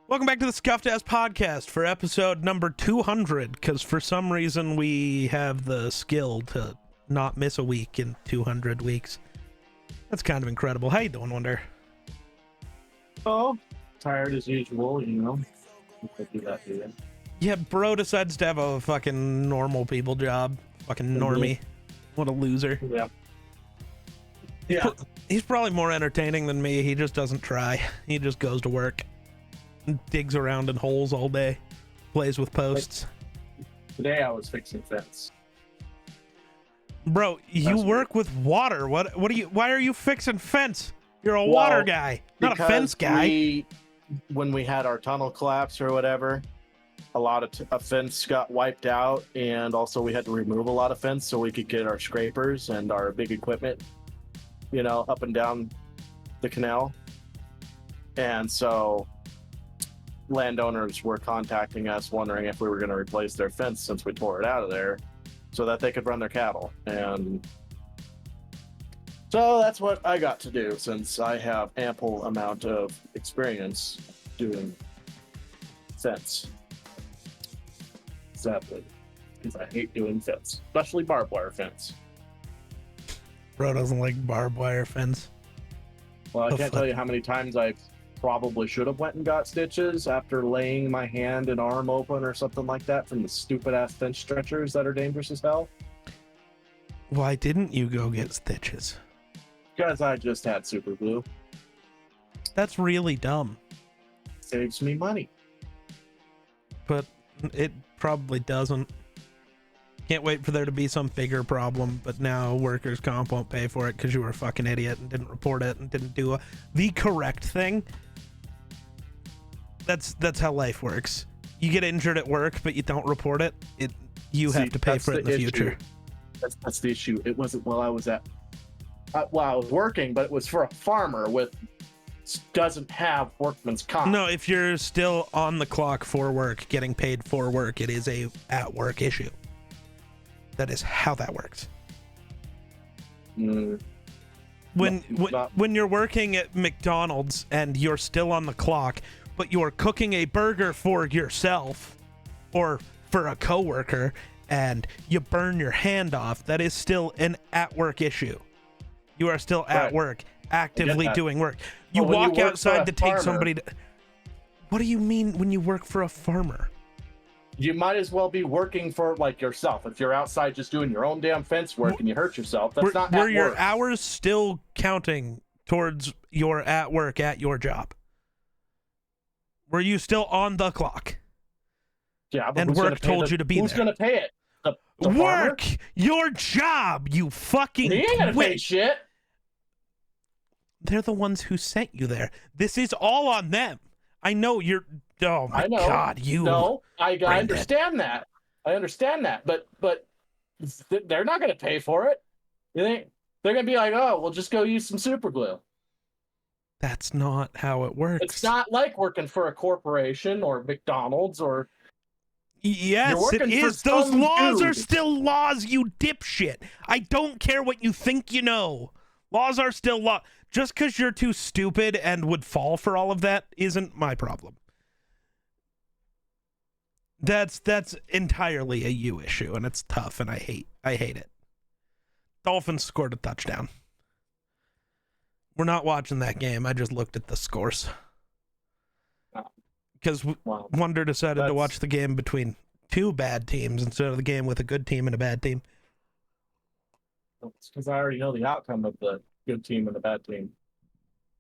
Welcome back to the Scuffed Ass Podcast for episode number 200, because for some reason we have the skill to not miss a week in 200 weeks. That's kind of incredible. How you doing, Wonder? Oh, tired as usual, you know. I do that, do you? Yeah, bro decides to have a fucking normal people job. Fucking normie. What a loser. Yeah. Yeah. He's probably more entertaining than me. He just doesn't try. He just goes to work and digs around in holes all day. Plays with posts. Today I was fixing fence. Bro, you work with water. What do you, why are you fixing fence? You're a water guy, not a fence guy. When we had our tunnel collapse or whatever, a lot of a fence got wiped out, and also we had to remove a lot of fence so we could get our scrapers and our big equipment, you know, up and down the canal. And so landowners were contacting us wondering if we were going to replace their fence since we tore it out of there so that they could run their cattle. And so that's what I got to do, since I have ample amount of experience doing fence. Exactly. Because I hate doing fence, especially barbed wire fence. Bro doesn't like barbed wire fence. Well, I can't tell you how many times I probably should have went and got stitches after laying my hand and arm open or something like that from the stupid ass fence stretchers that are dangerous as hell. Why didn't you go get stitches? Because I just had super glue. That's really dumb. Saves me money. But it probably doesn't. Can't wait for there to be some bigger problem, but now workers' comp won't pay for it because you were a fucking idiot and didn't report it and didn't do the correct thing. That's how life works. You get injured at work, but you don't report it. You have to pay for it in the future. That's the issue. It wasn't while I was I was working, but it was for a farmer with doesn't have workman's comp. No, if you're still on the clock for work, getting paid for work, it is a at work issue. That is how that works. When you're working at McDonald's and you're still on the clock, but you're cooking a burger for yourself or for a coworker and you burn your hand off, that is still an at work issue. You are still at work, actively doing work. You walk outside to take somebody to... What do you mean when you work for a farmer? You might as well be working for like yourself. If you're outside just doing your own damn fence work and you hurt yourself, that's not at work. Were your hours still counting towards your at work at your job? Were you still on the clock? Yeah, but and work told you to be there. Who's gonna pay it? The work farmer? Your job, you fucking He ain't gonna pay shit. They're the ones who sent you there. This is all on them. I know you're... Oh my God, you... No, I understand that. I understand that, but they're not going to pay for it. You think they're going to be like, oh, we'll just go use some super glue? That's not how it works. It's not like working for a corporation or McDonald's or... Yes, it is. Those laws are still laws, you dipshit. I don't care what you think you know. Laws are still law. Just because you're too stupid and would fall for all of that isn't my problem. That's entirely a you issue, and it's tough, and I hate it. Dolphins scored a touchdown. We're not watching that game. I just looked at the scores. Because Wonder decided to watch the game between two bad teams instead of the game with a good team and a bad team. It's because I already know the outcome of the good team and the bad team.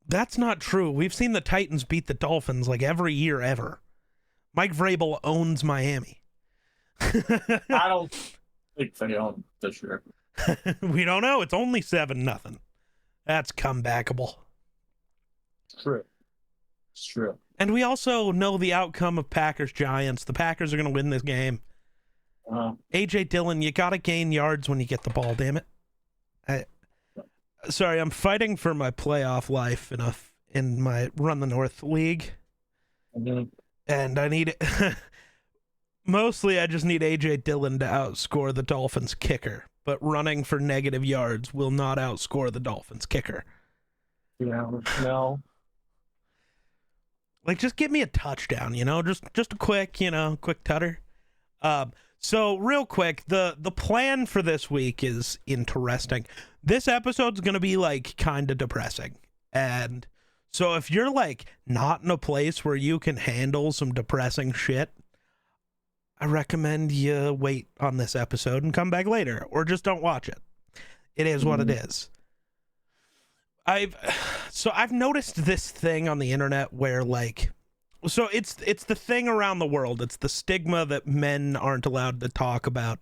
That's not true. We've seen the Titans beat the Dolphins like every year ever. Mike Vrabel owns Miami. I don't think they own this year. We don't know. It's only 7-0. That's comebackable. It's true. It's true. And we also know the outcome of Packers-Giants. The Packers are going to win this game. A.J. Dillon, you got to gain yards when you get the ball, damn it. Sorry, I'm fighting for my playoff life in my Run the North League. Mm-hmm. And I need it. Mostly, I just need A.J. Dillon to outscore the Dolphins kicker. But running for negative yards will not outscore the Dolphins kicker. Yeah, no. Like, just give me a touchdown, just a quick, quick tutter. So real quick, the plan for this week is interesting. This episode's going to be like kind of depressing. And so if you're like not in a place where you can handle some depressing shit, I recommend you wait on this episode and come back later, or just don't watch it. It is what it is. I've noticed this thing on the internet where like, so it's the thing around the world. It's the stigma that men aren't allowed to talk about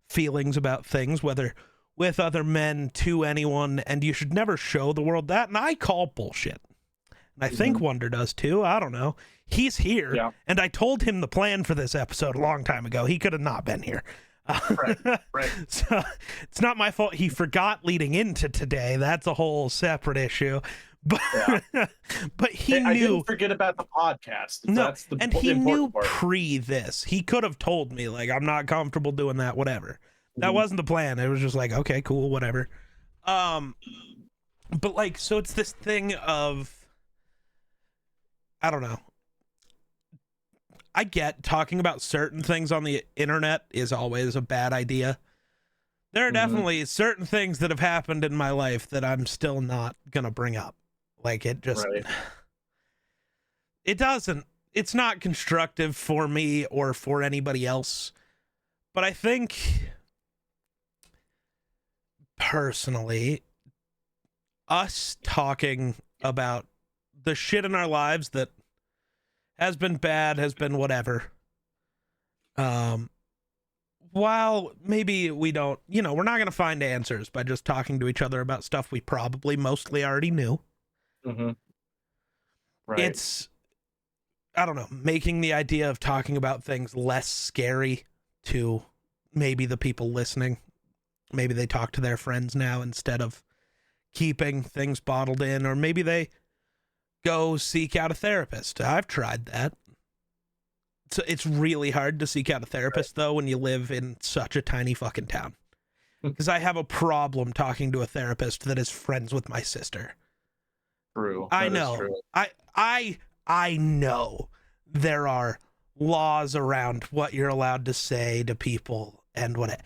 feelings about things, whether with other men, to anyone, and you should never show the world that. And I call bullshit. And I think Wonder does too. I don't know. He's here, and I told him the plan for this episode a long time ago. He could have not been here. Right. So it's not my fault he forgot leading into today. That's a whole separate issue. But but he knew. I didn't forget about the podcast. No, That's the and he knew part. pre this. He could have told me like, I'm not comfortable doing that. Whatever. That wasn't the plan. It was just like, okay, cool, whatever. But like, so it's this thing of, I don't know. I get talking about certain things on the internet is always a bad idea. There are definitely certain things that have happened in my life that I'm still not going to bring up. Like it just, it's not constructive for me or for anybody else. But I think personally, us talking about the shit in our lives that has been bad, has been whatever. While maybe we don't, we're not going to find answers by just talking to each other about stuff we probably mostly already knew. Right. It's, I don't know, making the idea of talking about things less scary to maybe the people listening. Maybe they talk to their friends now instead of keeping things bottled in, or maybe they go seek out a therapist. I've tried that. So it's really hard to seek out a therapist, though, when you live in such a tiny fucking town. Because I have a problem talking to a therapist that is friends with my sister. True. I know. I know there are laws around what you're allowed to say to people and what.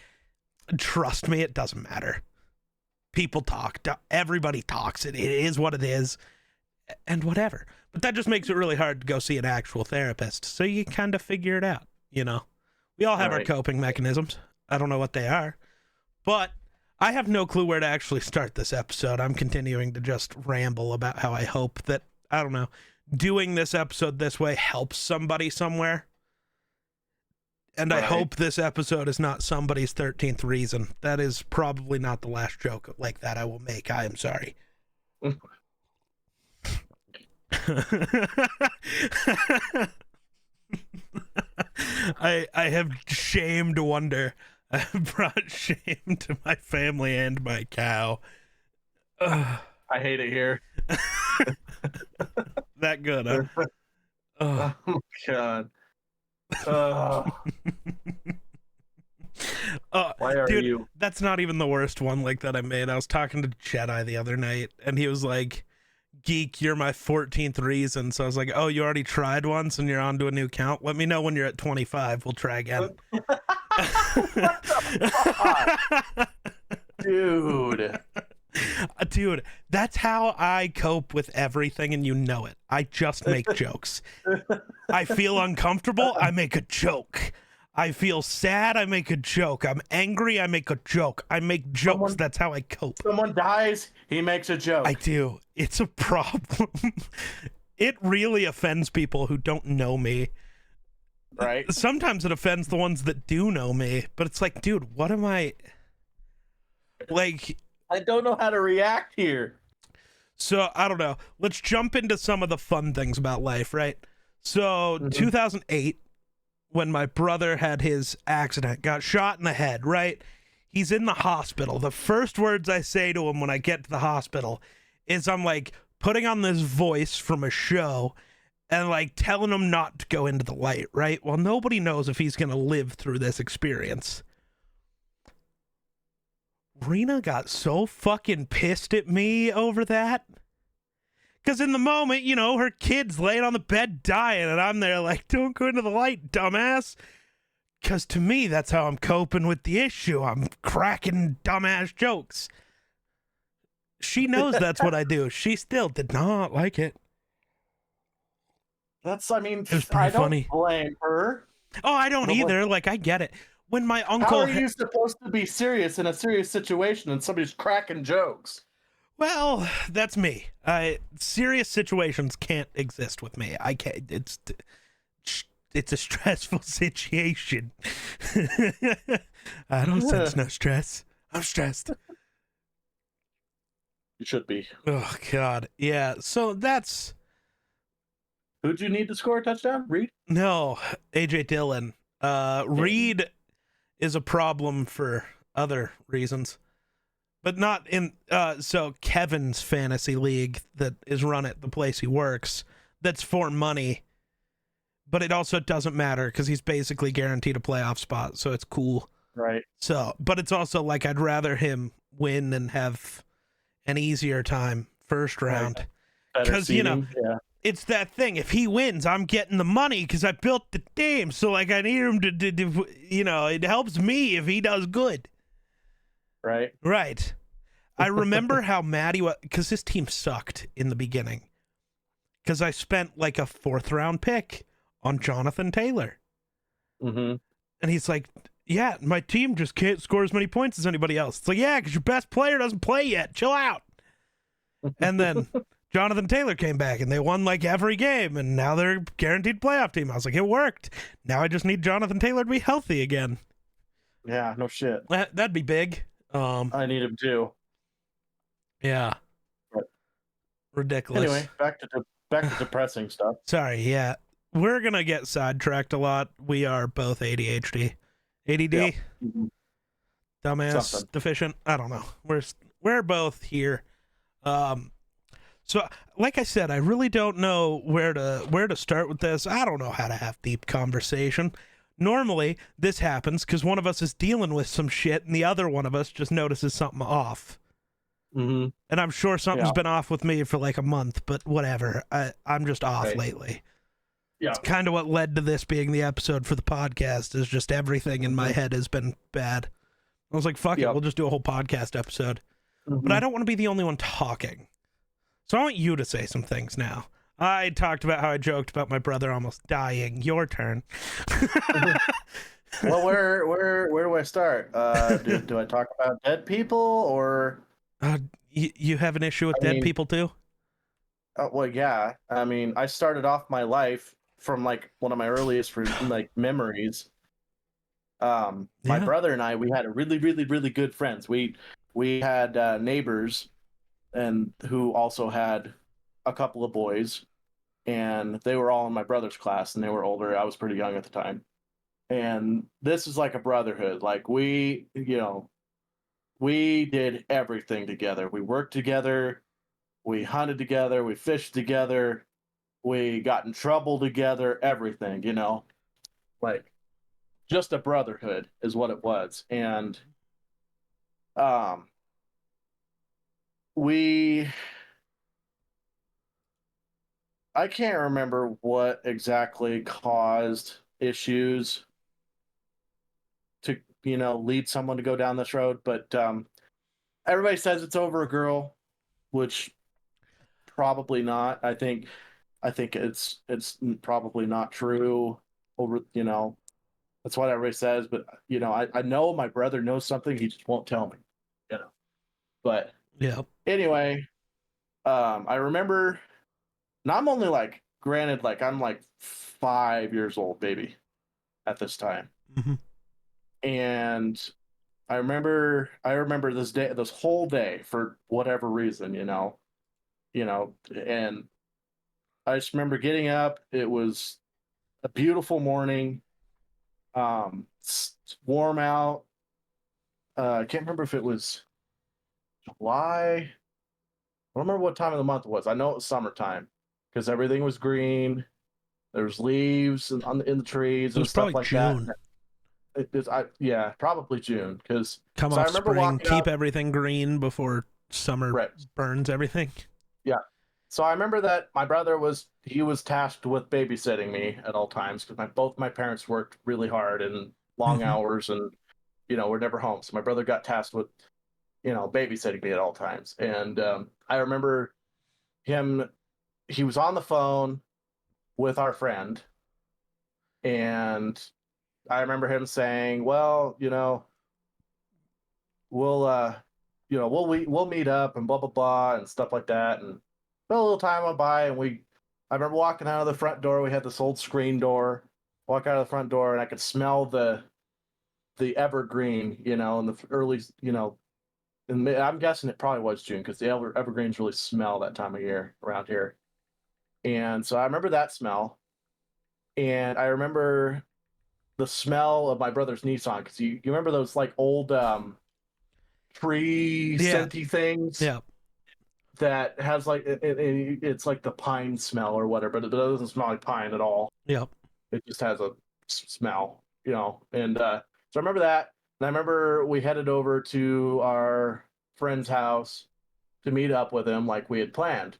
Trust me, it doesn't matter. People talk. Everybody talks. It is what it is. And whatever. But that just makes it really hard to go see an actual therapist. So you kind of figure it out, We all have our coping mechanisms. I don't know what they are. But I have no clue where to actually start this episode. I'm continuing to just ramble about how I hope that, I don't know, doing this episode this way helps somebody somewhere. And I hope this episode is not somebody's 13th reason. That is probably not the last joke like that I will make. I am sorry. I have shamed Wonder. I have brought shame to my family and my cow. I hate it here. That good, huh? Oh my god. Why are dude, you? That's not even the worst one like that I made. I was talking to Jedi the other night, and he was like, "Geek, you're my 14th reason." So I was like, "Oh, you already tried once and you're on to a new count? Let me know when you're at 25. We'll try again." Dude, that's how I cope with everything, and you know it. I just make jokes. I feel uncomfortable, I make a joke. I feel sad, I make a joke. I'm angry, I make a joke. I make jokes. That's how I cope. Someone dies, he makes a joke. I do. It's a problem. It really offends people who don't know me. Right. Sometimes it offends the ones that do know me, but it's like, dude, what am I... Like... I don't know how to react here. So, I don't know. Let's jump into some of the fun things about life, right? So, 2008, when my brother had his accident, got shot in the head, right? He's in the hospital. The first words I say to him when I get to the hospital is I'm like putting on this voice from a show and like telling him not to go into the light, right? Well, nobody knows if he's going to live through this experience. Rena got so fucking pissed at me over that. Because in the moment, you know, her kid's laying on the bed dying, and I'm there like, don't go into the light, dumbass. Because to me, that's how I'm coping with the issue. I'm cracking dumbass jokes. She knows that's what I do. She still did not like it. I mean, It was pretty I don't funny. blame her. Oh, I don't But what- either. Like, I get it. When my How uncle... are you supposed to be serious in a serious situation and somebody's cracking jokes? Well, that's me. Serious situations can't exist with me. I can't. It's a stressful situation. I don't sense no stress. I'm stressed. You should be. Oh God, yeah. So that's Who'd you need to score a touchdown? Reed? no AJ Dillon. Reed is a problem for other reasons. But not in so Kevin's fantasy league that is run at the place he works, that's for money. But it also doesn't matter because he's basically guaranteed a playoff spot, so it's cool. Right. So, but it's also like I'd rather him win and have an easier time first round. Better 'Cause, you know, seating, yeah. It's that thing. If he wins, I'm getting the money because I built the team. So like I need him to, you know, it helps me if he does good. Right. Right. I remember how mad he was because his team sucked in the beginning. Because I spent like a 4th round pick on Jonathan Taylor. Mm-hmm. And he's like, yeah, my team just can't score as many points as anybody else. It's like, yeah, because your best player doesn't play yet. Chill out. And then Jonathan Taylor came back and they won like every game. And now they're guaranteed playoff team. I was like, it worked. Now I just need Jonathan Taylor to be healthy again. Yeah, no shit. That'd be big. I need him too. Yeah. But Ridiculous. anyway, back to depressing stuff. Sorry, yeah. We're going to get sidetracked a lot. We are both ADHD. ADD? Yep. Mhm. Dumbass? Something. Deficient? I don't know. We're both here. So, like I said, I really don't know where to start with this. I don't know how to have deep conversation. Normally, this happens because one of us is dealing with some shit and the other one of us just notices something off. Mm-hmm. And I'm sure something's Yeah. been off with me for like a month, but whatever. I'm just off Right. lately. Yeah. It's kind of what led to this being the episode for the podcast is just everything in my head has been bad. I was like, fuck it, Yep. we'll just do a whole podcast episode. Mm-hmm. But I don't want to be the only one talking. So I want you to say some things now. I talked about how I joked about my brother almost dying. Your turn. Well, where do I start? Do I talk about dead people or? You have an issue with I dead mean- people too? Well, yeah. I mean, I started off my life from like one of my earliest like memories. My Yeah. brother and I, we had a really, really, really good friends. We had neighbors, and who also had a couple of boys, and they were all in my brother's class, and they were older. I was pretty young at the time, and this is like a brotherhood. Like we did everything together. We worked together. We hunted together. We fished together. We got in trouble together. Everything, like just a brotherhood is what it was. And I can't remember what exactly caused issues to lead someone to go down this road, but everybody says it's over a girl, which probably not. I think it's probably not true. Over, that's what everybody says. But I know my brother knows something. He just won't tell me. But Yeah. anyway, I remember. Now I'm only like, granted, like I'm like 5 years old, baby, at this time. Mhm. And I remember this whole day for whatever reason, and I just remember getting up. It was a beautiful morning. It's warm out. I can't remember if it was July. I don't remember what time of the month it was. I know it was summertime because everything was green. There's leaves in the trees It and was stuff probably like June. that. Yeah, probably June because Come So I off remember spring, walking keep up- everything green before summer Right. burns everything. So I remember that my brother was tasked with babysitting me at all times because both my parents worked really hard and long Mhm. hours, and we're never home. So my brother got tasked with babysitting me at all times. And I remember him. He was on the phone with our friend, and I remember him saying, "Well, we'll we'll meet up and blah blah blah and stuff like that." And a little time went by, and I remember walking out of the front door. We had this old screen door. Walk out of the front door, and I could smell the evergreen, in the early, and I'm guessing it probably was June because the evergreens really smell that time of year around here. And so I remember that smell, and I remember the smell of my brother's Nissan because you remember those like old tree Yeah. scenty things Yeah. that has like it's like the pine smell or whatever, but it doesn't smell like pine at all. Yep. It just has a smell, And so I remember that, and I remember we headed over to our friend's house to meet up with him like we had planned.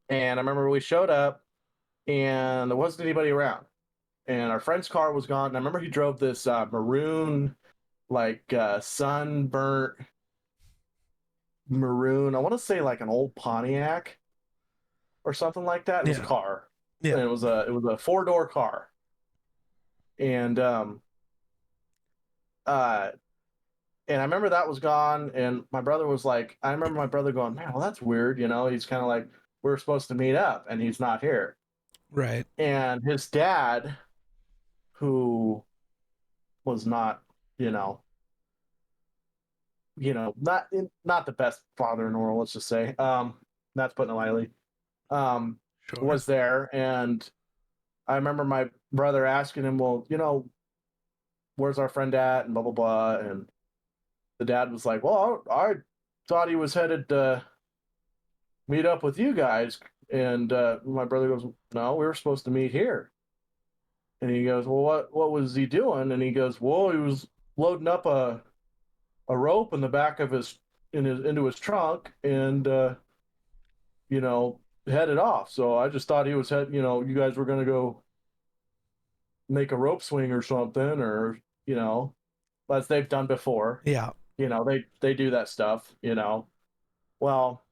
And I remember we showed up, and there wasn't anybody around, and our friend's car was gone. And I remember he drove this maroon, like sunburnt maroon. I want to say like an old Pontiac or something like that. It was a Yeah. car. Yeah. And it was a four-door car. And uh and I remember that was gone, and my brother was like, I remember my brother going, "Man, well, that's weird." He's kind of like, we're supposed to meet up and he's not here. Right. And his dad, who was not, you know, not the best father in the world, let's just say. That's putting it lightly. Sure. Was there, and I remember my brother asking him, "Well, where's our friend at?" and blah blah blah. And the dad was like, "Well, I thought he was headed to meet up with you guys." And my brother goes, "No, we were supposed to meet here." And he goes, "Well, what was he doing?" And he goes, "Well, he was loading up a rope in the back of into his trunk, and headed off. So I just thought he was you guys were gonna go make a rope swing or something, or as they've done before. Yeah. They do that stuff. Well,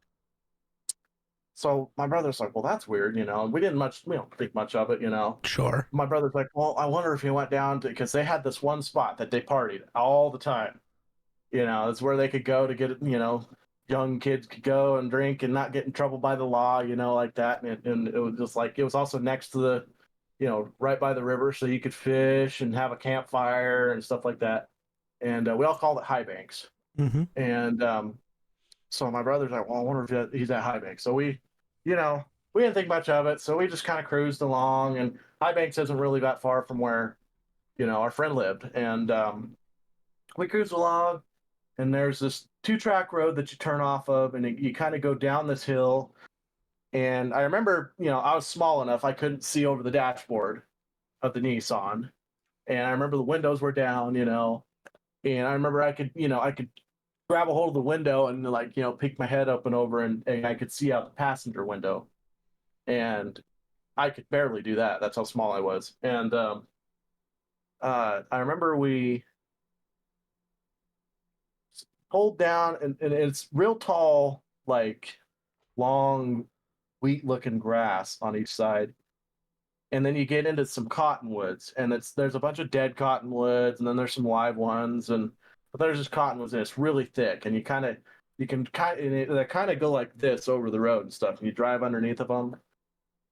so my brother's like, "Well, that's weird." We don't think much of it. Sure. My brother's like, "Well, I wonder if he went down to," because they had this one spot that they partied all the time. It's where they could go to get it. Young kids could go and drink and not get in trouble by the law. Like that. And it was just like, it was also next to right by the river, so you could fish and have a campfire and stuff like that. And we all called it High Banks. Mm-hmm. And so my brother's like, "Well, I wonder if he's at High Banks." So we didn't think much of it. So we just kind of cruised along, and High Banks isn't really that far from where, our friend lived. And we cruised along, and there's this 2-track road that you turn off of, and you kind of go down this hill. And I remember, I was small enough, I couldn't see over the dashboard of the Nissan. And I remember the windows were down, and I remember I could grab a hold of the window and like, peek my head up and over, and I could see out the passenger window. And I could barely do that. That's how small I was. And I remember we pulled down, and it's real tall, like long wheat looking grass on each side. And then you get into some cottonwoods, and there's a bunch of dead cottonwoods, and then there's some live ones, but there's just cottonwoods, and it's really thick, and they kind of go like this over the road and stuff, and you drive underneath of them.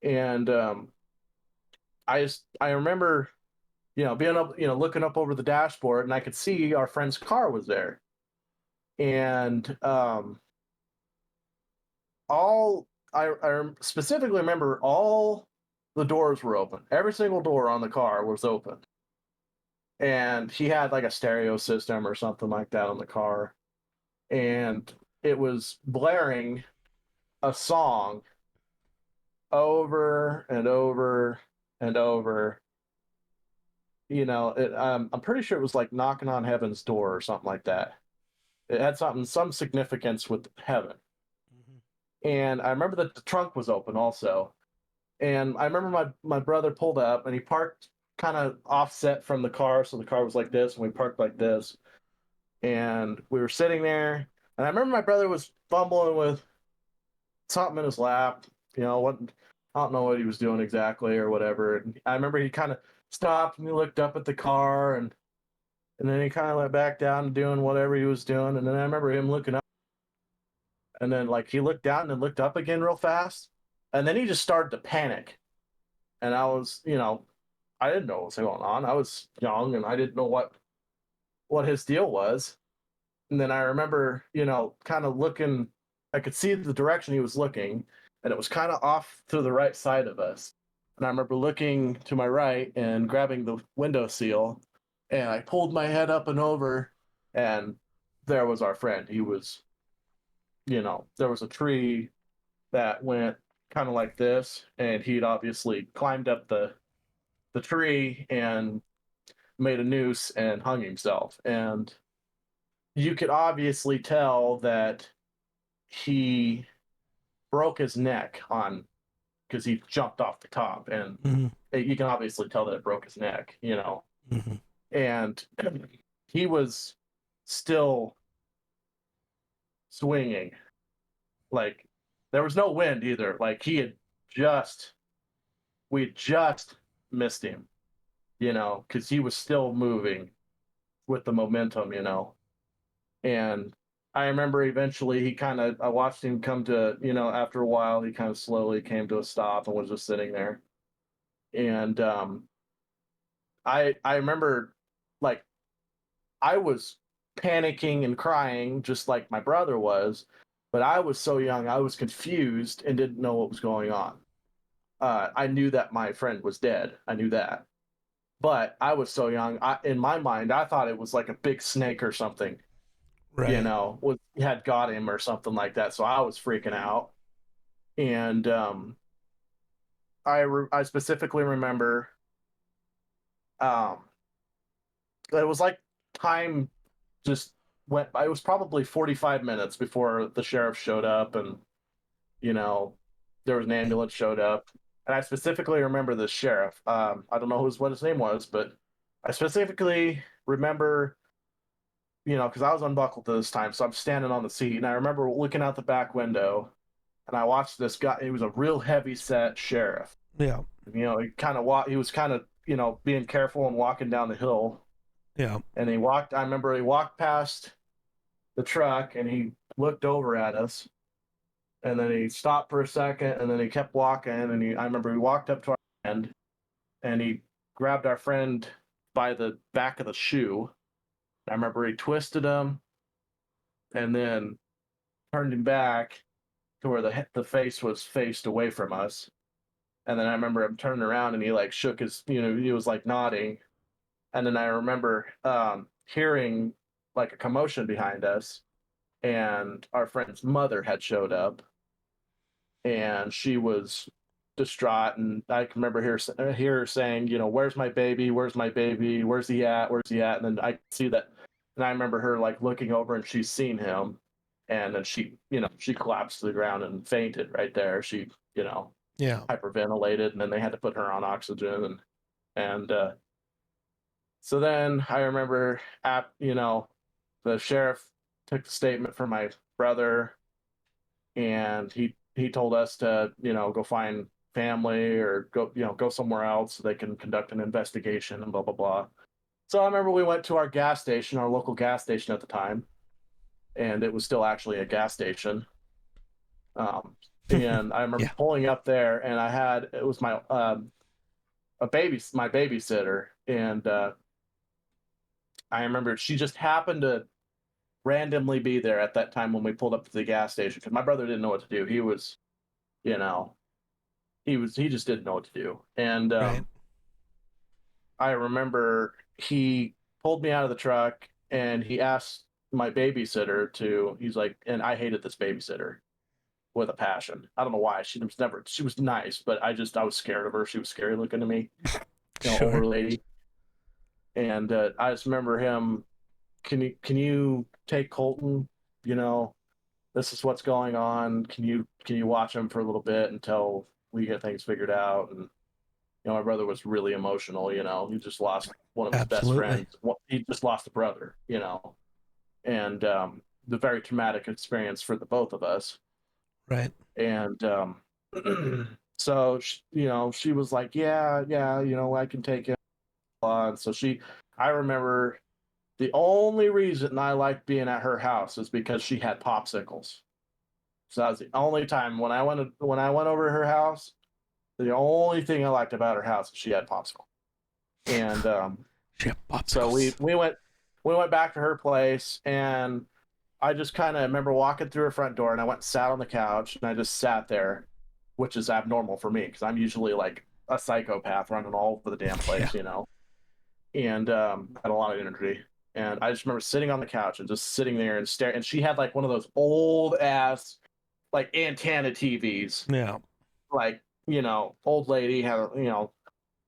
And I remember being up, looking up over the dashboard, and I could see our friend's car was there. And I specifically remember all the doors were open. Every single door on the car was open. And he had like a stereo system or something like that on the car. And it was blaring a song over and over and over. I'm pretty sure it was like Knocking on Heaven's Door or something like that. It had some significance with heaven. And I remember that the trunk was open also. And I remember my brother pulled up and he parked kind of offset from the car. So the car was like this and we parked like this. And we were sitting there. And I remember my brother was fumbling with something in his lap. What I don't know what he was doing exactly or whatever. And I remember he kind of stopped and he looked up at the car and then he kind of went back down to doing whatever he was doing. And then I remember him looking up. And then like he looked down and then looked up again real fast. And then he just started to panic. And I was, I didn't know what was going on. I was young and I didn't know what his deal was. And then I remember, kind of looking, I could see the direction he was looking, and it was kind of off to the right side of us. And I remember looking to my right and grabbing the window seal, and I pulled my head up and over, and there was our friend. He was, there was a tree that went kind of like this, and he'd obviously climbed up the tree and made a noose and hung himself. And you could obviously tell that he broke his neck on because he jumped off the top, and you can obviously tell that it broke his neck, and he was still swinging. Like there was no wind either. Like we had just missed him, because he was still moving with the momentum, and I remember eventually I watched him come to, after a while, he kind of slowly came to a stop and was just sitting there. And I remember like I was panicking and crying just like my brother was, but I was so young, I was confused and didn't know what was going on. I knew that my friend was dead. I knew that. But I was so young, in my mind, I thought it was like a big snake or something. Right. Had got him or something like that. So I was freaking out. And I specifically remember it was like time just went by. It was probably 45 minutes before the sheriff showed up and, there was an ambulance showed up. And I specifically remember the sheriff. I don't know what his name was, but I specifically remember because I was unbuckled this time, so I'm standing on the seat, and I remember looking out the back window, and I watched this guy. He was a real heavy set sheriff. Yeah. He was kind of being careful and walking down the hill. Yeah. And I remember he walked past the truck, and he looked over at us, and then he stopped for a second, and then he kept walking, and I remember he walked up to our friend, and he grabbed our friend by the back of the shoe. I remember he twisted him and then turned him back to where the face was faced away from us. And then I remember him turning around and he like shook his, he was like nodding. And then I remember hearing like a commotion behind us, and our friend's mother had showed up, and she was distraught. And I can remember hear her saying, where's my baby? Where's my baby? Where's he at? Where's he at? And then I see that. And I remember her like looking over and she's seen him. And then she collapsed to the ground and fainted right there. She, hyperventilated, and then they had to put her on oxygen. And so then I remember the sheriff took the statement from my brother, and he told us to, go find family or go somewhere else so they can conduct an investigation and blah, blah, blah. So I remember we went to our gas station, our local gas station at the time, and it was still actually a gas station. And I remember pulling up there, and it was my babysitter, and I remember she just happened to randomly be there at that time when we pulled up to the gas station, because my brother didn't know what to do. He was, he just didn't know what to do. And Right. I remember he pulled me out of the truck and he asked my babysitter he's like, and I hated this babysitter with a passion. I don't know why. She was nice, but I was scared of her. She was scary looking to me, Sure. older lady. And I just remember him, can you take Colton, this is what's going on. Can you watch him for a little bit until we get things figured out? And my brother was really emotional. He just lost one of his best Absolutely. friends. He just lost a brother. And the very traumatic experience for the both of us. Right. And so she was like, yeah, I can take it. And so I remember the only reason I liked being at her house is because she had popsicles. So that was the only time when I went over to her house. The only thing I liked about her house is she had popsicle. And so we went back to her place, and I just kind of remember walking through her front door, and I went and sat on the couch, and I just sat there, which is abnormal for me because I'm usually like a psychopath running all over the damn place, and had a lot of energy. And I just remember sitting on the couch and just sitting there and staring. And she had like one of those old ass like antenna TVs, Yeah. like old lady had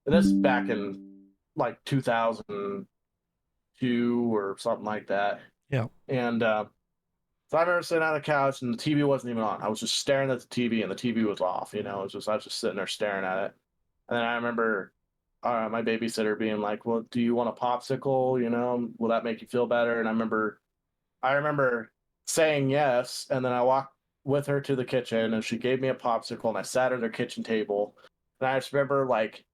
this back in like 2002 or something like that. Yeah. And so I remember sitting on the couch and the TV wasn't even on. I was just staring at the TV and the TV was off. I was just sitting there staring at it. And then I remember my babysitter being like, "Well, do you want a popsicle? Will that make you feel better?" And I remember saying yes. And then I walked with her to the kitchen, and she gave me a popsicle, and I sat at her kitchen table. And I just remember like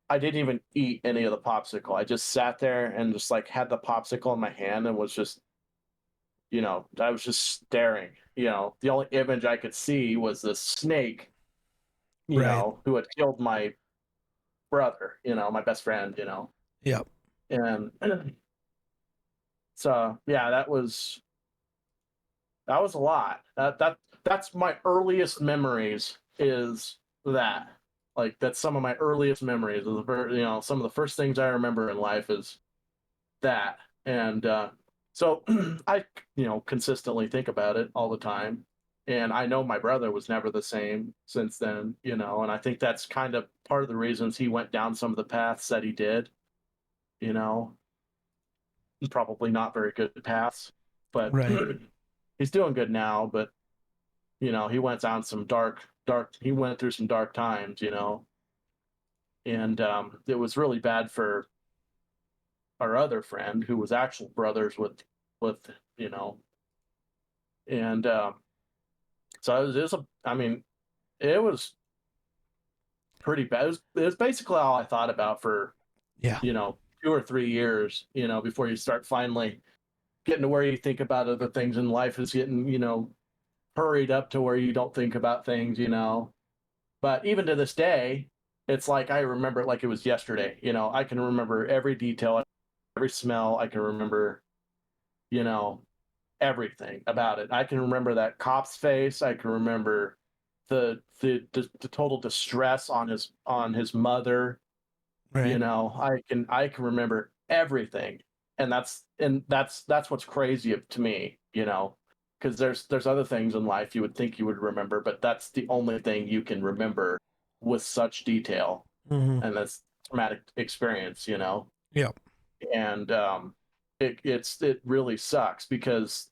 I didn't even eat any of the popsicle. I just sat there and just like had the popsicle in my hand and was just I was just staring. The only image I could see was the snake, Right. who had killed my brother, my best friend, Yep. and so yeah, that was a lot. That's my earliest memories. Is that like that's some of my earliest memories? Of some of the first things I remember in life is that, and so I consistently think about it all the time. And I know my brother was never the same since then, and I think that's kind of part of the reasons he went down some of the paths that he did, you know, probably not very good paths, but Right. he's doing good now. But, he went down some he went through some dark times, and it was really bad for our other friend who was actual brothers with, you know, and so I mean, it was pretty bad. It was basically all I thought about for Yeah. 2 or 3 years, before you start finally getting to where you think about other things in life is getting, hurried up to where you don't think about things. But even to this day, it's like I remember it like it was yesterday. I can remember every detail, every smell. I can remember, you know, everything about it. I can remember that cop's face. I can remember the total distress on his mother. Right. I can remember everything, and that's what's crazy to me. Because there's other things in life you would think you would remember, but that's the only thing you can remember with such detail, Mm-hmm. and that's traumatic experience. Yep. And it really sucks because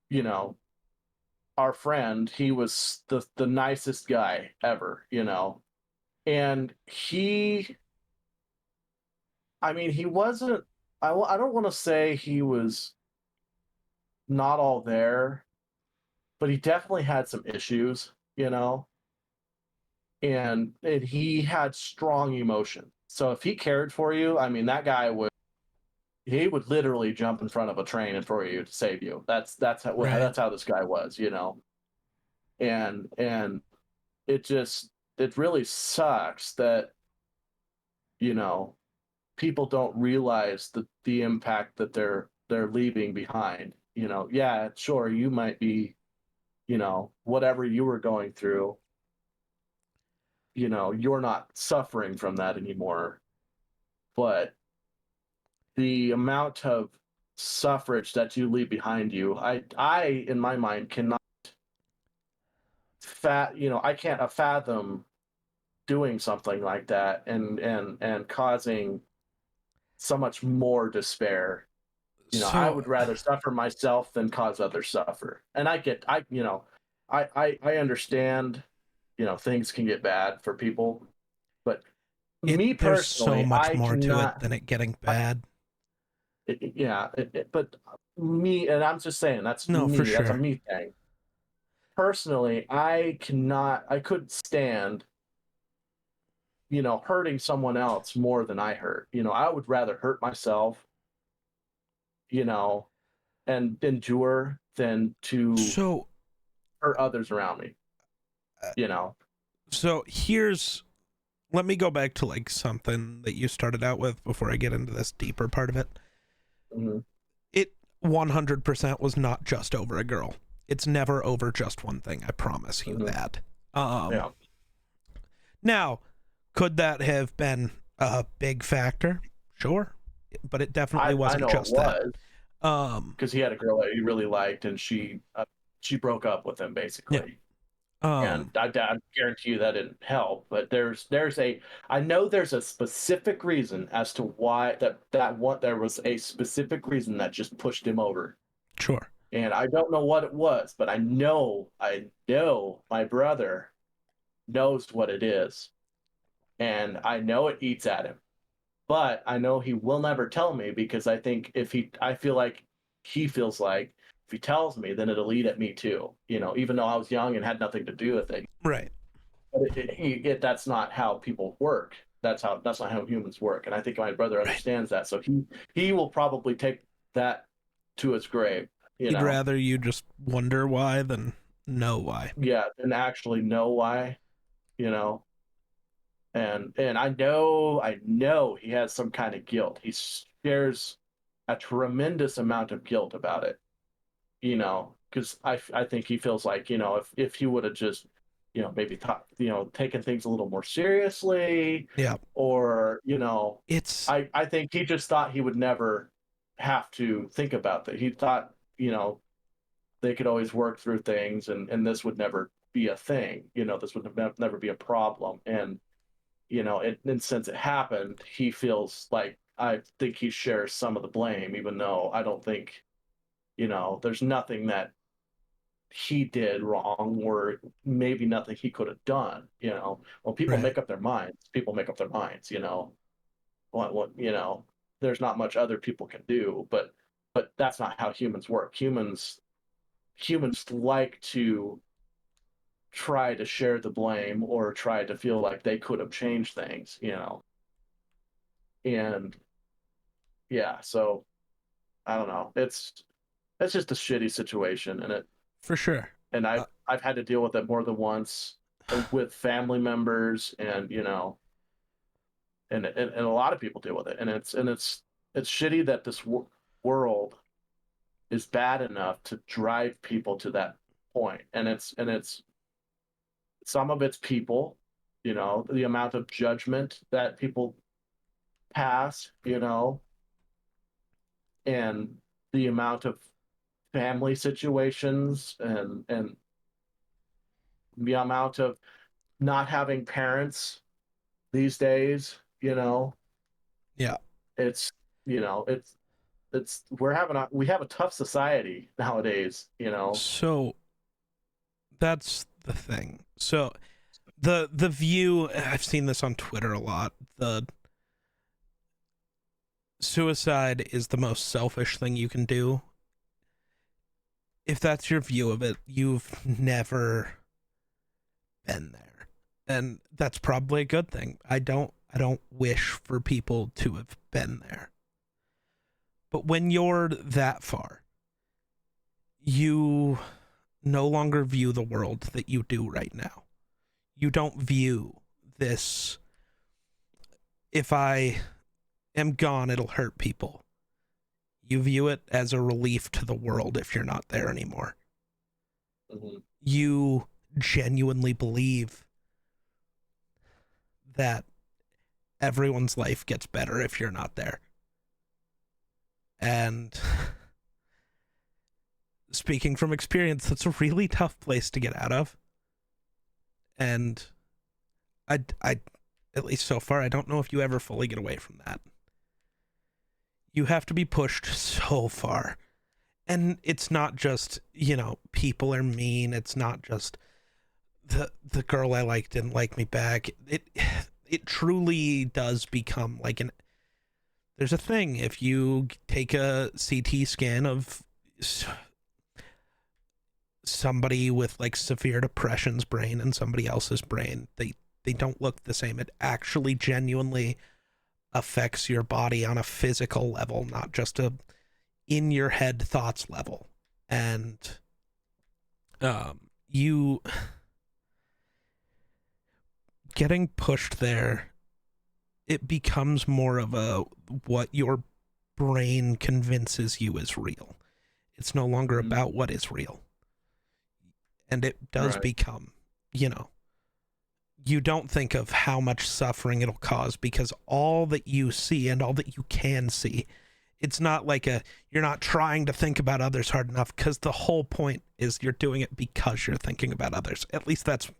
you know our friend, he was the nicest guy ever. And he wasn't. I don't want to say he was not all there, but he definitely had some issues. And he had strong emotion. So if he cared for you, that guy would literally jump in front of a train and for you to save you. Right. That's how this guy was. And it really sucks that you know people don't realize the impact that they're leaving behind. Yeah, sure, you might be, whatever you were going through, you're not suffering from that anymore. But the amount of suffrage that you leave behind you, I in my mind cannot I can't fathom doing something like that and causing so much more despair. I So would rather suffer myself than cause others suffer. And I understand, things can get bad for people, but me there's so personally, much I more to it cannot. than it getting I, bad. yeah, but me, and I'm just saying that's No, for me. That's a sure. me thing. Personally, I cannot. I couldn't stand, hurting someone else more than I hurt. I would rather hurt myself, you know, and endure than to So hurt others around me. uh, You know. so here's let me go back to like something that you started out with before I get into this deeper part of it. Mhm. It 100% was not just over a girl. It's never over just one thing. I promise you Mhm. that. Yeah. Now, could that have been a big factor? Sure, but it definitely I wasn't know it just that. was Um, because he had a girl that he really liked, and she broke up with him yeah. basically. And Um, I guarantee you that didn't help. But I know there's a specific reason as to why there was a specific reason that just pushed him over. sure. And I don't know what it was, but I know my brother knows what it is, and I know it eats at him. But I know he will never tell me because I feel like he feels like if he tells me, then it'll eat at me too. Even though I was young and had nothing to do with it. Right. But that's not how people work. That's not how humans work. And I think my brother Right. understands that. So he will probably take that to his grave. He'd rather you just wonder why than know why. Yeah, and actually know why. You know, and I know he has some kind of guilt. He shares a tremendous amount of guilt about it. Because I think he feels like if he would have just maybe thought taken things a little more seriously, Yeah. or It's I think he just thought he would never have to think about that. He thought they could always work through things, and this would never be a thing. This would never be a problem. And and since it happened, he feels like I think he shares some of the blame, even though I don't think there's nothing that he did wrong, or maybe nothing he could have done. When people right. make up their minds, people make up their minds. What there's not much other people can do, but that's not how humans work. Humans like to try to share the blame or try to feel like they could have changed things. And yeah, so I don't know. It's just a shitty situation, For sure. and Uh, I've had to deal with it more than once with family members, and and a lot of people deal with it, and it's shitty that this world is bad enough to drive people to that point. And it's some of it's people, the amount of judgment that people pass, and the amount of family situations, and the amount of not having parents these days. yeah. It's it's we have a tough society nowadays. So that's the thing. So the view, I've seen this on Twitter a lot. The suicide is the most selfish thing you can do. If that's your view of it, you've never been there. And that's probably a good thing. I don't wish for people to have been there. But when you're that far, you no longer view the world that you do right now. You don't view this, if I am gone, it'll hurt people. You view it as a relief to the world if you're not there anymore. Mhm. You genuinely believe that everyone's life gets better if you're not there. And speaking from experience, that's a really tough place to get out of. And I, at least so far, I don't know if you ever fully get away from that. You have to be pushed so far. And it's not just, people are mean. It's not just the girl I liked didn't like me back. It truly does become like there's a thing. If you take a CT scan of somebody with like severe depression's brain and somebody else's brain, they don't look the same. It actually genuinely affects your body on a physical level, not just a in your head thoughts level. And you getting pushed there, it becomes more of a what your brain convinces you is real. It's no longer about what is real. And it does Right. become, you don't think of how much suffering it'll cause, because all that you see and all that you can see, it's not like you're not trying to think about others hard enough, because the whole point is you're doing it because you're thinking about others. At least that's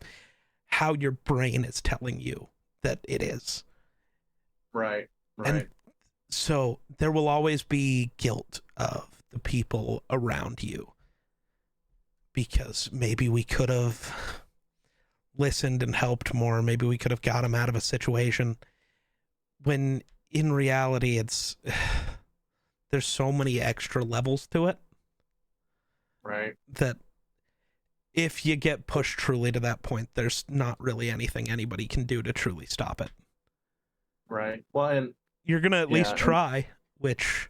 how your brain is telling you that it is. Right. And so there will always be guilt of the people around you, because maybe we could have listened and helped more. Maybe we could have got him out of a situation, when in reality there's so many extra levels to it. Right. That if you get pushed truly to that point, there's not really anything anybody can do to truly stop it. Right. Well, and You're going to at least try, which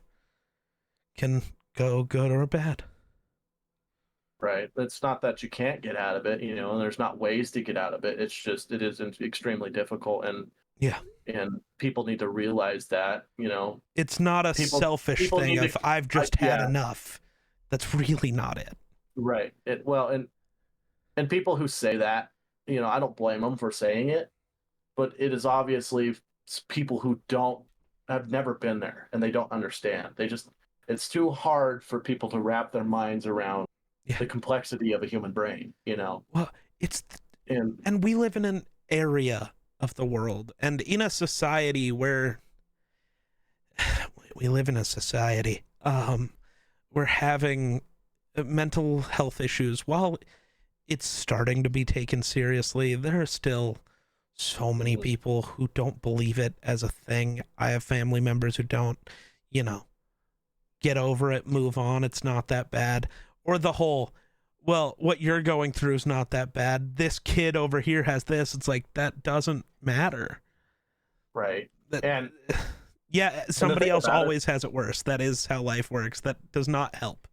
can go good or bad. right. It's not that you can't get out of it, and there's not ways to get out of it. It's just, it is extremely difficult. And Yeah. And people need to realize that, It's not a selfish people thing need of to- I've just had yeah. enough. That's really not it. Right. And people who say that, I don't blame them for saying it, but it is obviously people who have never been there and they don't understand. It's too hard for people to wrap their minds around Yeah. the complexity of a human brain, Well, and we live in an area of the world and in a society where we live in a society, we're having mental health issues. While it's starting to be taken seriously, there are still so many people who don't believe it as a thing. I have family members who don't, get over it, move on, it's not that bad. Or the whole, well, what you're going through is not that bad. This kid over here has this. It's like, that doesn't matter. right. That, And yeah, somebody thing else about it- always has it worse. That is how life works. That does not help.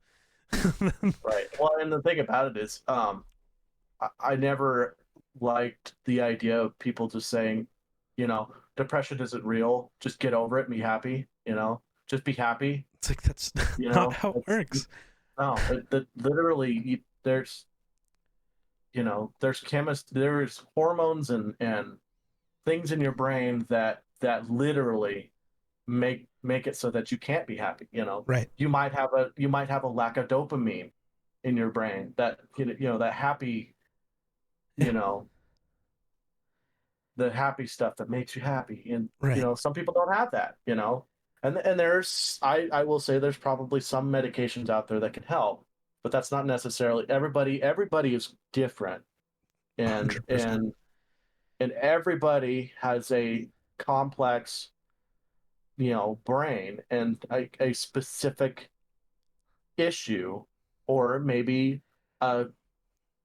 right. Well, and the thing about it is, I never liked the idea of people just saying, depression isn't real. Just get over it and be happy. Just be happy. It's like, that's You not know, how it works. No, literally, there's there's hormones and things in your brain that literally make it so that you can't be happy. Right. You might have a lack of dopamine in your brain that that happy, the happy stuff that makes you happy. And Right. some people don't have that. And there's I will say there's probably some medications out there that can help, but that's not necessarily everybody is different. And 100%. and everybody has a complex brain and a specific issue, or maybe a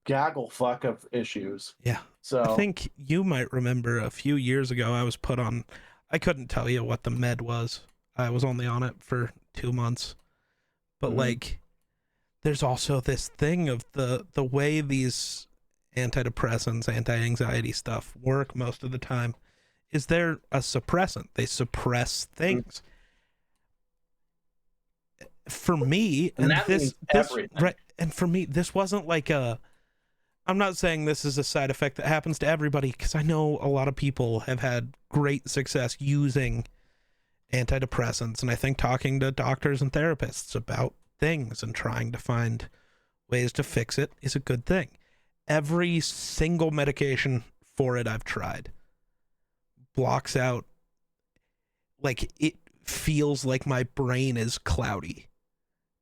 gaggle fuck of issues. Yeah. So I think you might remember a few years ago I was put on, I couldn't tell you what the med was. I was only on it for 2 months. But like, there's also this thing of the way these antidepressants, anti-anxiety stuff work most of the time is they're a suppressant. They suppress things. For me, And that means everything. right, and for me, this wasn't like I'm not saying this is a side effect that happens to everybody, because I know a lot of people have had great success using antidepressants, and I think talking to doctors and therapists about things and trying to find ways to fix it is a good thing. Every single medication for it I've tried blocks out, like, it feels like my brain is cloudy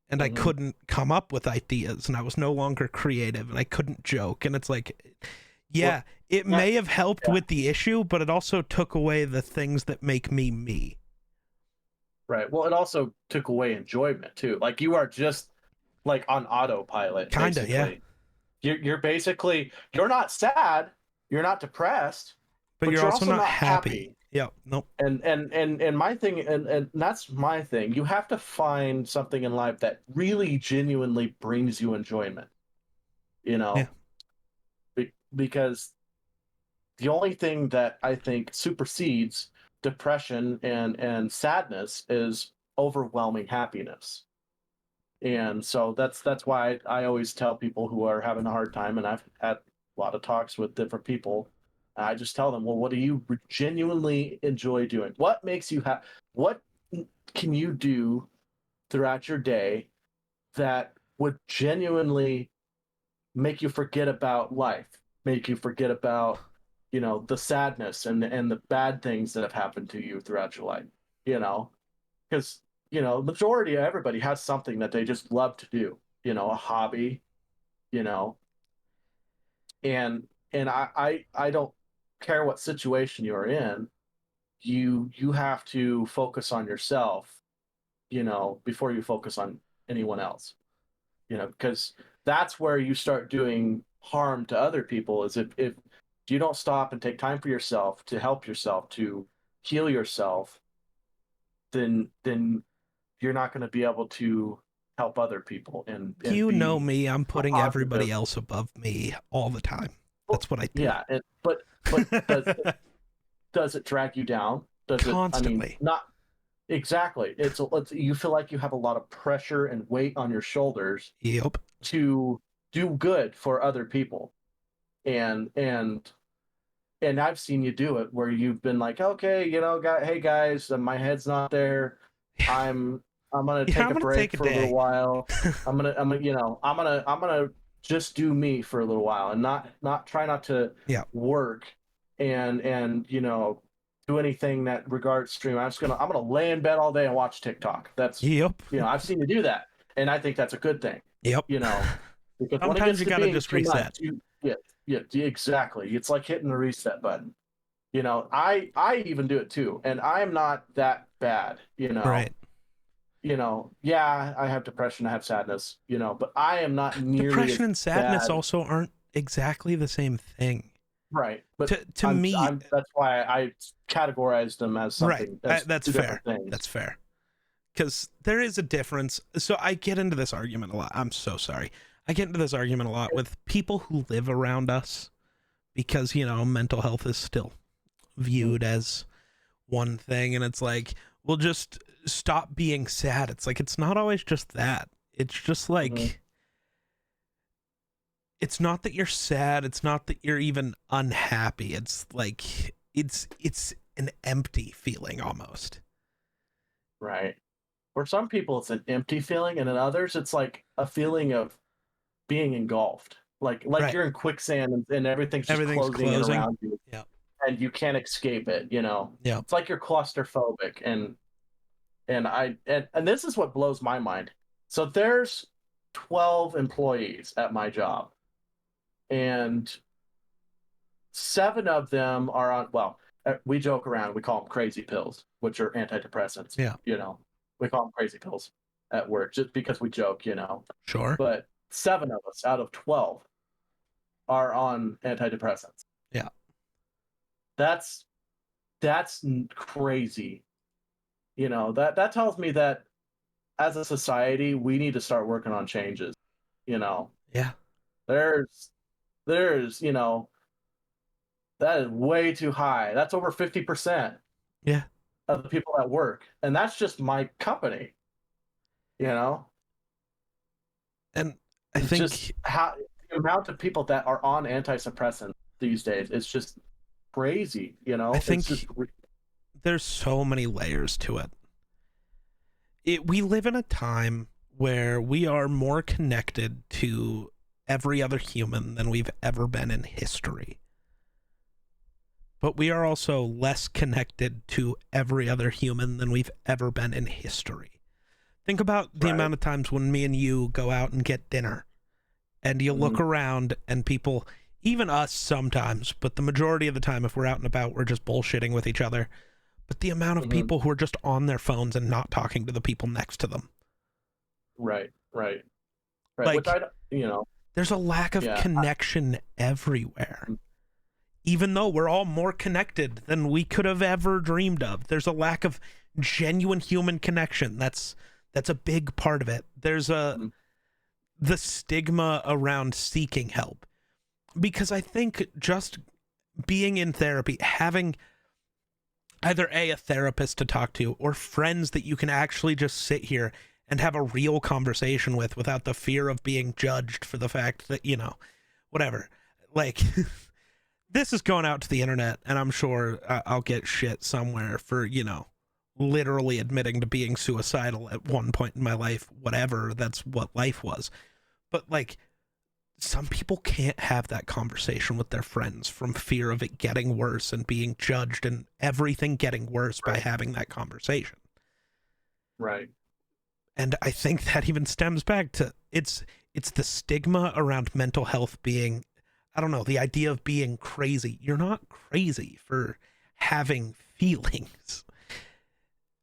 and I Mhm. couldn't come up with ideas and I was no longer creative and I couldn't joke. And it's like, yeah, Well, it yeah, may have helped yeah. with the issue, but it also took away the things that make me me. Right. Well, it also took away enjoyment too. Like you are just like on autopilot, Kinda, yeah. basically. You're basically you're not sad, you're not depressed, But but you're you're also also not not happy. happy. Yeah, nope. And my thing and that's my thing. You have to find something in life that really genuinely brings you enjoyment. You know, Yeah. because the only thing that I think supersedes depression and sadness is overwhelming happiness. And so that's why I always tell people who are having a hard time, and I've had a lot of talks with different people. I just tell them, well, what do you genuinely enjoy doing? What makes you happy? What can you do throughout your day that would genuinely make you forget about life, make you forget about, the sadness and the bad things that have happened to you throughout your life, because majority of everybody has something that they just love to do, a hobby, you know and I don't care what situation you're in. You have to focus on yourself, before you focus on anyone else, because that's where you start doing harm to other people, is if you don't stop and take time for yourself to help yourself, to heal yourself, then you're not going to be able to help other people and You know be me, I'm a putting everybody positive. else above me all the time. Well, That's what I do. yeah, but does it drag you down? Does it? I mean, Constantly. not exactly. It's you feel like you have a lot of pressure and weight on your shoulders Yep. to do good for other people, and and and I've seen you do it where you've been like, okay, hey guys, my head's not there. I'm gonna Yeah, take I'm a gonna break take a for a little day. while. I'm gonna just do me for a little while and not try not to Yeah. work and do anything that regards stream. I'm gonna lay in bed all day and watch TikTok. That's Yep. I've seen you do that, and I think that's a good thing. Yep. You know, because when it Sometimes gets you to gotta being just too much, reset. yeah, exactly. It's like hitting the reset button. I even do it too, and I'm not that bad. Right. Yeah, I have depression, I have sadness, but I am not nearly Depression as and sadness bad. also aren't exactly the same thing. Right, but To I'm me, I'm that's why I categorized them as right. something as That's two different fair. things. That's fair. Because there is a difference. So I get into this argument a lot. I'm so sorry. I get into this argument a lot with people who live around us because, mental health is still viewed as one thing. And it's like, we'll just stop being sad. It's like, it's not always just that. It's just like, Mhm. it's not that you're sad. It's not that you're even unhappy. It's like, it's an empty feeling almost. Right. For some people, it's an empty feeling, and in others, it's like a feeling of being engulfed, like Right. you're in quicksand and everything's just Everything's closing in closing. around you, Yeah. and you can't escape it. Yeah. It's like you're claustrophobic, and this is what blows my mind. So there's 12 employees at my job, and 7 of them are on, well, we joke around, we call them crazy pills, which are antidepressants. Yeah. We call them crazy pills at work just because we joke. Sure. But 7 of us out of 12 are on antidepressants. Yeah. That's crazy. That tells me that as a society, we need to start working on changes. Yeah. There's, that is way too high. That's over 50% Yeah. of the people at work. And that's just my company, you know? And I It's think just how the amount of people that are on antidepressants these days is just crazy, I think It's just there's so many layers to it. We live in a time where we are more connected to every other human than we've ever been in history. but we are also less connected to every other human than we've ever been in history. Think about the Right. amount of times when me and you go out and get dinner, and you look around and people, even us sometimes, but the majority of the time, if we're out and about, we're just bullshitting with each other. But the amount of people who are just on their phones and not talking to the people next to them. Right. Like- Which I, you know, There's a lack of Yeah, connection everywhere. Even though we're all more connected than we could have ever dreamed of, there's a lack of genuine human connection. That's a big part of it. There's the stigma around seeking help. Because I think just being in therapy, having either a therapist to talk to or friends that you can actually just sit here and have a real conversation with without the fear of being judged for the fact that, you know, whatever. Like, this is going out to the internet, and I'm sure I'll get shit somewhere for, you know, literally admitting to being suicidal at one point in my life, whatever, that's what life was. But, like, some people can't have that conversation with their friends from fear of it getting worse and being judged and everything getting worse by having that conversation. right. And I think that even stems back to it's the stigma around mental health being, I don't know, the idea of being crazy. You're not crazy for having feelings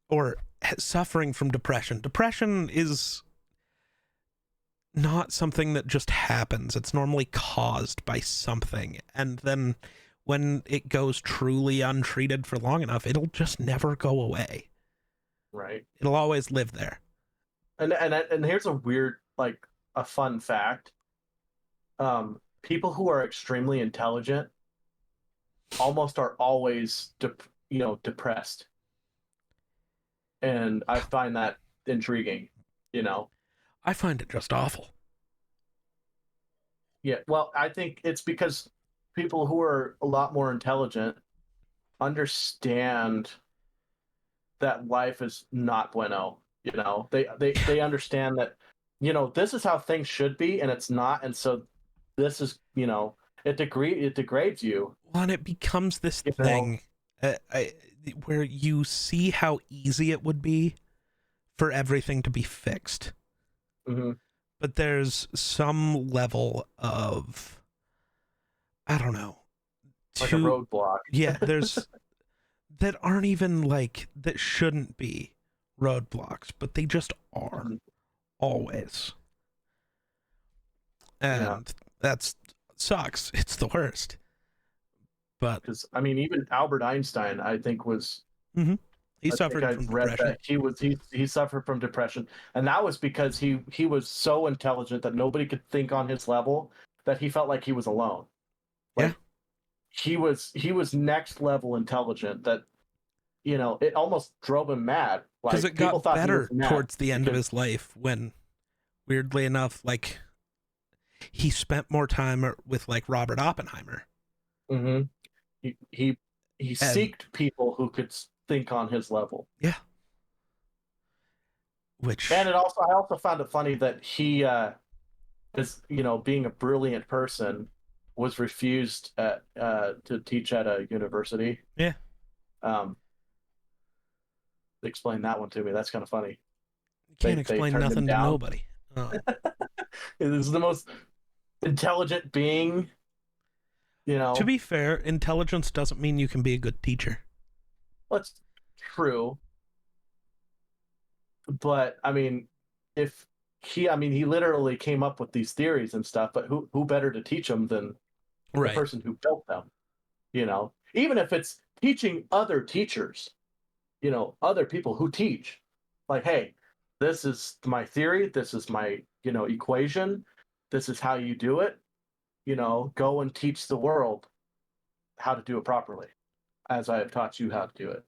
or suffering from depression. Depression is not something that just happens. It's normally caused by something. And then when it goes truly untreated for long enough, it'll just never go away. Right. It'll always live there. And here's a weird, like, a fun fact. People who are extremely intelligent almost are always depressed. And I find that intriguing, you know. I find it just awful. Yeah, well, I think it's because people who are a lot more intelligent understand that life is not bueno. You know, they understand that, you know, this is how things should be, and it's not, and so this is, you know, it degrades you. Well, and it becomes this You know? thing where you see how easy it would be for everything to be fixed. Mm-hmm. But there's some level of, I don't know, Like a roadblock. yeah, there's that aren't even like, that shouldn't be roadblocks, but they just are always. And that's sucks. It's the worst. But Because I mean, even Albert Einstein, I think was he I suffered think from I've read depression. that he suffered from depression, and that was because he was so intelligent that nobody could think on his level, that he felt like he was alone. Like, Yeah. he was next level intelligent, that, you know, it almost drove him mad. Because Like, it people got thought he better was mad towards the end of because- his life when, weirdly enough, like, he spent more time with, like, Robert Oppenheimer. Mhm. He seeked people who could think on his level. Yeah. Which, And I also found it funny that he is, you know, being a brilliant person, was refused to teach at a university. Yeah. Explain that one to me. That's kind of funny. you can't they explain turned him nothing to down. nobody. Oh. This is the most intelligent being, you know. To be fair, intelligence doesn't mean you can be a good teacher. That's true. But I mean, he literally came up with these theories and stuff, but who better to teach them than Right. the person who built them? You know, even if it's teaching other teachers, you know, other people who teach, like, hey, this is my theory, this is my, you know, equation, this is how you do it, you know, go and teach the world how to do it properly, as I have taught you how to do it,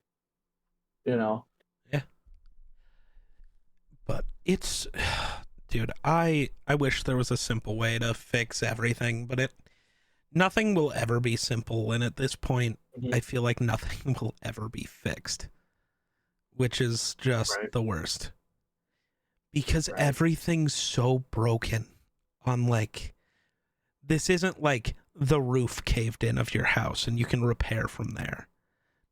you know. But it's, dude, I wish there was a simple way to fix everything, but nothing will ever be simple, and at this point, I feel like nothing will ever be fixed, which is just Right. the worst. Because Right. everything's so broken on, like, this isn't like the roof caved in of your house and you can repair from there.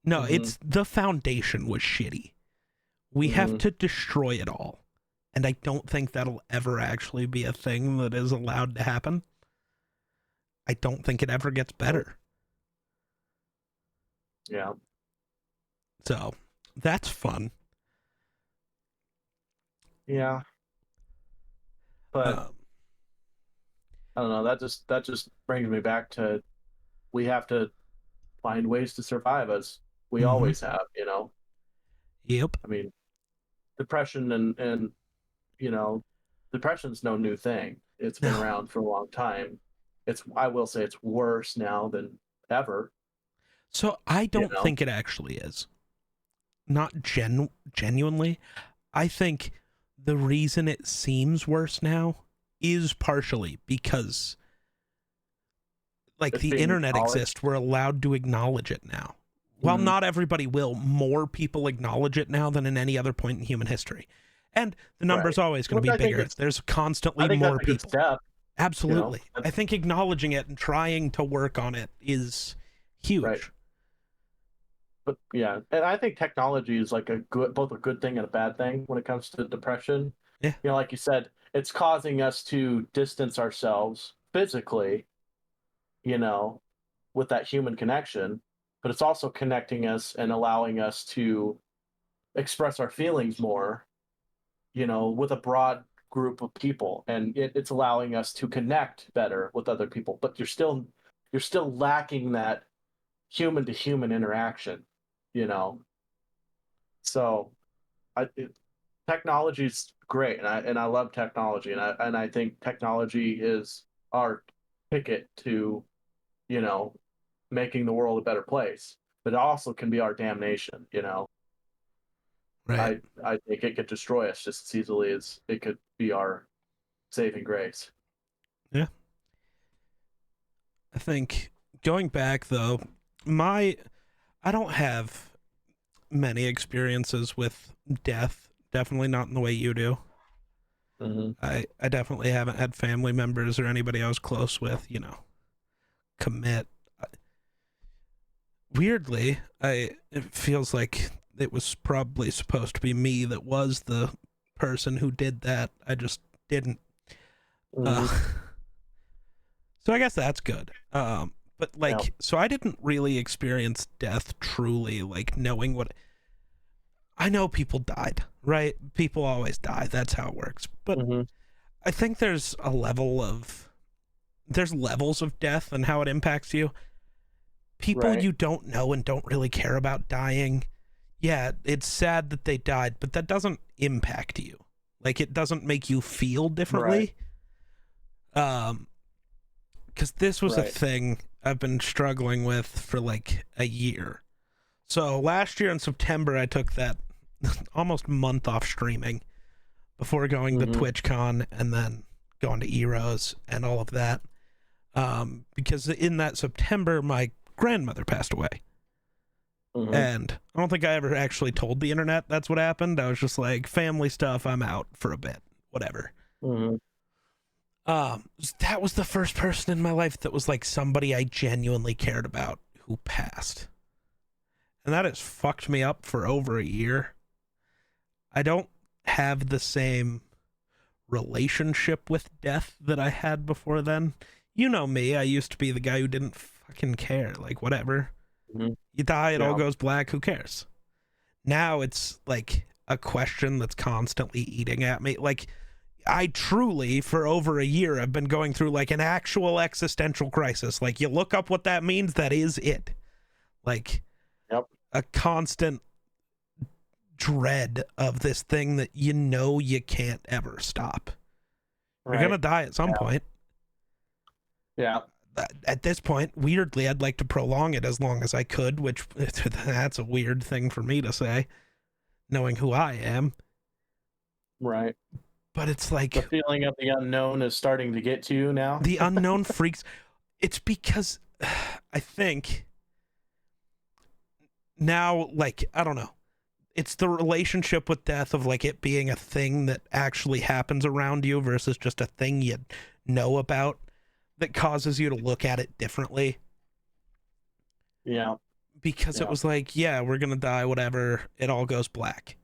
No, it's the foundation was shitty. We have to destroy it all. And I don't think that'll ever actually be a thing that is allowed to happen. I don't think it ever gets better. Yeah. So, that's fun. Yeah. But I don't know, that just brings me back to we have to find ways to survive as we always have, you know. Yep. I mean, depression and you know, depression's no new thing. It's been around for a long time. I will say it's worse now than ever. So I don't think it actually is. Not genuinely. I think the reason it seems worse now is partially because like the internet exists, we're allowed to acknowledge it now. While not everybody will, more people acknowledge it now than in any other point in human history. And the number's always going to be bigger. There's constantly more people. Absolutely. You know? I think acknowledging it and trying to work on it is huge. Right. But yeah, and I think technology is like both a good thing and a bad thing when it comes to depression. Yeah. You know, like you said, it's causing us to distance ourselves physically, you know, with that human connection, but it's also connecting us and allowing us to express our feelings more, you know, with a broad group of people, and it's allowing us to connect better with other people. But you're still lacking that human to human interaction, you know. So, technology's great, and I love technology, and I think technology is our ticket to, you know, making the world a better place. But it also can be our damnation, you know. Right. I think it could destroy us just as easily as it could be our saving grace. Yeah. I think going back though, I don't have many experiences with death. Definitely not in the way you do. I definitely haven't had family members or anybody I was close with, you know, commit. Weirdly, it feels like it was probably supposed to be me that was the person who did that. I just didn't. So I guess that's good. But like, so I didn't really experience death truly, like knowing what. I know people died, right? People always die. That's how it works. But I think there's levels of death and how it impacts you. People you don't know and don't really care about dying. Yeah, it's sad that they died, but that doesn't impact you. Like, it doesn't make you feel differently. Because this was a thing I've been struggling with for like a year. So last year in September, I took that almost month off streaming before going to TwitchCon and then going to Eros and all of that. Because in that September, my grandmother passed away. And I don't think I ever actually told the internet that's what happened. I was just like, family stuff, I'm out for a bit, whatever. That was the first person in my life that was like somebody I genuinely cared about who passed. And that has fucked me up for over a year. I don't have the same relationship with death that I had before then. You know me, I used to be the guy who didn't fucking care, like whatever. You die, it all goes black, who cares? Now it's like a question that's constantly eating at me. Like, I truly, for over a year, I've been going through like an actual existential crisis. Like, you look up what that means, that is it. Like, a constant dread of this thing that you know you can't ever stop. You're gonna die at some point. At this point, weirdly, I'd like to prolong it as long as I could, which that's a weird thing for me to say, knowing who I am. Right. But it's like... The feeling of the unknown is starting to get to you now? The unknown freaks... It's because I think now, like, I don't know. It's the relationship with death of, like, it being a thing that actually happens around you versus just a thing you know about. that causes you to look at it differently. Yeah. Because it Yeah. was like, yeah, we're gonna die, whatever, it all goes black.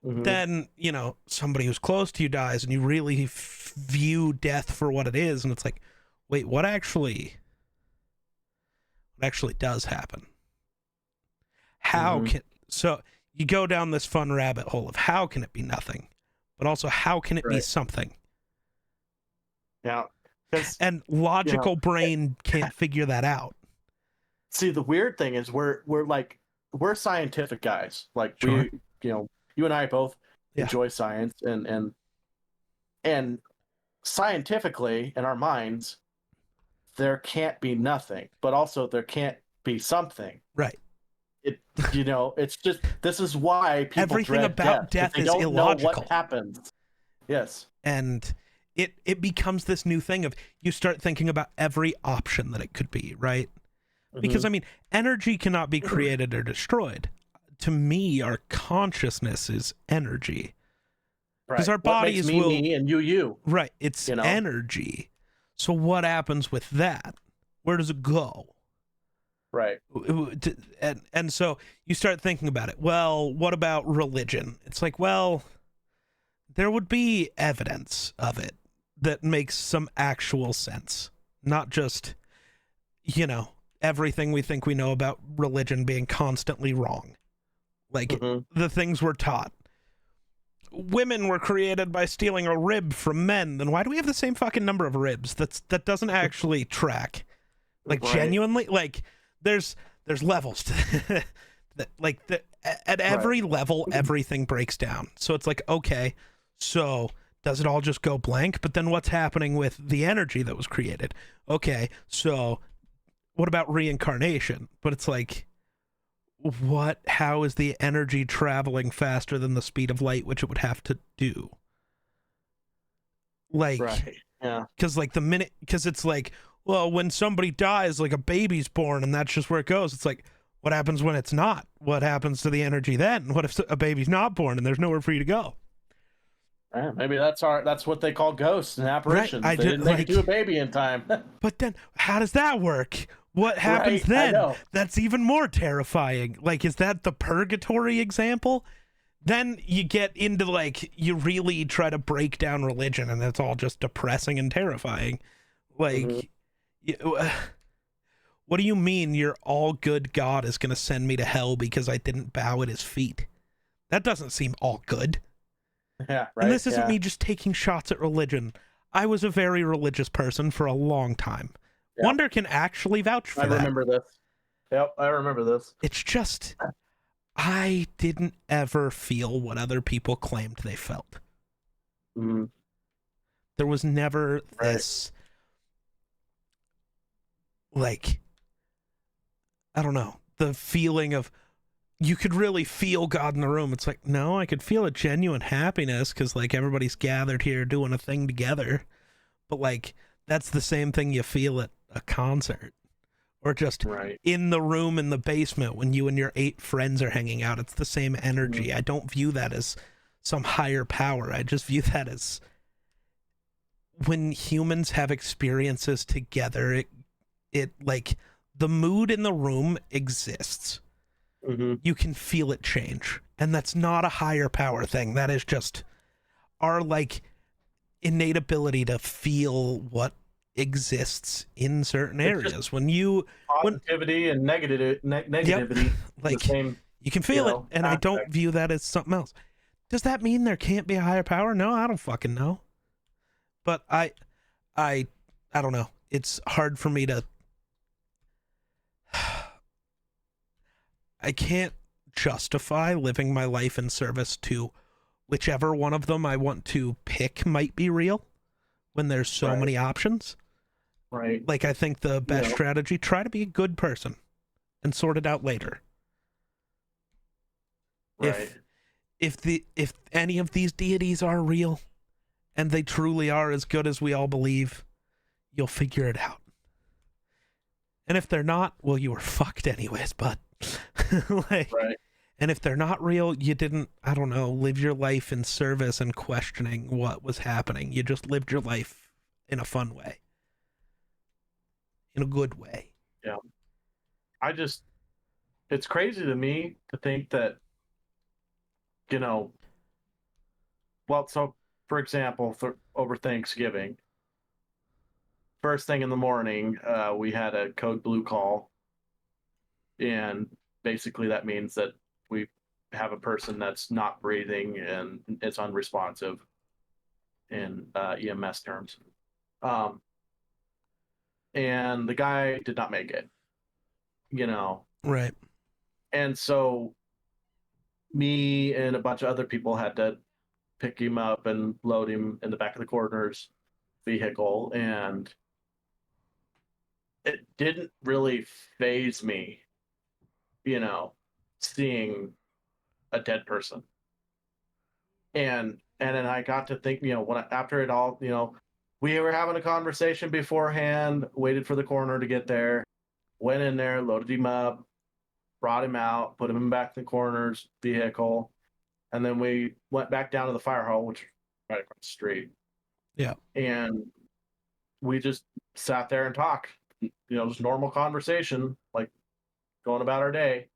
Mhm. Then, you know, somebody who's close to you dies and you really view death for what it is, and it's like, wait, what actually does happen? How Mhm. can, so you go down this fun rabbit hole of how can it be nothing, but also how can it be Right. something? Yeah. 'Cause, And logical brain can't figure that out. see, the weird thing is we're scientific guys. Like Sure. we, you and I both Yeah. enjoy science, and scientifically in our minds, there can't be nothing, but also there can't be something. Right. It's just, this is why people Everything dread about death, 'cause death they is don't illogical. know what happens. Yes. And it becomes this new thing of you start thinking about every option that it could be, right? Because I mean, energy cannot be created or destroyed. To me, our consciousness is energy. Because Right. our bodies what makes will, me and you. right, it's energy. So what happens with that? Where does it go? Right. And so you start thinking about it. Well, what about religion? It's like, well, there would be evidence of it that makes some actual sense, not just, everything we think we know about religion being constantly wrong. Like the things we're taught. Women were created by stealing a rib from men. Then why do we have the same fucking number of ribs? That doesn't actually track. Like Right. genuinely, like there's levels to that. Like at every level, everything breaks down. So it's like, okay, so does it all just go blank? But then what's happening with the energy that was created? Okay, so what about reincarnation? But it's like, how is the energy traveling faster than the speed of light, which it would have to do? Like, Right. Yeah. because it's like, well, when somebody dies, like a baby's born and that's just where it goes. It's like, what happens when it's not? What happens to the energy then? What if a baby's not born and there's nowhere for you to go? Yeah, maybe that's what they call ghosts and apparitions. I They did- didn't make it like- to a baby in time. But then how does that work? What happens Right, I then? know. That's even more terrifying. Like, is that the purgatory example? Then you get into like, you really try to break down religion and it's all just depressing and terrifying. Like, what do you mean your all good God is going to send me to hell because I didn't bow at his feet? That doesn't seem all good. Yeah, right. And this isn't yeah. me just taking shots at religion. I was a very religious person for a long time. Yeah. Wonder can actually vouch for I that. remember this. Yep, I remember this. It's just, I didn't ever feel what other people claimed they felt. Mhm. There was never Right. this, like, I don't know, the feeling of, you could really feel God in the room. It's like, no, I could feel a genuine happiness because, like, everybody's gathered here doing a thing together. But, like, that's the same thing you feel at a concert. Or just Right. in the room in the basement when you and your 8 friends are hanging out. It's the same energy. I don't view that as some higher power. I just view that as when humans have experiences together, it like, the mood in the room exists. You can feel it change. And that's not a higher power thing. That is just our, like, innate ability to feel what exists in certain It's just areas. When you, Positivity and negativity. like, the same. you can feel it, and I don't aspect. view that as something else. Does that mean there can't be a higher power? No, I don't fucking know. But I don't know. It's hard for me to, I can't justify living my life in service to whichever one of them I want to pick might be real when there's so Right. many options. Right. Like, I think the best Yeah. strategy, try to be a good person and sort it out later. Right. If any of these deities are real and they truly are as good as we all believe, you'll figure it out. And if they're not, well, you were fucked anyways, bud. Like, Right. and if they're not real, you didn't, I don't know, live your life in service and questioning what was happening. You just lived your life in a fun way. in a good way. It's crazy to me to think that, you know, well, so for example, over Thanksgiving, first thing in the morning, we had a code blue call, and basically that means that we have a person that's not breathing and it's unresponsive in EMS terms. And the guy did not make it, you know. Right. And so me and a bunch of other people had to pick him up and load him in the back of the coroner's vehicle, and it didn't really phase me, you know, seeing a dead person. And then I got to think, you know, after it all, you know, we were having a conversation beforehand, waited for the coroner to get there, went in there, loaded him up, brought him out, put him back in the coroner's vehicle, and then we went back down to the fire hall, which is right across the street. Yeah. And we just sat there and talked, you know, just normal conversation, like going about our day,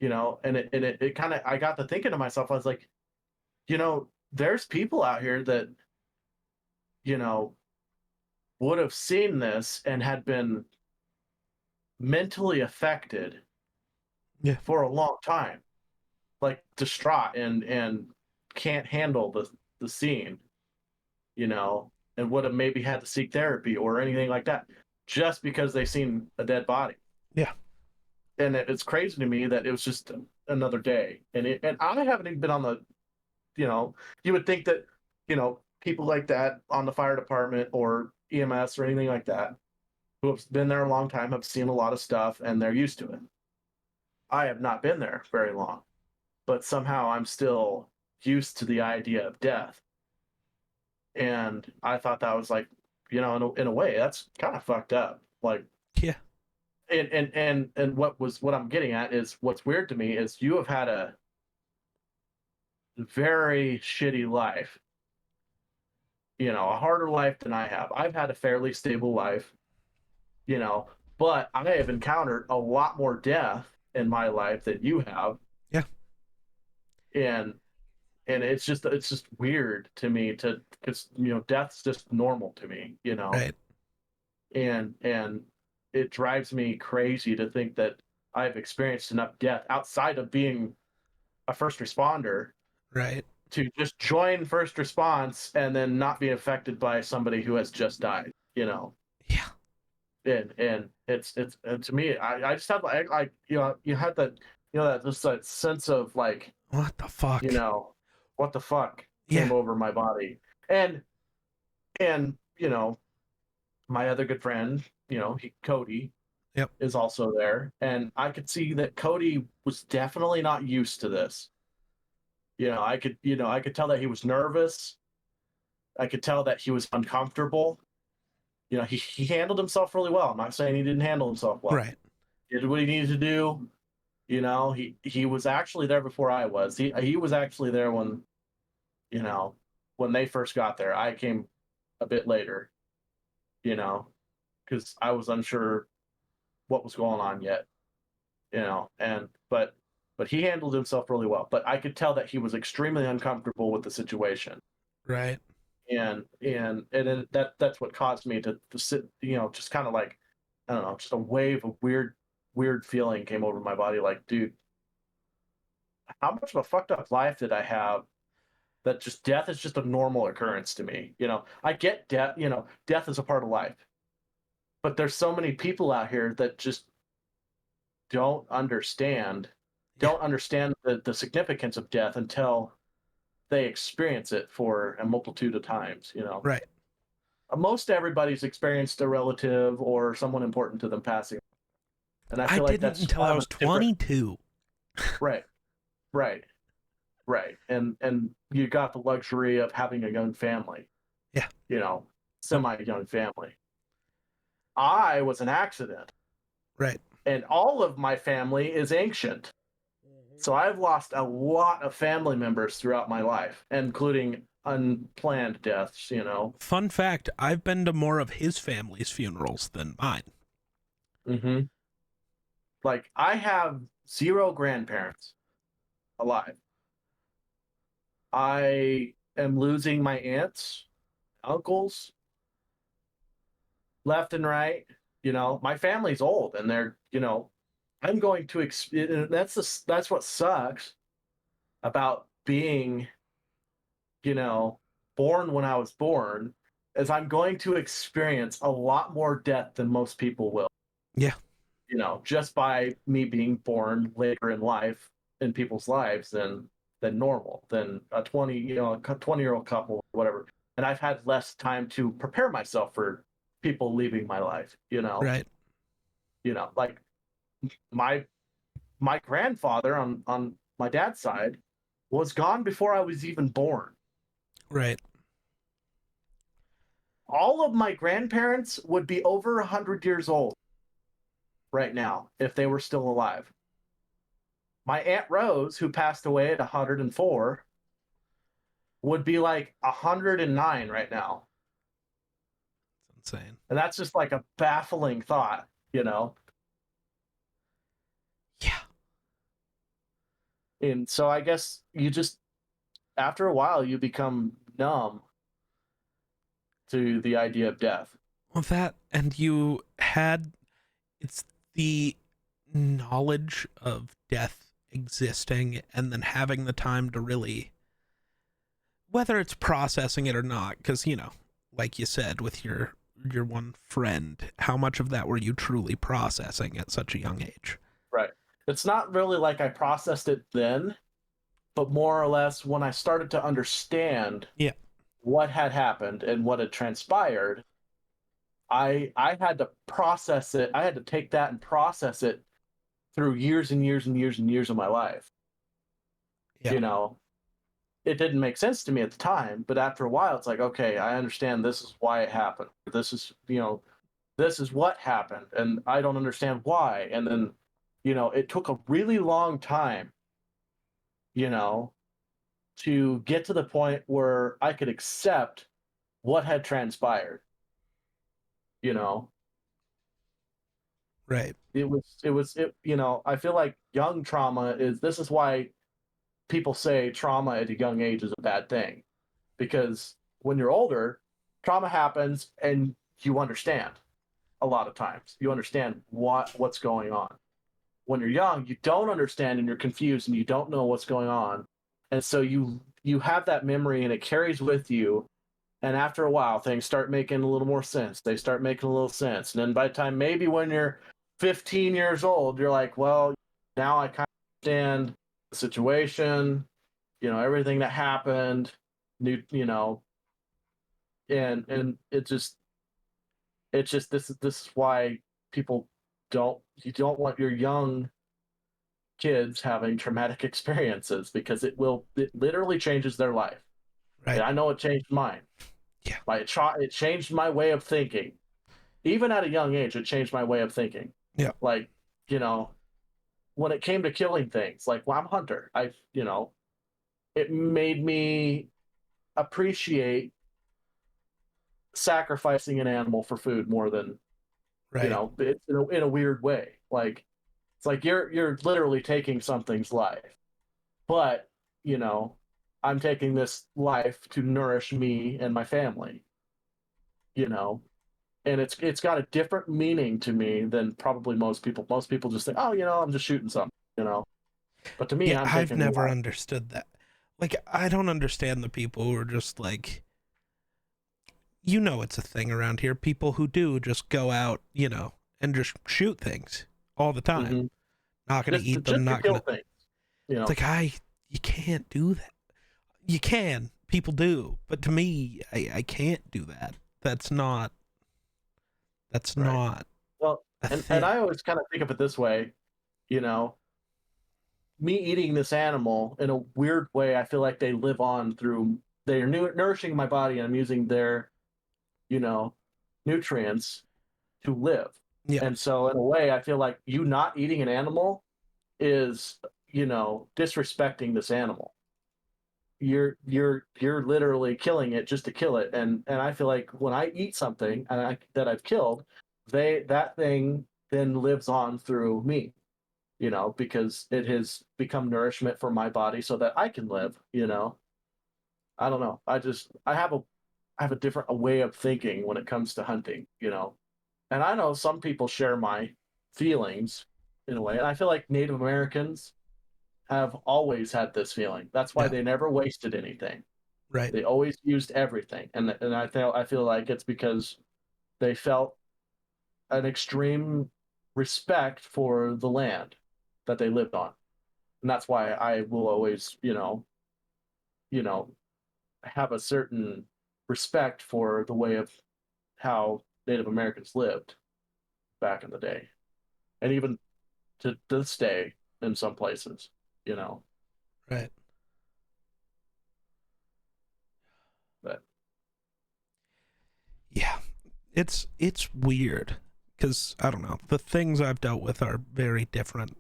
you know. And it kind of, I got to thinking to myself, I was like, you know, there's people out here that, you know, would have seen this and had been mentally affected for a long time, like distraught and can't handle the scene, you know, and would have maybe had to seek therapy or anything like that just because they seen a dead body. Yeah. And it's crazy to me that it was just another day. And I haven't even been on the, you know, you would think that, you know, people like that on the fire department or EMS or anything like that who have been there a long time have seen a lot of stuff and they're used to it. I have not been there very long, but somehow I'm still used to the idea of death. And I thought that was like, you know, in a way, that's kind of fucked up. Like, yeah. And what I'm getting at is what's weird to me is you have had a very shitty life, you know, a harder life than I have. I've had a fairly stable life, you know, but I have encountered a lot more death in my life than you have. Yeah. And it's just weird to me because, you know, death's just normal to me, you know. Right. And it drives me crazy to think that I've experienced enough death outside of being a first responder, right, to just join first response and then not be affected by somebody who has just died, you know. Yeah. And it's and to me, I just had like you know, you had that, you know, that just that sense of like, what the fuck, you know, what the fuck came over my body. And you know, my other good friend, you know, Cody, yep, is also there, and I could see that Cody was definitely not used to this. You know, I could tell that he was nervous. I could tell that he was uncomfortable. You know, he handled himself really well. I'm not saying he didn't handle himself well. Right. He did what he needed to do. You know, he was actually there before I was. He was actually there when, you know, when they first got there. I came a bit later, you know, because I was unsure what was going on yet, you know, but he handled himself really well. But I could tell that he was extremely uncomfortable with the situation. Right. And then that's what caused me to sit, you know, just kind of like, I don't know, just a wave of weird feeling came over my body. Like, dude, how much of a fucked up life did I have that just death is just a normal occurrence to me? You know, I get death, you know, death is a part of life, but there's so many people out here that just don't understand the significance of death until they experience it for a multitude of times, you know. Right. Most everybody's experienced a relative or someone important to them passing, and I feel like didn't that's until I was 22. Right. And you got the luxury of having a young family. Yeah. You know, semi-young family. I was an accident. Right. And all of my family is ancient. So I've lost a lot of family members throughout my life, including unplanned deaths, you know. Fun fact, I've been to more of his family's funerals than mine. Mm-hmm. Like, I have 0 grandparents alive. I am losing my aunts, uncles, left and right. You know, my family's old, and they're, you know, I'm going to and that's what sucks about being, you know, born when I was born, is I'm going to experience a lot more death than most people will. Yeah. You know, just by me being born later in life in people's lives than normal, than a 20, you know, a 20-year-old couple, whatever. And I've had less time to prepare myself for people leaving my life, Right. Like my my grandfather on my dad's side was gone before I was even born. Right. All of my grandparents would be over 100 years old right now if they were still alive. My Aunt Rose, who passed away at 104, would be like 109 right now. It's insane. And that's just like a baffling thought, you know? Yeah. And so I guess you just, after a while, you become numb to the idea of death. Well, that, and it's the knowledge of death existing and then having the time to really, whether it's processing it or not, because, like you said with your one friend, how much of that were you truly processing at such a young age? Right. It's not really like I processed it then, but more or less when I started to understand what had happened and what had transpired, I had to process it. I had to take that and process it through years and years and years and years of my life. Yeah. You know, it didn't make sense to me at the time, but after a while, it's like, okay, I understand this is why it happened. This is, this is what happened, and I don't understand why. And then, it took a really long time, to get to the point where I could accept what had transpired. Right. I feel like young trauma this is why people say trauma at a young age is a bad thing, because when you're older, trauma happens and you understand. A lot of times you understand what's going on. When you're young, you don't understand and you're confused and you don't know what's going on, and so you have that memory and it carries with you. And after a while, things start making a little more sense. They start making a little sense. And then by the time, maybe when you're 15 years old, you're like, well, now I kind of understand the situation, everything that happened, and it's just this is why you don't want your young kids having traumatic experiences, because it literally changes their life. Right. And I know it changed mine. Yeah. It changed my way of thinking. Even at a young age, it changed my way of thinking. Yeah. Like, when it came to killing things, like, well, I'm a hunter. It made me appreciate sacrificing an animal for food more than, Right. it's in a weird way. Like, it's like you're literally taking something's life, but, I'm taking this life to nourish me and my family, and it's got a different meaning to me than probably most people. Most people just think, oh, I'm just shooting something, but to me, Yeah, I'm I've taking never life. understood that. Like, I don't understand the people who are just like, it's a thing around here. People who do just go out, and just shoot things all the time. Mm-hmm. Not going to eat them. Just Not to kill going to. things. It's like, you can't do that. You can. People do. But to me, I can't do that. That's not. That's Right. not. Well, a and thing. I always kind of think of it this way, me eating this animal in a weird way, I feel like they live on through, they're nourishing my body, and I'm using their, nutrients to live. Yeah. And so in a way, I feel like you not eating an animal is, disrespecting this animal. You're literally killing it just to kill it. And I feel like when I eat something that I've killed, that thing then lives on through me, because it has become nourishment for my body so that I can live. I don't know. I have a different way of thinking when it comes to hunting. And I know some people share my feelings in a way. And I feel like Native Americans have always had this feeling. That's why Yeah. they never wasted anything. Right. They always used everything. And I feel like it's because they felt an extreme respect for the land that they lived on. And that's why I will always, you know, have a certain respect for the way of how Native Americans lived back in the day. And even to this day in some places. Right. But Yeah. It's weird because I don't know. The things I've dealt with are very different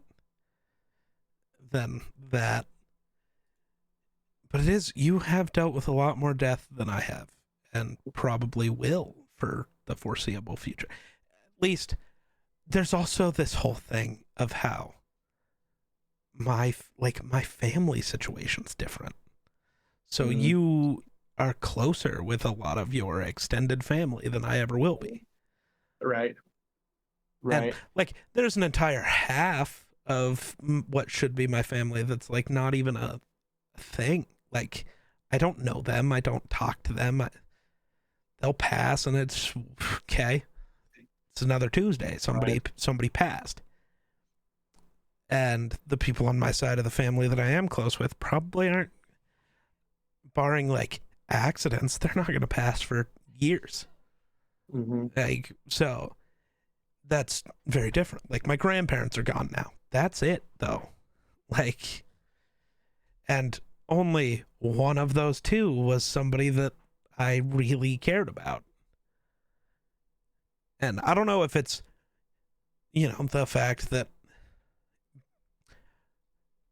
than that. But you have dealt with a lot more death than I have, and probably will for the foreseeable future. At least there's also this whole thing of how my family situation's different. So Mhm. you are closer with a lot of your extended family than I ever will be. Right. And Right. there's an entire half of what should be my family that's not even a thing. I don't know them. I don't talk to them. They'll pass, and it's okay. It's another Tuesday. Somebody passed, and the people on my side of the family that I am close with probably aren't, barring accidents. They're not going to pass for years. Mm-hmm. So that's very different. My grandparents are gone now. That's it, though. And only one of those two was somebody that I really cared about. And I don't know if it's, the fact that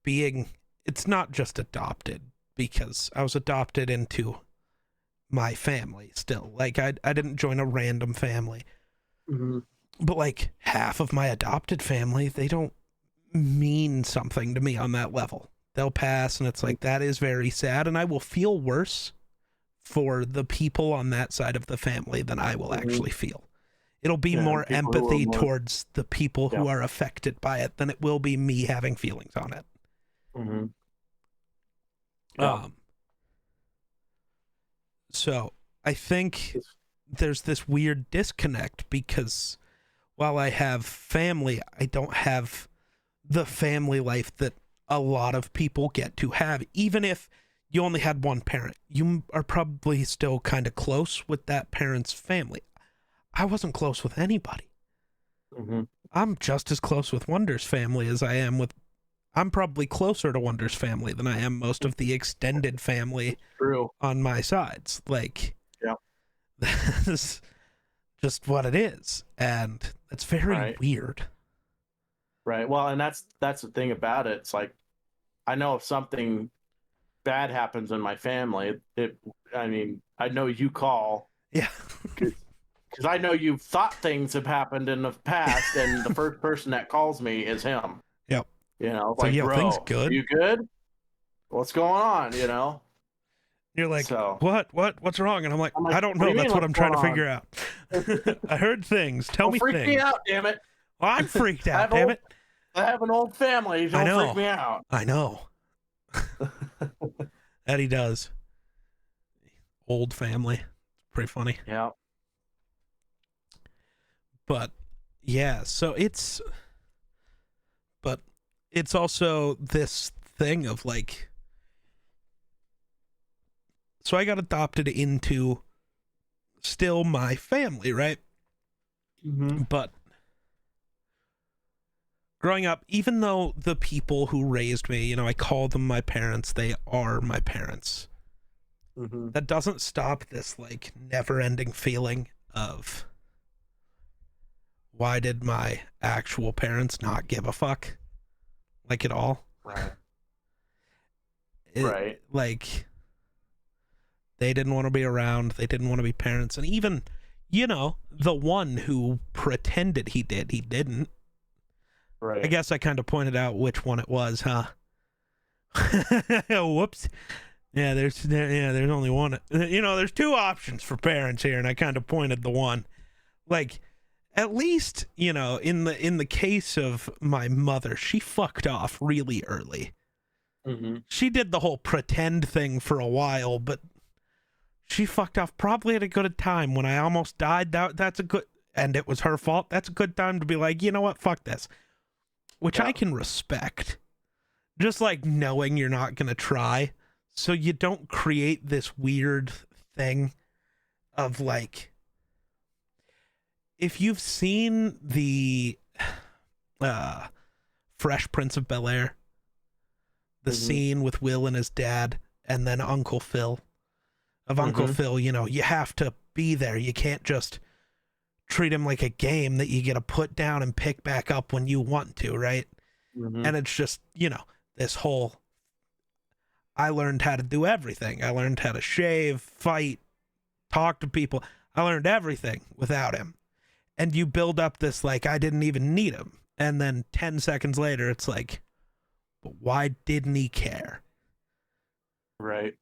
it's not just adopted, because I was adopted into my family still. I didn't join a random family. Mm-hmm. But half of my adopted family, they don't mean something to me on that level. They'll pass, and it's that is very sad, and I will feel worse for the people on that side of the family than I will actually feel. It'll be more empathy towards the people who are affected by it than it will be me having feelings on it. Mm-hmm. Yeah. So I think there's this weird disconnect, because while I have family, I don't have the family life that a lot of people get to have. Even if you only had one parent, you are probably still kind of close with that parent's family. I wasn't close with anybody. Mm-hmm. I'm just as close with Wonder's family as I am with... I'm probably closer to Wonder's family than I am most of the extended family on my sides. Yeah. That's just what it is. And it's very weird. Right. Well, and that's the thing about it. It's I know if something bad happens in my family, I know you call. Yeah. Because I know you've thought things have happened in the past, and the first person that calls me is him. Yep. So, bro, things good? Are you good? What's going on? You're what's wrong? And I'm like, I don't know. What do That's what I'm trying to figure out. on? I heard things. Tell me freak things. me out, damn it. Well, I'm freaked out, damn it. I have an old family. Don't freak me out. I know. That he does. Old family. Pretty funny. Yeah. But yeah, so it's also this thing of so I got adopted into still my family, right? Mm-hmm. But growing up, even though the people who raised me, I call them my parents, they are my parents. Mm-hmm. That doesn't stop this never-ending feeling of, why did my actual parents not give a fuck? At all? Right. They didn't want to be around. They didn't want to be parents. And even, you know, the one who pretended he did, he didn't. Right. I guess I kind of pointed out which one it was, huh? Whoops. Yeah, there's only one. You know, there's two options for parents here, and I kind of pointed the one. Like, at least, you know, in the case of my mother, she fucked off really early. Mm-hmm. She did the whole pretend thing for a while, but she fucked off probably at a good time. When I almost died, that's a good, and it was her fault. That's a good time to be like, you know what, fuck this, which I can respect. Just like knowing you're not gonna try, so you don't create this weird thing of like, if you've seen the Fresh Prince of Bel-Air, the scene with Will and his dad, and then Uncle Phil. Of Uncle Phil, you know, you have to be there. You can't just treat him like a game that you get to put down and pick back up when you want to, right? And it's just, you know, this whole, I learned how to do everything. I learned how to shave, fight, talk to people. I learned everything without him. And you build up this, like, I didn't even need him. And then 10 seconds later, it's like, but why didn't he care? Right.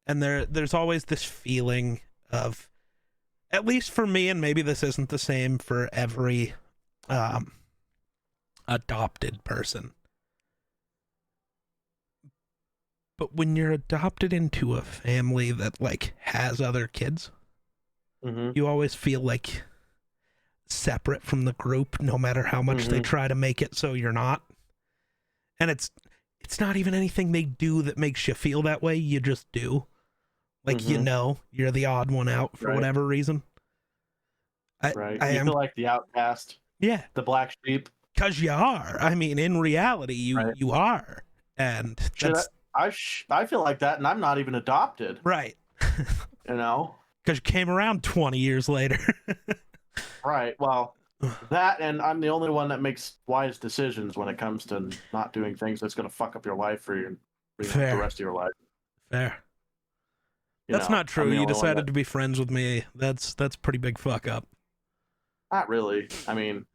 And there's always this feeling of, at least for me, and maybe this isn't the same for every adopted person, but when you're adopted into a family that like has other kids, you always feel like separate from the group, no matter how much they try to make it so you're not. And it's not even anything they do that makes you feel that way. You just do. Like, you know, you're the odd one out for whatever reason. You feel like the outcast. Yeah. The black sheep. Because you are. I mean, in reality, you are. And that's... I feel like that, and I'm not even adopted. Right. You know? Because you came around 20 years later. Right. Well, that, and I'm the only one that makes wise decisions when it comes to not doing things that's going to fuck up your life for the rest of your life. Fair. That's not true. You decided to be friends with me. That's pretty big fuck up. Not really. I mean,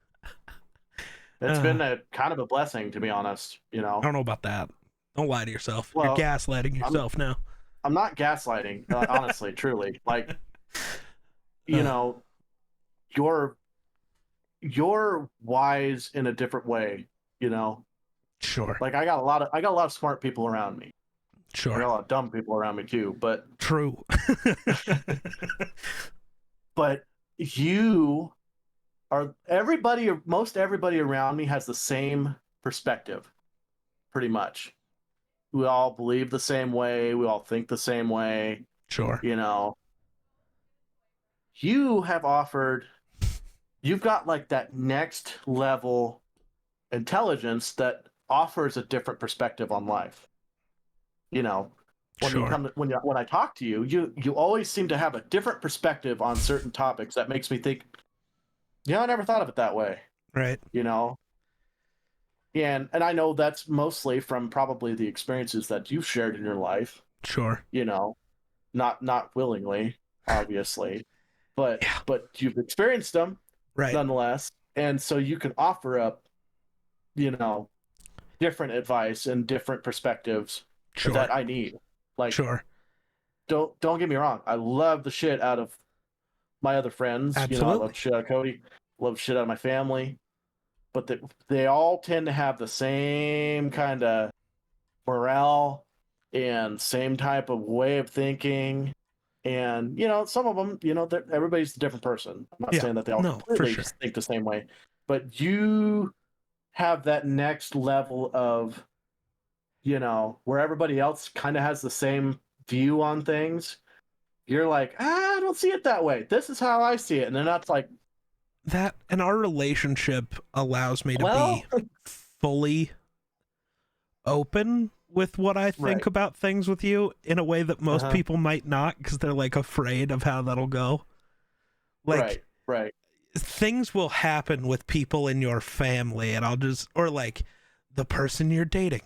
it's been a kind of a blessing, to be honest. You know. I don't know about that. Don't lie to yourself. Well, you're gaslighting yourself now. I'm not gaslighting, honestly, truly. Like, you know, you're wise in a different way. You know. Sure. Like I got a lot of smart people around me. Sure. I got a lot of dumb people around me too, but true. But most everybody around me has the same perspective, pretty much. We all believe the same way. We all think the same way. Sure. You know, you've got like that next level intelligence that offers a different perspective on life. You know, when I talk to you, you always seem to have a different perspective on certain topics that makes me think, yeah, I never thought of it that way. Right. You know, and I know that's mostly from probably the experiences that you've shared in your life. Sure. You know, not willingly, obviously, but you've experienced them, right? Nonetheless, and so you can offer up, you know, different advice and different perspectives. Sure. That I need. Like, sure. Don't get me wrong. I love the shit out of my other friends. Absolutely. You know, I love shit out of Cody. Love shit out of my family. But they all tend to have the same kind of morale and same type of way of thinking. And, you know, some of them, you know, everybody's a different person. I'm not saying that they all completely think the same way. But you have that next level of, you know, where everybody else kind of has the same view on things. You're like, I don't see it that way. This is how I see it. And then that's like that. And our relationship allows me to be fully open with what I think about things with you in a way that most people might not, because they're like afraid of how that'll go. Like, right. Things will happen with people in your family, and or like the person you're dating.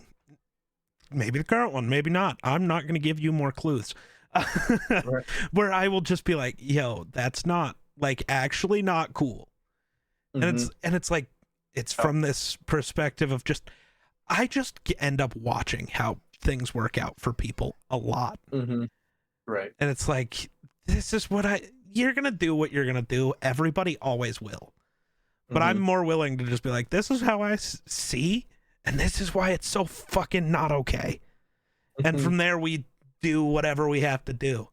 Maybe the current one, maybe not. I'm not going to give you more clues. Right. where I will just be like, yo, that's not like actually not cool. And it's like it's from this perspective of just I just end up watching how things work out for people a lot. Right. And it's like this is what you're going to do what you're going to do. Everybody always will. But I'm more willing to just be like, this is how I see, and this is why it's so fucking not okay. And from there, we do whatever we have to do.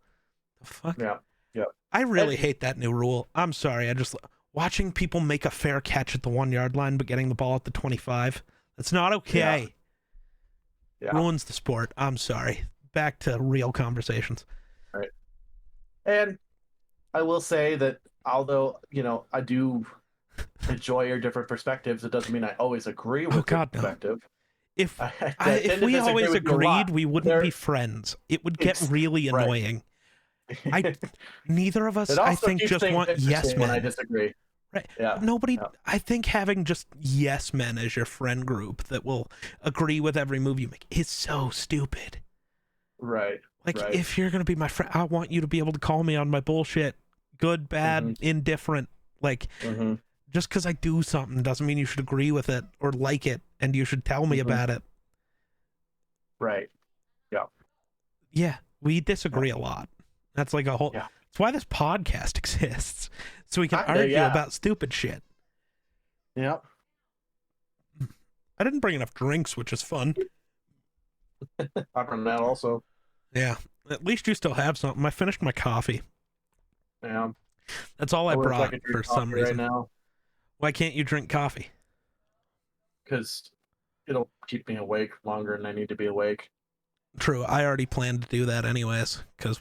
The fuck? Yeah. Yeah. I really hate that new rule. I'm sorry. I just watching people make a fair catch at the 1 yard line, but getting the ball at the 25. That's not okay. Yeah. Ruins the sport. I'm sorry. Back to real conversations. Right. And I will say that although, I do enjoy your different perspectives, it doesn't mean I always agree with your perspective. If I if we always agreed, we wouldn't be friends. It would get really annoying. Neither of us, I think, just want yes men. When I disagree. Right. Yeah. Nobody. Yeah. I think having just yes men as your friend group that will agree with every move you make is so stupid. Right. Like if you're gonna be my friend, I want you to be able to call me on my bullshit, good, bad, indifferent. Like just because I do something doesn't mean you should agree with it or like it, and you should tell me about it. Right. Yeah. Yeah, we disagree a lot. That's like a whole. Yeah. That's why this podcast exists, so we can argue about stupid shit. Yep. I didn't bring enough drinks, which is fun. I've run that also. Yeah. At least you still have something. I finished my coffee. Yeah. That's all I brought for some reason. Right now. Why can't you drink coffee? Because it'll keep me awake longer than I need to be awake. True. I already planned to do that anyways, because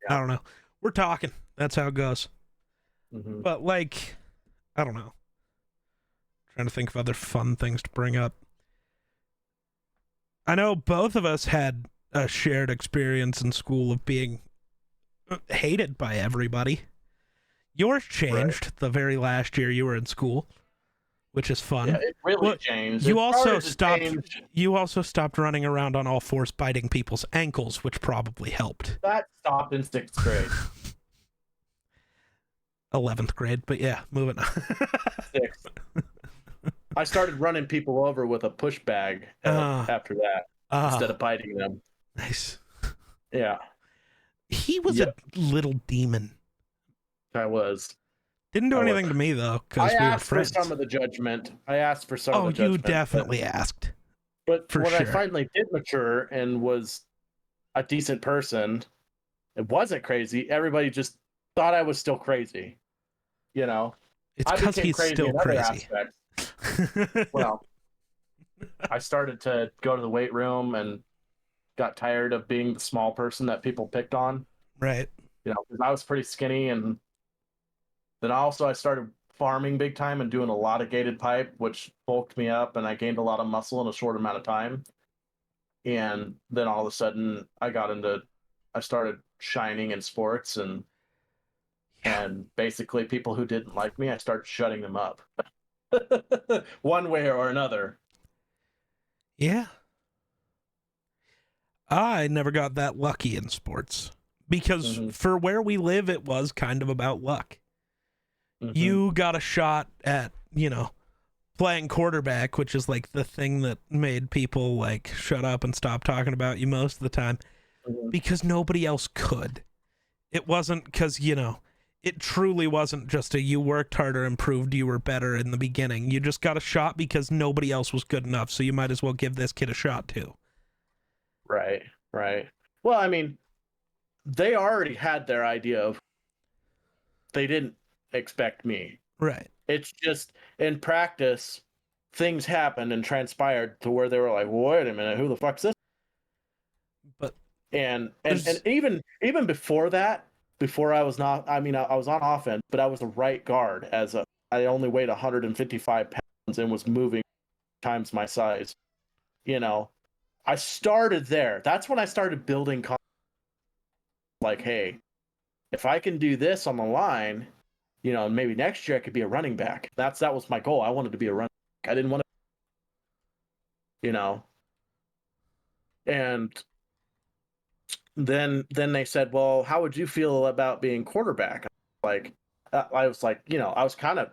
I don't know. We're talking. That's how it goes. But like, I don't know. Trying to think of other fun things to bring up. I know both of us had a shared experience in school of being hated by everybody. Yours changed the very last year you were in school, which is fun. Yeah, it really changed. You also stopped. You also stopped running around on all fours biting people's ankles, which probably helped. That stopped in 6th grade. 11th grade, but yeah, moving on. 6th. I started running people over with a push bag after that instead of biting them. Nice. Yeah. He was a little demon. I was. Didn't do anything to me though, because we were friends. I asked for some of the judgment. Oh, you definitely asked. But when I finally did mature and was a decent person, it wasn't crazy. Everybody just thought I was still crazy. It's because he's still crazy. Well, I started to go to the weight room and got tired of being the small person that people picked on. Right. Because I was pretty skinny, and then I started farming big time and doing a lot of gated pipe, which bulked me up, and I gained a lot of muscle in a short amount of time. And then all of a sudden, I started shining in sports, and basically people who didn't like me, I started shutting them up. One way or another. Yeah. I never got that lucky in sports because for where we live, it was kind of about luck. You got a shot at, playing quarterback, which is like the thing that made people like shut up and stop talking about you most of the time because nobody else could. It wasn't because, it truly wasn't just you worked harder and proved you were better in the beginning. You just got a shot because nobody else was good enough, so you might as well give this kid a shot too. Right. Well, I mean, they already had their idea of they didn't expect me. Right. It's just in practice, things happened and transpired to where they were like, wait a minute, who the fuck's this? But and even before that, before I was not, I was on offense, but I was a right guard I only weighed 155 pounds and was moving times my size. I started there. That's when I started building like, hey, if I can do this on the line, maybe next year I could be a running back. That was my goal. I wanted to be a running back. I didn't want to, and then they said, well, how would you feel about being quarterback? Like, I was like, I was kind of,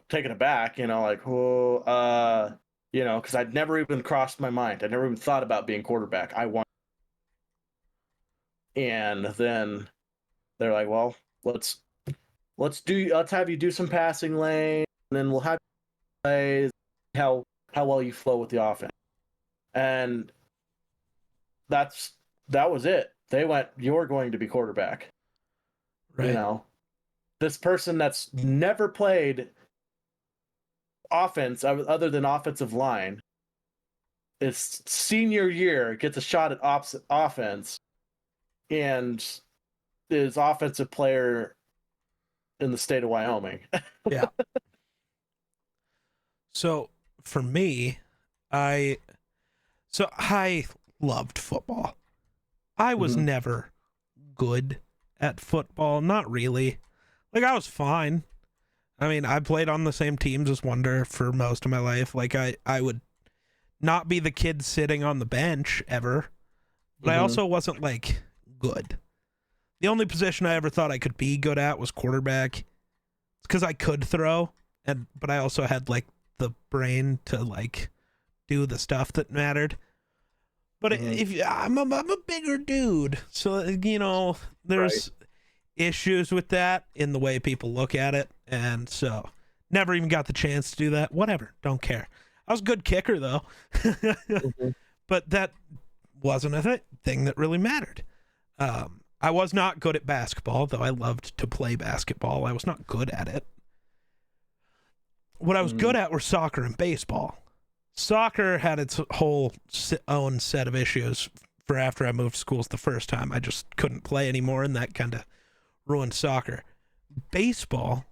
taken aback, like, well, because I'd never even crossed my mind. I never even thought about being quarterback. I want, and then they're like, well, let's have you do some passing lane, and then we'll have you play how well you flow with the offense. And that was it. They went, you're going to be quarterback. Right. This person that's never played offense other than offensive line, his senior year gets a shot at offense, and is offensive player in the state of Wyoming. Yeah. So for me, I loved football. I was Mhm. never good at football, not really. Like, I was fine. I mean, I played on the same teams as Wonder for most of my life. Like, I would not be the kid sitting on the bench ever, but I Mhm. also wasn't like good. The only position I ever thought I could be good at was quarterback. It's because I could throw, but I also had like the brain to like do the stuff that mattered. But Mhm. I'm a bigger dude, so there's issues with that in the way people look at it, and so never even got the chance to do that. Whatever, don't care. I was a good kicker though, Mhm. but that wasn't a thing that really mattered. I was not good at basketball, though I loved to play basketball. I was not good at it. What I was good Mhm. at were soccer and baseball. Soccer had its whole own set of issues for after I moved schools the first time. I just couldn't play anymore, and that kind of ruined soccer. Baseball,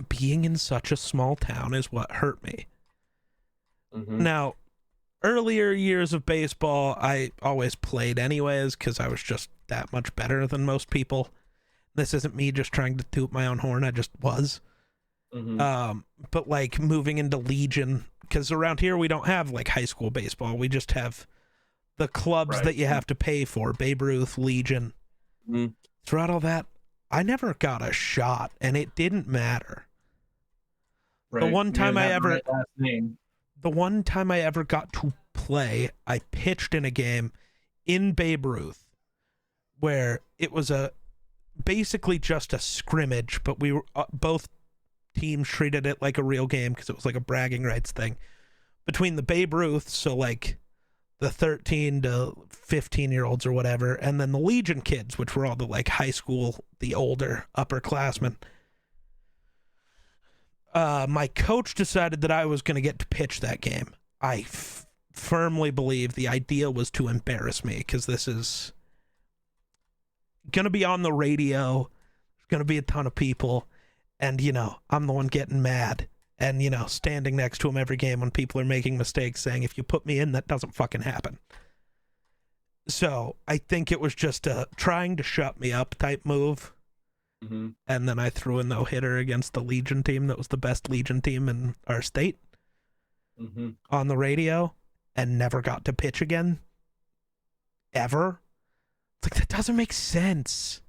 being in such a small town, is what hurt me. Mhm. Now, earlier years of baseball, I always played anyways because I was just that much better than most people. This isn't me just trying to toot my own horn. I just was. Mhm. But like moving into Legion, because around here we don't have like high school baseball. We just have the clubs Right. that you have to pay for, Babe Ruth, Legion. Mhm. Throughout all that, I never got a shot, and it didn't matter. The Right. one You time didn't I have the ever right last name. the one time I ever got to play, I pitched in a game in Babe Ruth where it was basically just a scrimmage, but we were both teams treated it like a real game because it was like a bragging rights thing between the Babe Ruth, so like the 13 to 15-year-olds or whatever, and then the Legion kids, which were all the like high school, the older upperclassmen. My coach decided that I was going to get to pitch that game. I firmly believe the idea was to embarrass me because this is going to be on the radio. There's going to be a ton of people. And, I'm the one getting mad and, standing next to him every game when people are making mistakes saying, if you put me in, that doesn't fucking happen. So I think it was just a trying to shut me up type move. Mhm. And then I threw a no-hitter against the Legion team that was the best Legion team in our state Mhm. on the radio and never got to pitch again. Ever. It's like, that doesn't make sense.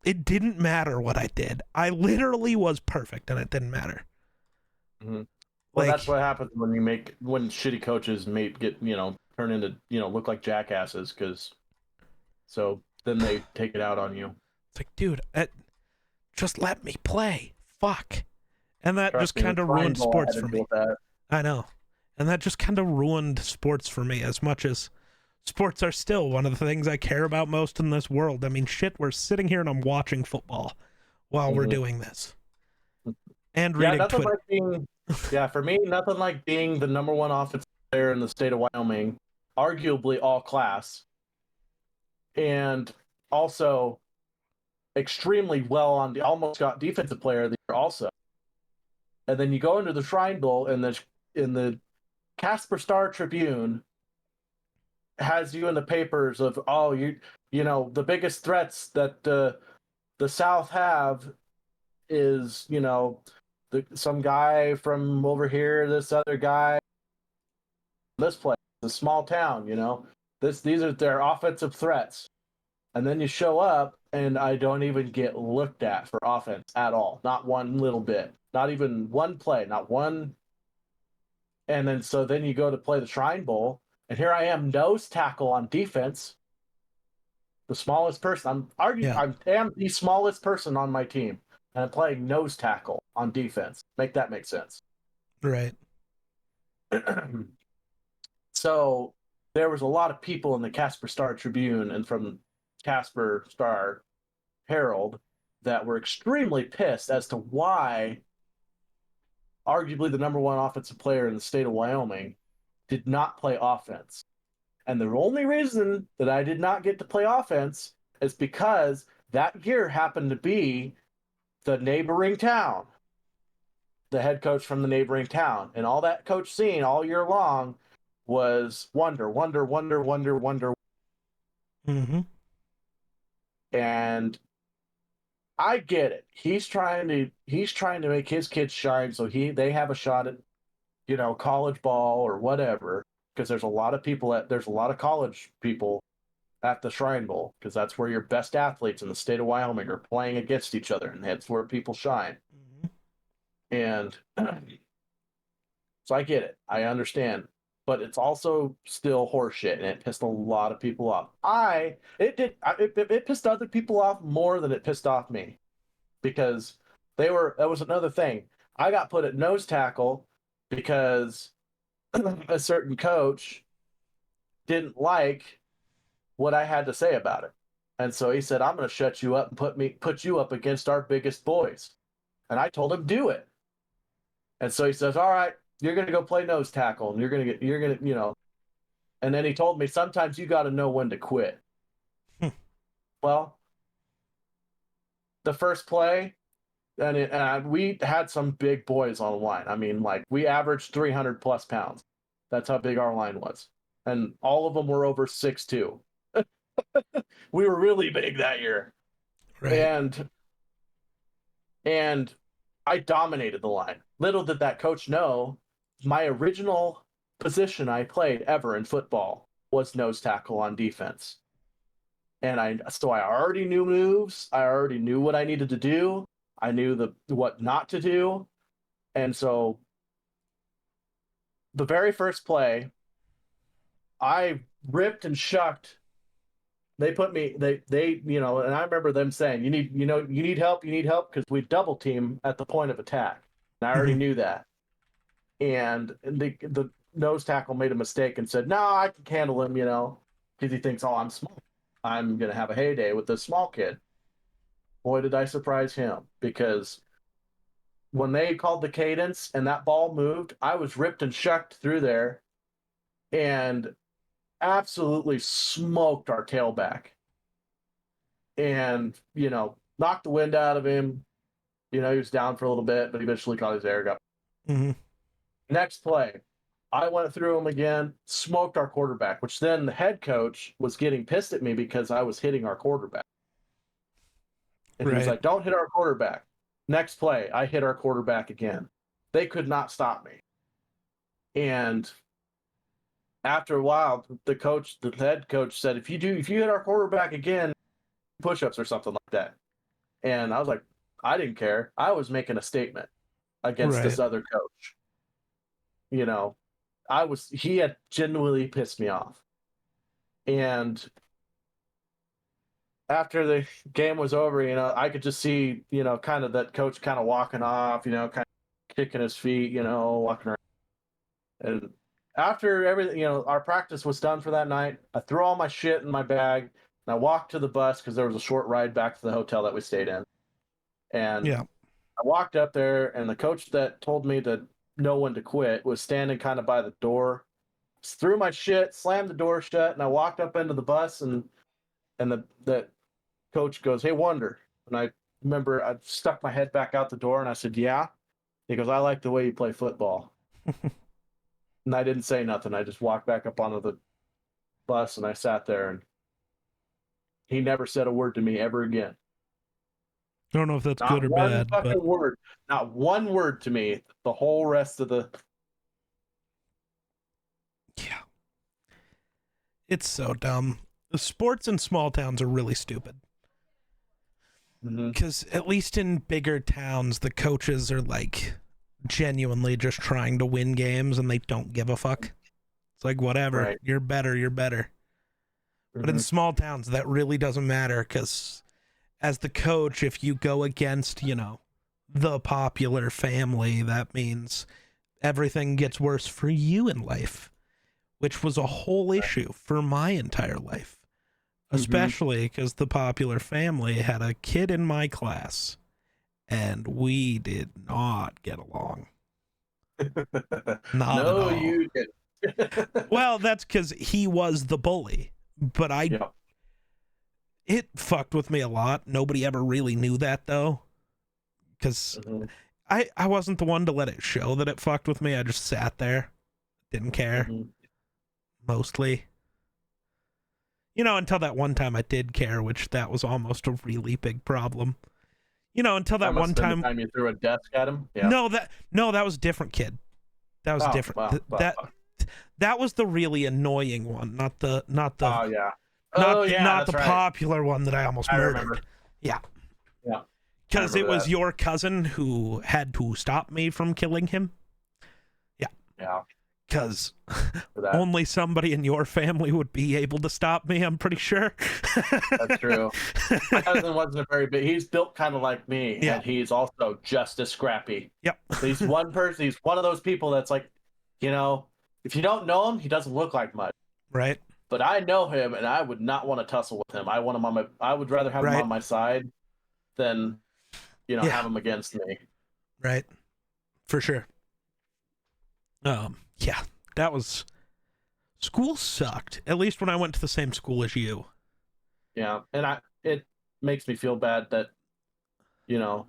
It didn't matter what I did. I literally was perfect and it didn't matter. Mhm. Well, that's Like, what happens when shitty coaches get turn into look like jackasses, because so then they take it out on you. it's like, dude, just let me play. Fuck. And that just Trust me, the kind of Shrine ruined Bowl sports had to for deal me. with that. I know. And that just kind of ruined sports for me as much as sports are still one of the things I care about most in this world. I mean, shit, we're sitting here and I'm watching football while we're Mhm. doing this and Yeah, reading nothing Twitter. like being. Yeah, for me, nothing like being the number one offensive player in the state of Wyoming, arguably all class, and also extremely well on the almost got defensive player of the year also. And then you go into the Shrine Bowl, and the Casper Star Tribune has you in the papers of, oh, the biggest threats that the South have is some guy from over here, this other guy, this place, a small town, These are their offensive threats. And then you show up, and I don't even get looked at for offense at all. Not one little bit. Not even one play. Not one. And then so then you go to play the Shrine Bowl, and here I am, nose tackle on defense. The smallest person. I am the smallest person on my team, and I'm playing nose tackle on defense. Make that make sense. Right. So there was a lot of people in the Casper Star Tribune and from Casper Star Herald that were extremely pissed as to why arguably the number one offensive player in the state of Wyoming did not play offense. And the only reason that I did not get to play offense is because that year happened to be the neighboring town, the head coach from the neighboring town. And all that coach seen all year long was wonder. Mm-hmm. And I get it. He's trying to make his kids shine so they have a shot at, college ball or whatever. Because there's a lot of college people at the Shrine Bowl, because that's where your best athletes in the state of Wyoming are playing against each other, and that's where people shine. Mm-hmm. And so I get it. I understand. But it's also still horseshit, and it pissed a lot of people off. It pissed other people off more than it pissed off me, because that was another thing. I got put at nose tackle because a certain coach didn't like what I had to say about it. And so he said, I'm going to shut you up and put you up against our biggest boys. And I told him, do it. And so he says, all right, you're going to go play nose tackle, and you're going to, and then he told me, sometimes you got to know when to quit. Well, the first play, and we had some big boys on the line. I mean, like, we averaged 300 plus pounds. That's how big our line was. And all of them were over 6'2". We were really big that year. Right. And I dominated the line. Little did that coach know, my original position I played ever in football was nose tackle on defense. And so I already knew moves. I already knew what I needed to do. I knew what not to do. And so the very first play, I ripped and shucked. They put me, and I remember them saying, you need help, because we double team at the point of attack. And I already knew that. And the nose tackle made a mistake and said, no, I can handle him, because he thinks, oh, I'm small. I'm going to have a heyday with this small kid. Boy, did I surprise him, because when they called the cadence and that ball moved, I was ripped and shucked through there and absolutely smoked our tailback. And, knocked the wind out of him. He was down for a little bit, but eventually caught his air. Mm-hmm. Next play, I went through him again, smoked our quarterback, which then the head coach was getting pissed at me because I was hitting our quarterback. And he was like, don't hit our quarterback. Next play, I hit our quarterback again. They could not stop me. And after a while, the head coach said, if you hit our quarterback again, push-ups or something like that. And I was like, I didn't care. I was making a statement against this other coach. He had genuinely pissed me off. And after the game was over, I could just see, kind of that coach kind of walking off, kind of kicking his feet, walking around. And after everything, our practice was done for that night, I threw all my shit in my bag, and I walked to the bus because there was a short ride back to the hotel that we stayed in. And I walked up there, and the coach that told me to know when to quit was standing kind of by the door. Just threw my shit, slammed the door shut, and I walked up into the bus, and the coach goes, hey, Wonder. And I remember I stuck my head back out the door, and I said, yeah. He goes, I like the way you play football. And I didn't say nothing. I just walked back up onto the bus, and I sat there, and he never said a word to me ever again. I don't know if that's Not good or one bad. fucking word. Not one word to me the whole rest of the... Yeah. It's so dumb. The sports in small towns are really stupid. Because at least in bigger towns, the coaches are like genuinely just trying to win games and they don't give a fuck. It's like, whatever, Right. you're better, you're better. But in small towns, that really doesn't matter because as the coach, if you go against, you know, the popular family, that means everything gets worse for you in life, which was a whole issue for my entire life. Especially because the popular family had a kid in my class, and we did not get along. Not at No, all. you didn't. Well, that's because he was the bully, but Yeah. it fucked with me a lot. Nobody ever really knew that, though, because Mhm. I wasn't the one to let it show that it fucked with me. I just sat there, didn't care, Mhm. mostly. You know, until that one time I did care, which that was almost a really big problem. You know, until that must one have been time. the time you threw a desk at him. Yeah. No, that was a different kid. That was Oh, different. wow, That wow. that was the really annoying one, not the Oh yeah. not Oh yeah. not that's the right. popular one that I almost I murdered. remember. Yeah. Yeah. Because I it remember was that. your cousin who had to stop me from killing him. Yeah. Because For that. only somebody in your family would be able to stop me, I'm pretty sure. That's true. My cousin wasn't a very big. He's built kind of like me, Yeah. and he's also just as scrappy. Yep. So he's one person. He's one of those people that's like, you know, if you don't know him, he doesn't look like much. Right. But I know him, and I would not want to tussle with him. I want him on my. I would rather have him Right. on my side than, you know, Yeah. have him against me. Right. For sure. Yeah, that was school sucked. At least when I went to the same school as you. Yeah, and it makes me feel bad that, you know,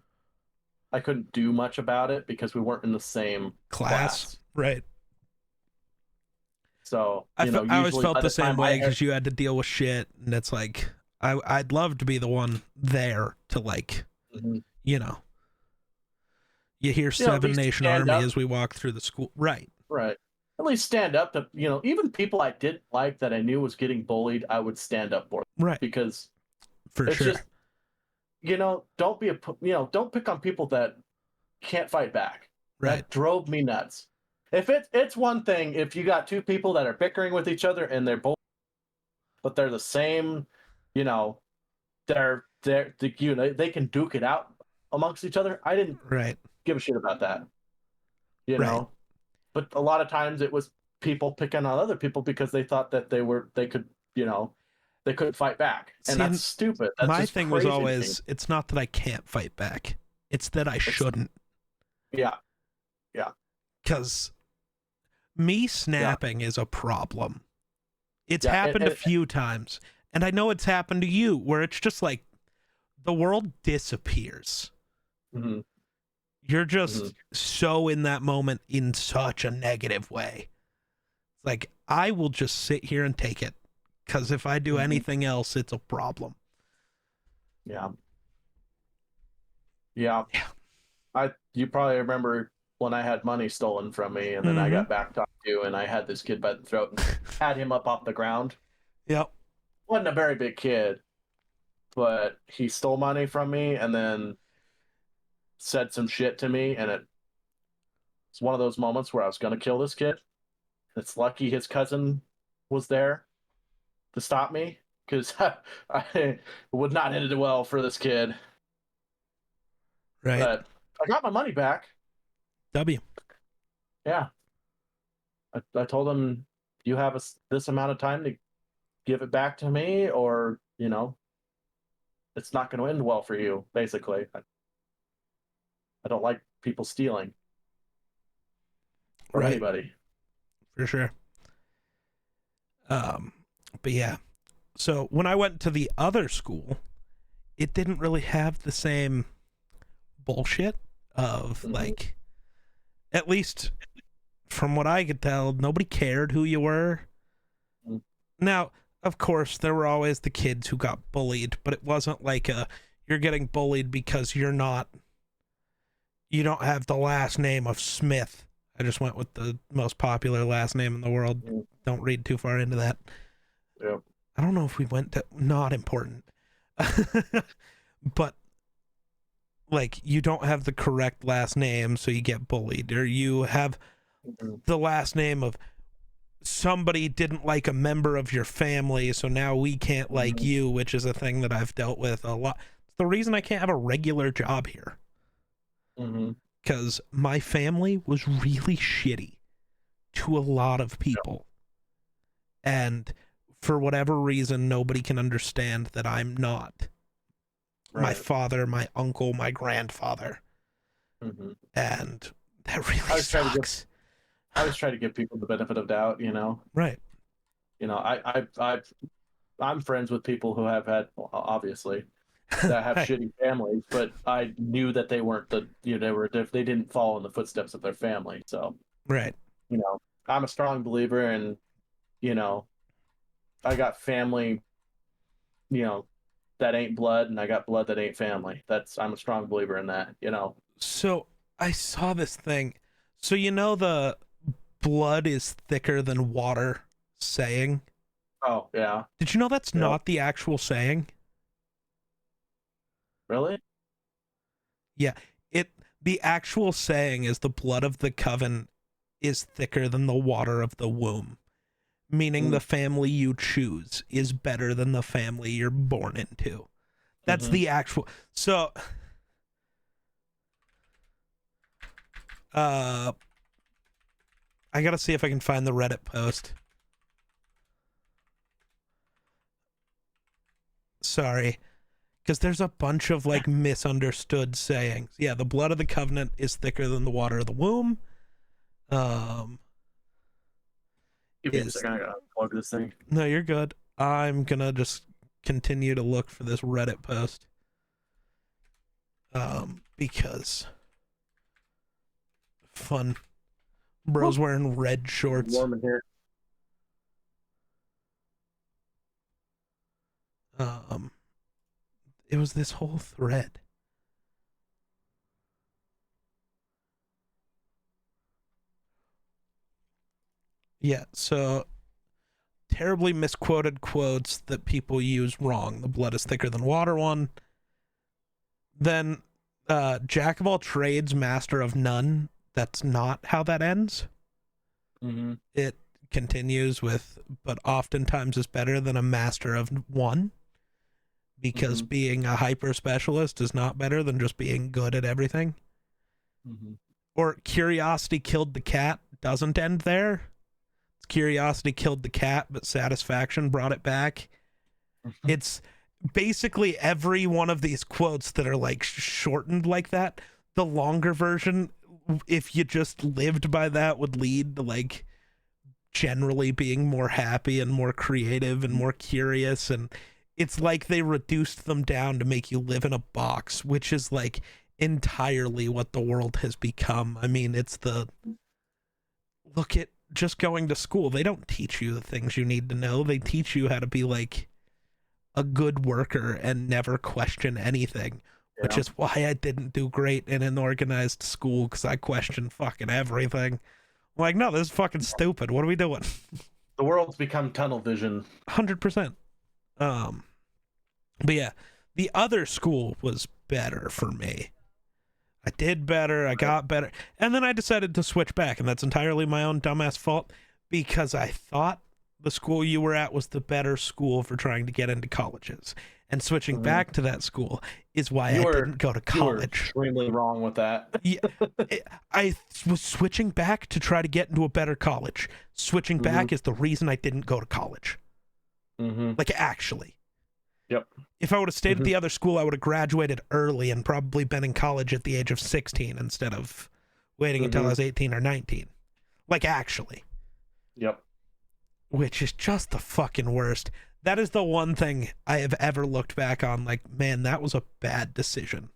I couldn't do much about it because we weren't in the same Class. Right. So I you know, always usually felt by the same time I way had- because you had to deal with shit, and it's like I'd love to be the one there to, like, Mhm. you know. You hear You know, at Seven least Nation stand Army up. as we walk through the school. Right. Right. At least stand up to, you know, even people I didn't like that I knew was getting bullied, I would stand up for them Right. because For it's sure. just, you know, don't don't pick on people that can't fight back. Right. That drove me nuts. If it's one thing if you got two people that are bickering with each other and they're both, but they're the same, you know, they can duke it out amongst each other. I didn't Right. give a shit about that. You Right. know, but a lot of times it was people picking on other people because they thought that they could, you know, they couldn't fight back, and See, that's stupid. That's My just thing was crazy to me. always, it's not that I can't fight back. It's that I shouldn't. Yeah, Because me snapping is a problem. It's Yeah, happened a few times. And I know it's happened to you, where it's just like the world disappears. mhm. You're just so in that moment in such a negative way. It's like, I will just sit here and take it. Because if I do Mhm. anything else, it's a problem. Yeah. Yeah. Yeah. You probably remember when I had money stolen from me, and then I got backed up to, and I had this kid by the throat and had him up off the ground. Yep. Wasn't a very big kid, but he stole money from me and then said some shit to me, and it's one of those moments where I was gonna kill this kid. It's lucky his cousin was there to stop me, because I would not ended well for this kid. Right. But I got my money back. W. Yeah. I told him, you have this amount of time to give it back to me, or, you know, it's not going to end well for you, basically. I don't like people stealing from Right. anybody. For sure. But yeah. So when I went to the other school, it didn't really have the same bullshit of like, at least from what I could tell, nobody cared who you were. Mm. Now, of course, there were always the kids who got bullied, but it wasn't like you're getting bullied because you don't have the last name of Smith. I just went with the most popular last name in the world. Mm. Don't read too far into that. Yep. I don't know if we went to, not important. But like, you don't have the correct last name, so you get bullied, or you have Mhm. the last name of somebody didn't like a member of your family, so now we can't like Mhm. you, which is a thing that I've dealt with a lot. It's the reason I can't have a regular job here, Mhm. because my family was really shitty to a lot of people. And for whatever reason, nobody can understand that I'm not. My Right. father, my uncle, my grandfather. Mhm. And that really I was trying to give sucks. I always try to give people the benefit of doubt. Right. I'm friends with people who have had, well, obviously, that have Hey, shitty families, but I knew that they weren't they didn't follow in the footsteps of their family. So, right. you know, I'm a strong believer, and you know, I got family, you know, that ain't blood, and I got blood that ain't family. I'm a strong believer in that. So I saw this thing. So you know the blood is thicker than water saying? Oh yeah, Did you know that's yep, not the actual saying? really? Yeah. It the actual saying is the blood of the coven is thicker than the water of the womb, meaning the Mm. family you choose is better than the family you're born into. That's Mm-hmm. the actual. So uh I got to see if I can find the Reddit post. Sorry, because there's a bunch of like misunderstood sayings. Yeah, the blood of the covenant is thicker than the water of the womb. Um, Give me a is second. I gotta plug this thing. no, you're good. I'm gonna just continue to look for this Reddit post. Because fun. Bro's Woo. wearing red shorts. Warm in here. Um, it was this whole thread. Yeah, so terribly misquoted quotes that people use wrong. The blood is thicker than water one. Then jack of all trades, master of none. That's not how that ends. Mm-hmm. It continues with, but oftentimes is better than a master of one, because Mm-hmm. being a hyper specialist is not better than just being good at everything. Mm-hmm. Or curiosity killed the cat doesn't end there. Curiosity killed the cat, but satisfaction brought it back. It's basically every one of these quotes that are like shortened like that. The longer version, if you just lived by that, would lead to like generally being more happy and more creative and more curious. And it's like they reduced them down to make you live in a box, which is like entirely what the world has become. I mean, it's the look at just going to school. They don't teach you the things you need to know. They teach you how to be like a good worker and never question anything, which Yeah. is why I didn't do great in an organized school, because I questioned fucking everything. I'm like, no, this is fucking stupid. What are we doing? The world's become tunnel vision. 100%. But yeah, the other school was better for me. I did better, I got better, and then I decided to switch back, and that's entirely my own dumbass fault, because I thought the school you were at was the better school for trying to get into colleges. And switching Mhm. back to that school is why I didn't go to You were college. extremely wrong with that. Yeah, I was switching back to try to get into a better college. Switching back is the reason I didn't go to college. Mm-hmm. Like, actually. Yep. If I would have stayed at the other school, I would have graduated early and probably been in college at the age of 16 instead of waiting until I was 18 or 19. Like, actually. Yep. Which is just the fucking worst. That is the one thing I have ever looked back on like, man, that was a bad decision.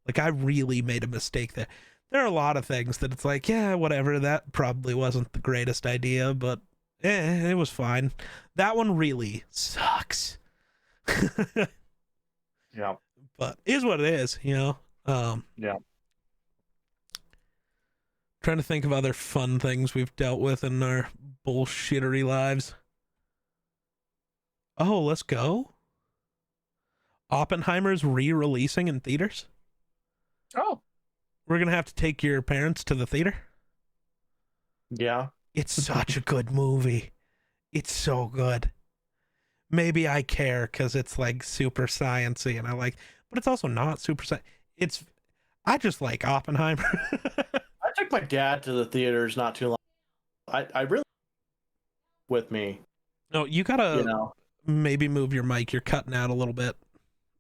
Like, I really made a mistake there. There are a lot of things that it's like, yeah, whatever, that probably wasn't the greatest idea, but it was fine. That one really sucks. Yeah. But is what it is, you know? Yeah. Trying to think of other fun things we've dealt with in our bullshittery lives. Oh, let's go. Oppenheimer's re-releasing in theaters. Oh, We're gonna have to take your parents to the theater. yeah. It's such a good movie. It's so good. Maybe I care because it's like super sciencey and I like, but it's also not super sci. I just like Oppenheimer. I took my dad to the theaters not too long. I really with me, No, you gotta you know. maybe move your mic. You're cutting out a little bit.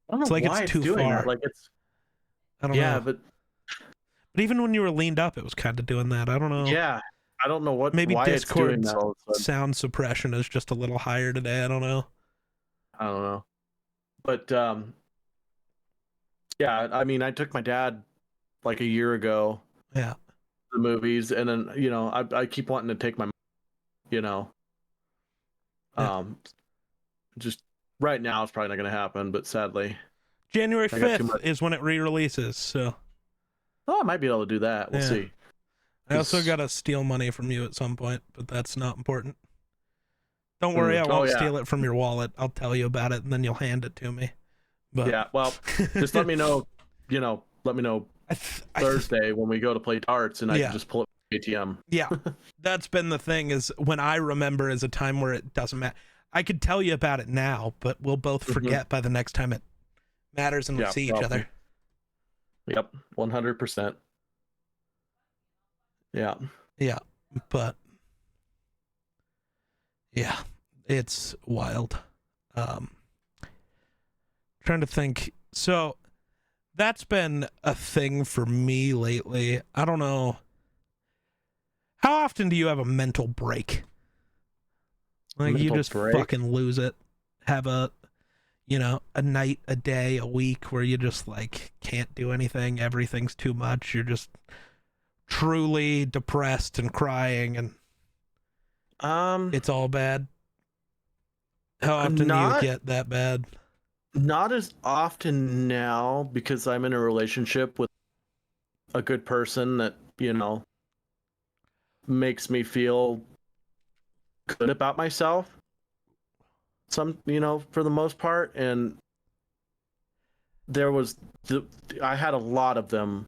I don't know It's like why it's too doing far. that. Like it's I don't yeah, know. but But even when you were leaned up, it was kind of doing that. I don't know. yeah, I don't know Maybe why it's doing Discord's that. All of a sudden. sound suppression is just a little higher today. I don't know. I don't know, but yeah. I mean, I took my dad like a year ago Yeah. to the movies, and then I keep wanting to take my, you know, Yeah. just right now it's probably not going to happen, but sadly, January I got too 5th much- is when it re-releases. So I might be able to do that. We'll Yeah. see. I also It's- gotta steal money from you at some point, but that's not important. Don't worry, I Oh, won't yeah. steal it from your wallet. I'll tell you about it, and then you'll hand it to me. But Yeah, well, just let me know. Let me know I Thursday when we go to play darts, and I Yeah. can just pull up ATM. yeah, that's been the thing. Is when I remember is a time where it doesn't matter. I could tell you about it now, but we'll both Mhm. forget by the next time it matters, and we Yeah, see each probably. other. Yep, 100%. Yeah. But yeah, it's wild. Trying to think. So that's been a thing for me lately. I don't know. How often do you have a mental break? Like you Mental just break? fucking lose it. Have a night, a day, a week where you just like can't do anything. Everything's too much. You're just truly depressed and crying and it's all bad. How often do you Not- get that bad? Not as often now because I'm in a relationship with a good person that, makes me feel good about myself. For the most part. And I had a lot of them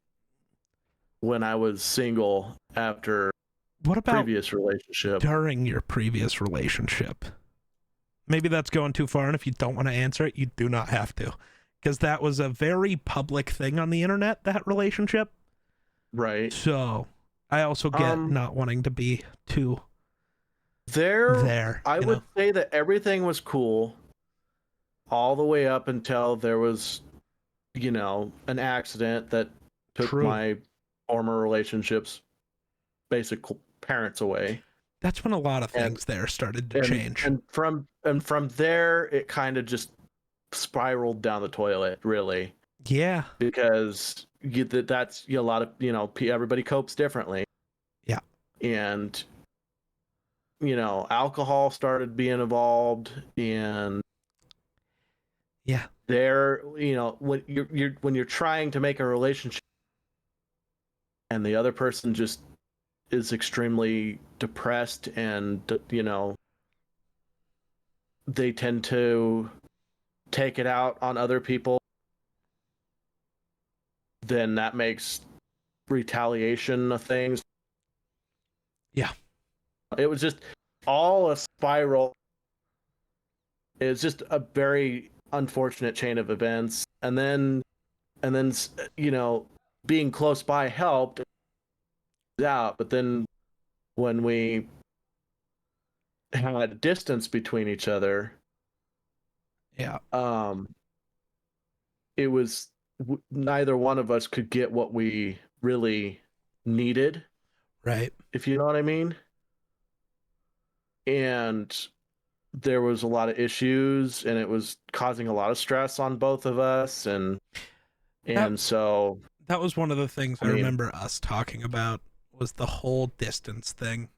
when I was single after What about previous relationship. during your previous relationship? Maybe that's going too far, and if you don't want to answer it, you do not have to. Because that was a very public thing on the internet, that relationship. Right. So I also get not wanting to be too there. I you would know? say that everything was cool all the way up until there was, an accident that took True. my former relationship's basic parents away. That's when a lot of things there started to change. And from there, it kind of just spiraled down the toilet, really, Yeah. because that's a lot of everybody copes differently. Yeah. And alcohol started being involved, and Yeah. there, when you're trying to make a relationship and the other person just is extremely depressed, and they tend to take it out on other people, then that makes retaliation of things. Yeah. It was just all a spiral. It was just a very unfortunate chain of events, and then being close by helped out, but then when we had distance between each other, Yeah. it was neither one of us could get what we really needed, Right. if you know what I mean. And there was a lot of issues, and it was causing a lot of stress on both of us, and so That was one of the things I I mean- remember us talking about was the whole distance thing.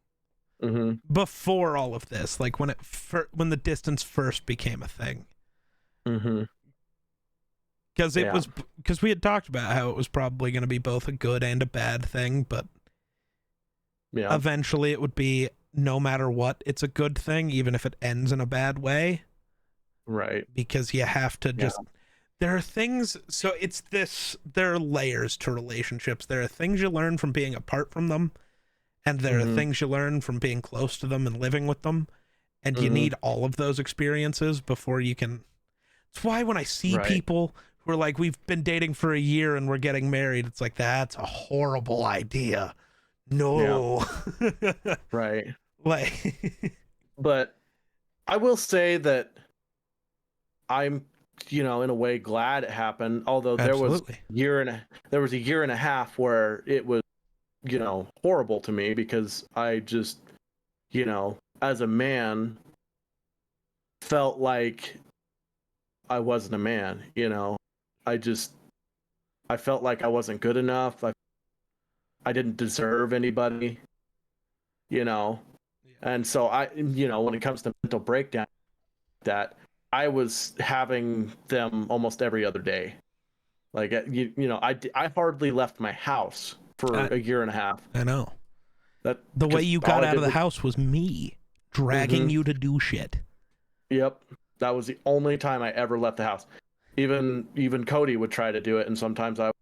mhm. Before all of this, like when when the distance first became a thing. Mhm. Because it Yeah. was because we had talked about how it was probably going to be both a good and a bad thing, but Yeah. eventually it would be no matter what, it's a good thing, even if it ends in a bad way. Right. because you have to just there are things, so it's this, there are layers to relationships. There are things you learn from being apart from them, and there are things you learn from being close to them and living with them, and you need all of those experiences before you can. It's why when I see people who are like, we've been dating for a year and we're getting married, it's like, that's a horrible idea. No. Right. Like But I will say that I'm, in a way glad it happened. Although there was absolutely. a year and a half where it was, horrible to me because I just, as a man, felt like I wasn't a man. I felt like I wasn't good enough. I didn't deserve anybody. And so when it comes to mental breakdown, that I was having them almost every other day. Like, I hardly left my house for a year and a half. I know. That The way you got out of the house. house was me dragging you to do shit. Yep, that was the only time I ever left the house. Even Cody would try to do it, and sometimes feel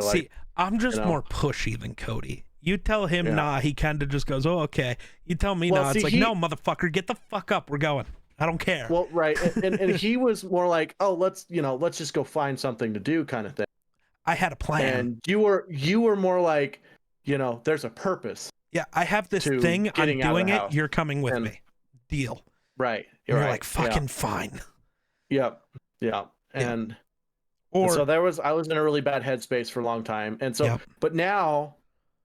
See, like I'm just more pushy than Cody. You tell him nah, he kind of just goes, oh, okay. You tell me nah, it's like, no, motherfucker, get the fuck up, we're going. I don't care. Well, right, and he was more like, oh, let's just go find something to do, kind of thing. I had a plan. And you were more like, there's a purpose. Yeah, I have this thing, I'm doing it, you're coming with me. Deal. Right. You're right. like, fucking fine. Yep. Yeah. And so I was in a really bad headspace for a long time. And so, but now,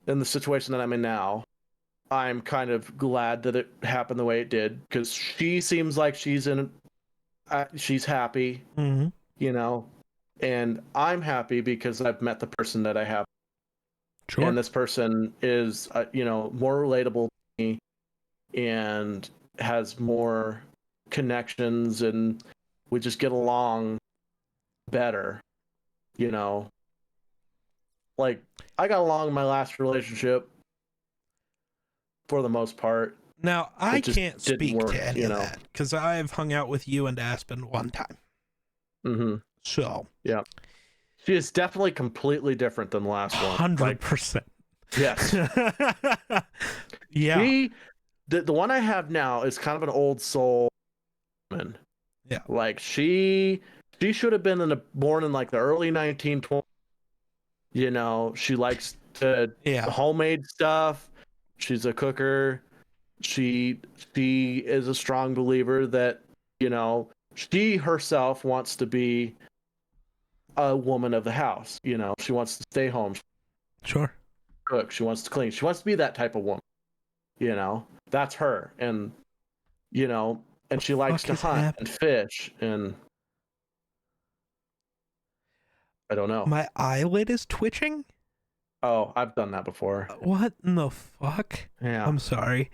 in the situation that I'm in now, I'm kind of glad that it happened the way it did, because she seems like she's happy, and I'm happy because I've met the person that I have. Sure. And this person is, more relatable to me and has more connections, and we just get along better, Like, I got along in my last relationship for the most part. Now, I can't speak to any of that, because I've hung out with you and Aspen one time. Mm-hmm. So. Yeah. She is definitely completely different than the last one. 100%. Yes. Yeah. The one I have now is kind of an old soul woman. Yeah. Like, she should have been born in like the early 1920s. She likes to homemade stuff. She's a cooker. She is a strong believer that, she herself wants to be a woman of the house. She wants to stay home. Sure. Cook. She wants to clean. She wants to be that type of woman. That's her. And, and she likes to hunt and fish, and I don't know. My eyelid is twitching? Oh, I've done that before. What in the fuck? Yeah. I'm sorry.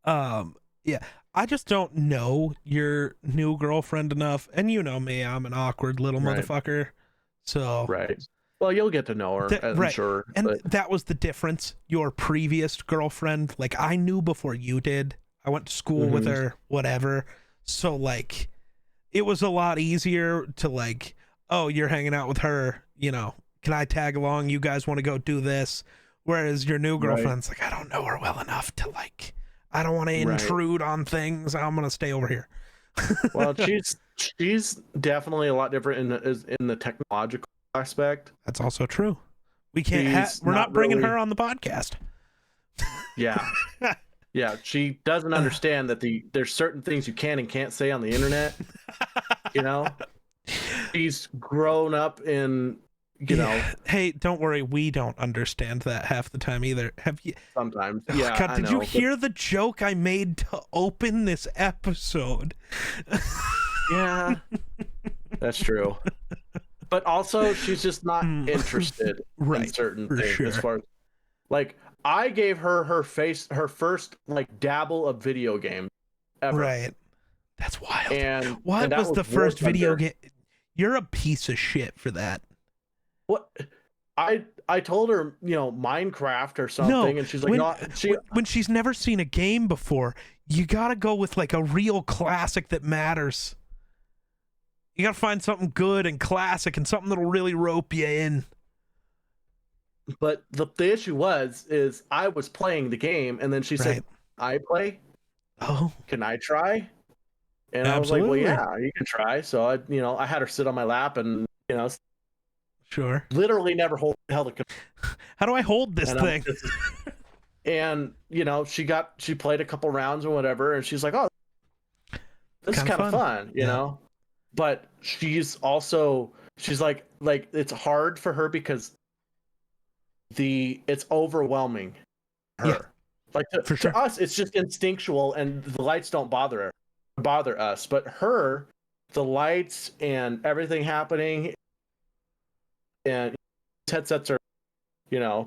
Yeah. I just don't know your new girlfriend enough. And you know me, I'm an awkward little motherfucker. So. Right. Well, you'll get to know her, I'm sure. And that was the difference. Your previous girlfriend, like, I knew before you did. I went to school with her, whatever. So, like, it was a lot easier to, like, oh, you're hanging out with her, can I tag along? You guys want to go do this? Whereas your new girlfriend's like, I don't know her well enough to, like, I don't want to intrude on things. I'm going to stay over here. Well, she's definitely a lot different in the technological aspect. That's also true. We can't we're not bringing her on the podcast. Yeah. Yeah, she doesn't understand that there's certain things you can and can't say on the internet. She's grown up in, Hey, don't worry, we don't understand that half the time either. Have you? Sometimes. Oh, yeah. God, did you hear the joke I made to open this episode? Yeah. That's true. But also, she's just not interested in certain things. Sure. As far as, like, I gave her her first, like, dabble of video game ever. Right. That's wild. And what was the first video game? You're a piece of shit for that. What? I told her, Minecraft or something, and she's like, when she's never seen a game before, you gotta go with like a real classic that matters. You gotta find something good and classic and something that'll really rope you in. But the issue is I was playing the game, and then she said, "I play. Oh, can I try?" And absolutely. I was like, "Well, yeah, you can try." So I had her sit on my lap, and sure. Literally never held a. How do I hold this thing? And she played a couple rounds or whatever, and she's like, "Oh, this is kind of fun," you know. But she's like it's hard for her because it's overwhelming her. Yeah. Like to us, it's just instinctual, and the lights don't bother us. But her, the lights and everything happening, and headsets are,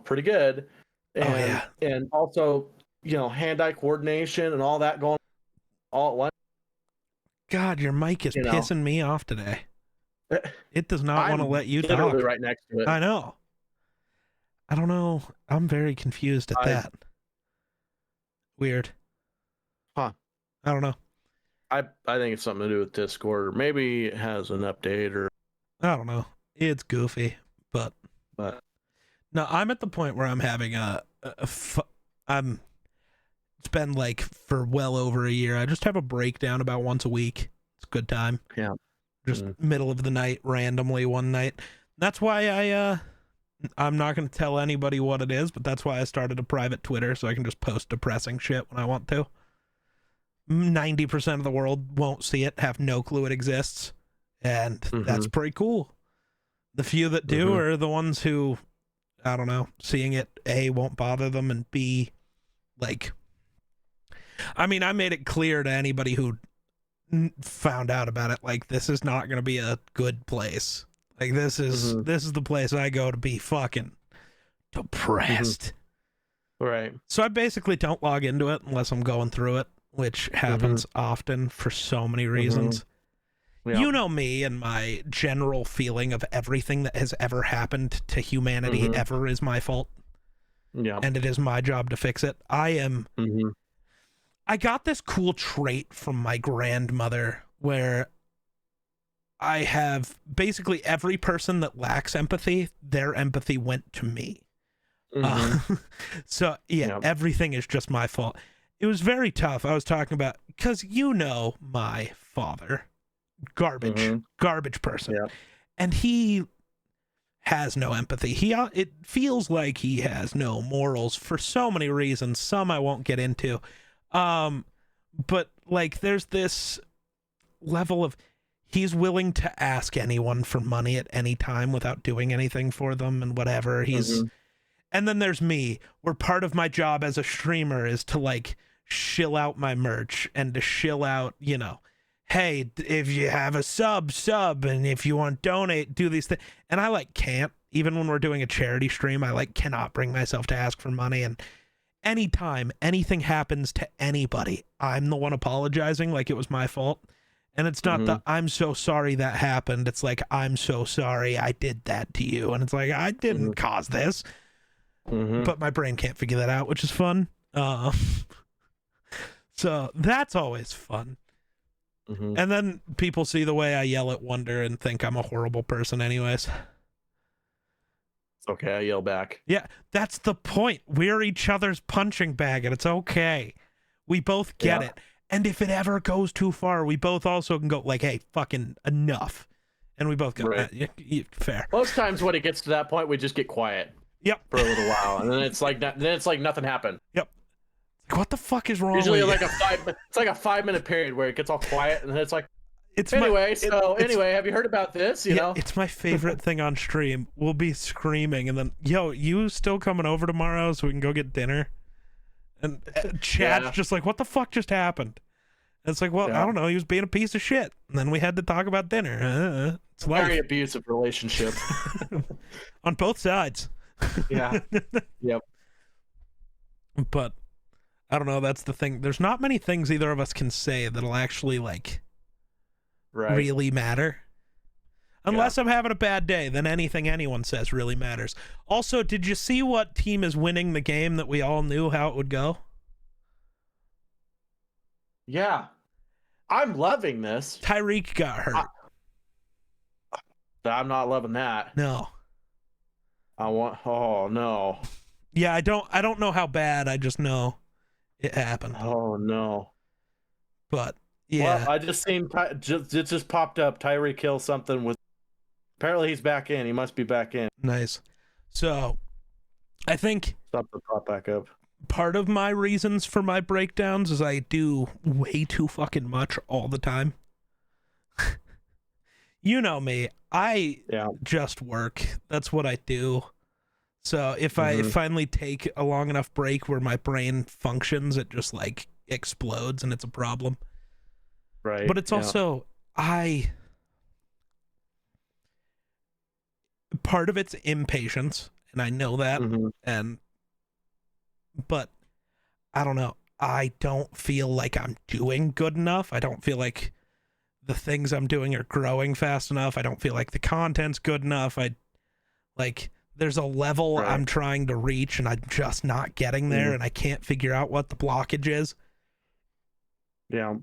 pretty good. And, and also, hand-eye coordination and all that going all at once. God, your mic is pissing me off today. It does not want to let you talk. Right next to it. I know. I don't know. I'm very confused at that. Weird. Huh. I don't know. I think it's something to do with Discord, or maybe it has an update, or I don't know. It's goofy, but no, I'm at the point where I'm having it's been like for well over a year. I just have a breakdown about once a week. It's a good time. Yeah. Just middle of the night, randomly one night. That's why I'm not going to tell anybody what it is, but that's why I started a private Twitter, so I can just post depressing shit when I want to. 90% of the world won't see it, have no clue it exists, and that's pretty cool. The few that do are the ones who, I don't know, seeing it, A, won't bother them, and B, like, I mean, I made it clear to anybody who found out about it, like, this is not going to be a good place. Like, this is the place I go to be fucking depressed. Right. So I basically don't log into it unless I'm going through it, which happens often for so many reasons. Yeah. You know me and my general feeling of everything that has ever happened to humanity ever is my fault. Yeah. And it is my job to fix it. I got this cool trait from my grandmother where I have basically every person that lacks empathy, their empathy went to me. So everything is just my fault. It was very tough. I was talking about, because my father, garbage person. Yeah. And he has no empathy. It feels like he has no morals for so many reasons. Some I won't get into. But like there's this level of, he's willing to ask anyone for money at any time without doing anything for them and whatever. And then there's me, where part of my job as a streamer is to like shill out my merch and to shill out, hey, if you have a sub, and if you want to donate, do these things. And I like can't, even when we're doing a charity stream, I like cannot bring myself to ask for money. And anytime anything happens to anybody, I'm the one apologizing like it was my fault. And it's not the I'm so sorry that happened. It's like, I'm so sorry I did that to you. And it's like, I didn't cause this. But my brain can't figure that out, which is fun. So that's always fun. And then people see the way I yell at Wonder and think I'm a horrible person anyways. It's okay, I yell back. Yeah, that's the point. We're each other's punching bag, and it's okay. We both get it. And if it ever goes too far, we both also can go like, hey, fucking enough. And we both go, fair. Most times when it gets to that point, we just get quiet. Yep. For a little while. And then it's like nothing happened. Yep. What the fuck is wrong Usually with it's like a 5-minute period where it gets all quiet, and then it's like, have you heard about this? You know? It's my favorite thing on stream. We'll be screaming, and then, you still coming over tomorrow so we can go get dinner? And chat's just like, what the fuck just happened? And it's like, well, I don't know. He was being a piece of shit. And then we had to talk about dinner. It's life. Very abusive relationship. On both sides. Yeah. Yep. But I don't know. That's the thing. There's not many things either of us can say that'll actually like really matter. Unless I'm having a bad day, then anything anyone says really matters. Also, did you see what team is winning the game that we all knew how it would go? Yeah. I'm loving this. Tyreek got hurt. I'm not loving that. No. Oh no. Yeah, I don't know how bad. I just know it happened. Oh no. But yeah. Well, I just seen it just popped up. Tyreek Hill something with. Apparently he's back in. He must be back in. Nice. So, I think Something popped back up. part of my reasons for my breakdowns is I do way too fucking much all the time. You know me. I just work. That's what I do. So if I finally take a long enough break where my brain functions, it just like explodes and it's a problem. Right. But it's also part of it's impatience, and I know that. But I don't know. I don't feel like I'm doing good enough. I don't feel like the things I'm doing are growing fast enough. I don't feel like the content's good enough. There's a level I'm trying to reach and I'm just not getting there, and I can't figure out what the blockage is. Yeah.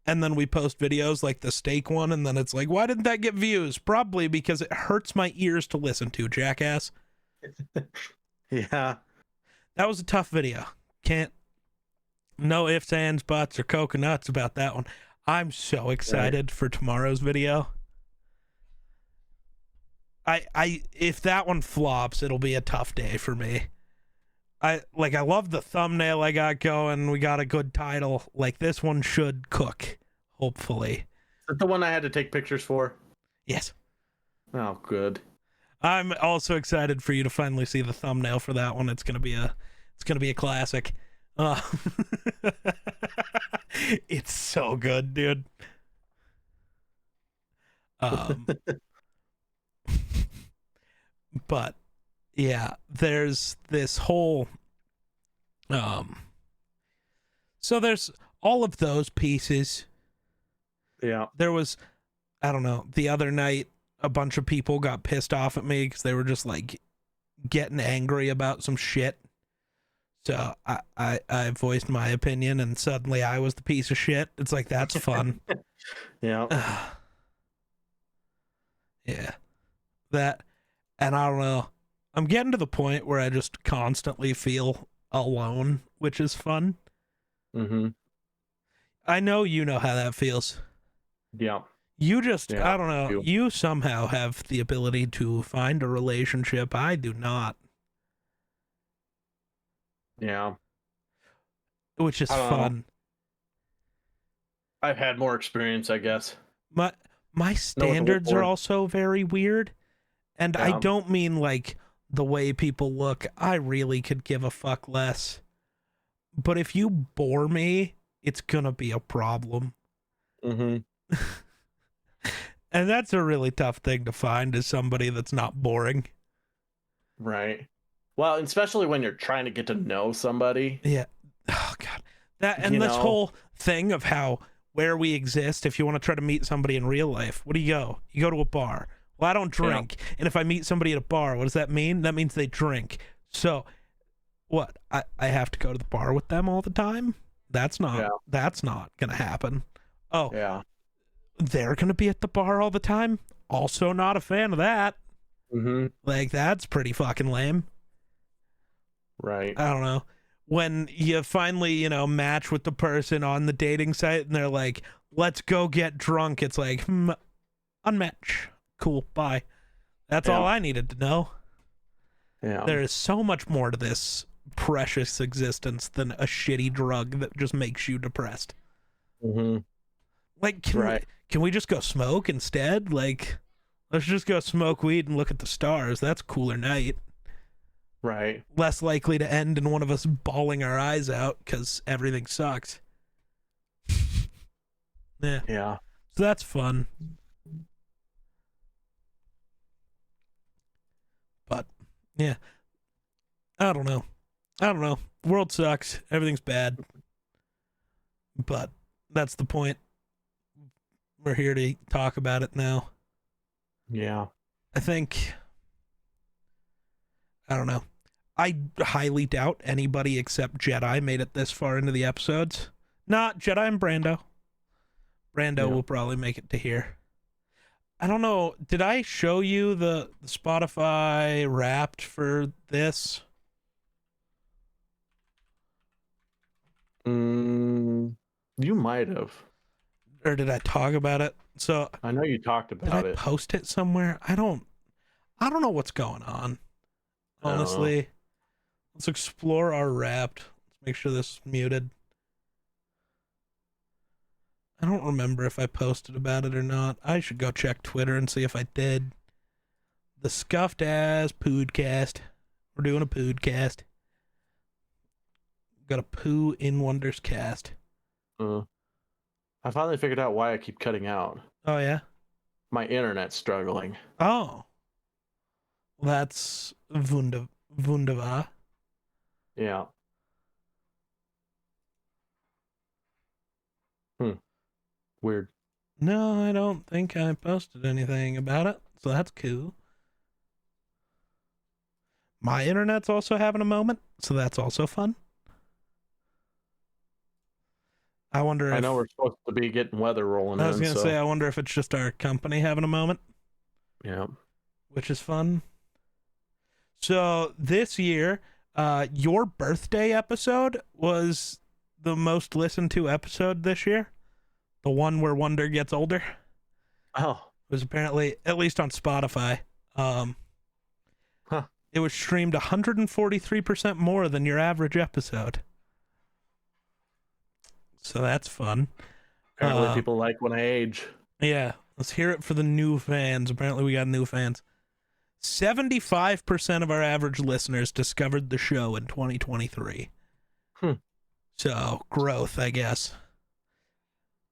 And then we post videos like the steak one, and then it's like, why didn't that get views? Probably because it hurts my ears to listen to, jackass. Yeah. That was a tough video. No ifs, ands, buts, or coconuts about that one. I'm so excited for tomorrow's video. If that one flops, it'll be a tough day for me. I love the thumbnail I got going. We got a good title. Like, this one should cook, hopefully. Is that the one I had to take pictures for? Yes. Oh, good. I'm also excited for you to finally see the thumbnail for that one. It's gonna be a classic. It's so good, dude. But yeah, there's this whole so there's all of those pieces. Yeah. There was, I don't know, the other night a bunch of people got pissed off at me because they were just like getting angry about some shit. So I voiced my opinion and suddenly I was the piece of shit. It's like, that's fun. Yeah. Yeah. That, and I don't know. I'm getting to the point where I just constantly feel alone, which is fun. I know you know how that feels. Yeah. You just, I don't know, you somehow have the ability to find a relationship. I do not. Yeah. Which is fun. I've had more experience, I guess. My standards are also very weird. And I don't mean like the way people look. I really could give a fuck less. But if you bore me, it's gonna be a problem. And that's a really tough thing to find, is somebody that's not boring. Right. Well, especially when you're trying to get to know somebody. Yeah. Oh God. That and this whole thing of how where we exist, if you want to try to meet somebody in real life, what do? You go to a bar. Well, I don't drink. Yeah. And if I meet somebody at a bar, what does that mean? That means they drink. So what? I have to go to the bar with them all the time? That's not gonna happen. Oh. Yeah. They're gonna be at the bar all the time? Also not a fan of that. Like, that's pretty fucking lame. Right. I don't know. When you finally, match with the person on the dating site and they're like, let's go get drunk. It's like, unmatch. Cool. Bye. That's all I needed to know. Yeah. There is so much more to this precious existence than a shitty drug that just makes you depressed. Like, can we just go smoke instead? Like, let's just go smoke weed and look at the stars. That's a cooler night. Right. Less likely to end in one of us bawling our eyes out because everything sucks. Yeah. Yeah. So that's fun. But, yeah. I don't know. World sucks. Everything's bad. But that's the point. We're here to talk about it now. Yeah. I don't know. I highly doubt anybody except Jedi made it this far into the episodes. Not Jedi and Brando. Brando Yeah. will probably make it to here. I don't know. Did I show you the Spotify Wrapped for this? You might have. Or did I talk about it? So I know you talked did about I it. post it somewhere? I don't know what's going on. I don't know. Honestly. Let's explore our Wrapped. Let's make sure this is muted. I don't remember if I posted about it or not. I should go check Twitter and see if I did. The Scuffed Ass Poodcast. We're doing a Poodcast. Got a Poo in Wonders cast. I finally figured out why I keep cutting out. Oh, yeah? My internet's struggling. Oh. That's wunderbar. Yeah. Weird. No, I don't think I posted anything about it, so that's cool. My internet's also having a moment, so that's also fun. I wonder if... I know we're supposed to be getting weather rolling in. I was going to say, I wonder if it's just our company having a moment. Yeah. Which is fun. So this year, your birthday episode was the most listened to episode this year. The one where Wonder gets older. Oh. It was apparently, at least on Spotify. It was streamed 143% more than your average episode. So that's fun. Apparently people like when I age. Yeah. Let's hear it for the new fans. Apparently we got new fans. 75% of our average listeners discovered the show in 2023. So, growth, I guess.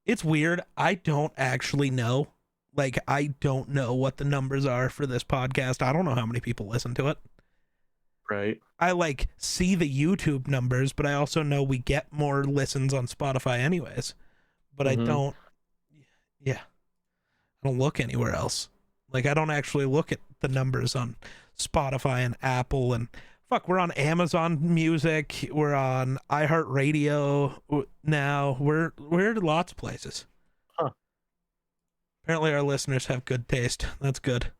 It's weird. I don't actually know. Like, I don't know what the numbers are for this podcast. I don't know how many people listen to it. Right. I, like, see the YouTube numbers, but I also know we get more listens on Spotify anyways. But I don't... Yeah. I don't look anywhere else. Like, I don't actually look at the numbers on Spotify and Apple and... Fuck, we're on Amazon Music. We're on iHeartRadio now. We're lots of places. Huh. Apparently our listeners have good taste. That's good.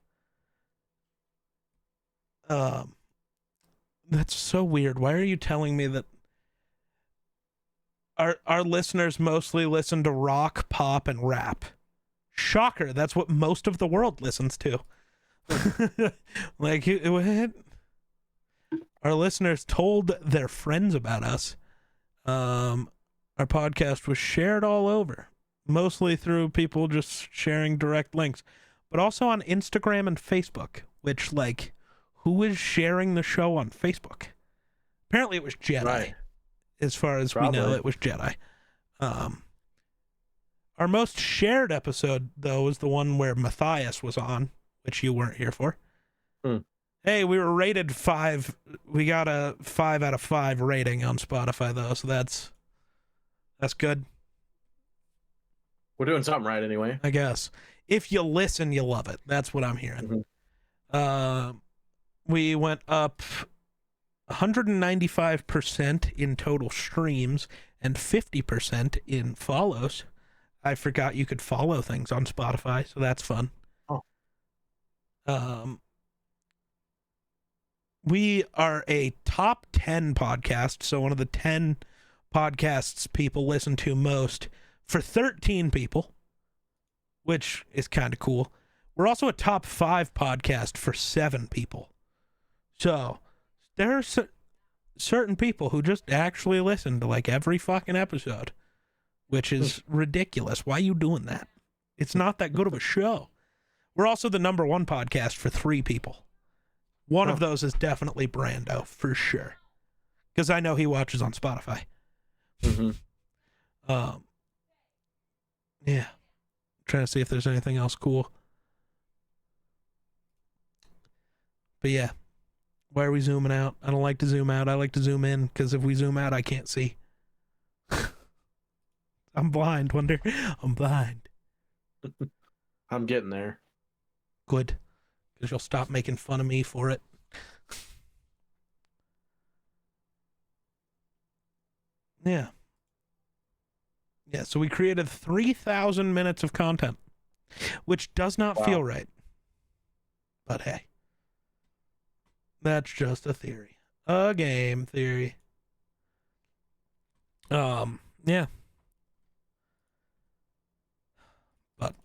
That's so weird. Why are you telling me that our listeners mostly listen to rock, pop, and rap? Shocker. That's what most of the world listens to. Like, what? Our listeners told their friends about us. Our podcast was shared all over, mostly through people just sharing direct links, but also on Instagram and Facebook, which, like, who is sharing the show on Facebook? Apparently it was Jedi. Right. As far as Probably. we know, it was Jedi. Our most shared episode, though, was the one where Matthias was on, which you weren't here for. Hey, we were rated 5. We got a 5 out of 5 rating on Spotify, though, so that's good, We're doing something right anyway. I guess. If you listen, you love it. That's what I'm hearing. We went up 195% in total streams and 50% in follows. I forgot you could follow things on Spotify, so that's fun. We are a top 10 podcast, so one of the 10 podcasts people listen to most for 13 people, which is kind of cool. We're also a top 5 podcast for 7 people. So there are certain people who just actually listen to like every fucking episode, which is ridiculous. Why are you doing that? It's not that good of a show. We're also the number 1 podcast for 3 people. One of those is definitely Brando, for sure. Because I know he watches on Spotify. Yeah. Trying to see if there's anything else cool. But yeah. Why are we zooming out? I don't like to zoom out. I like to zoom in, because if we zoom out, I can't see. I'm blind, Wonder. I'm blind. I'm getting there. Good. Because you'll stop making fun of me for it. Yeah. Yeah, so we created 3,000 minutes of content, which does not feel right. But hey, that's just a theory. A game theory. Yeah. But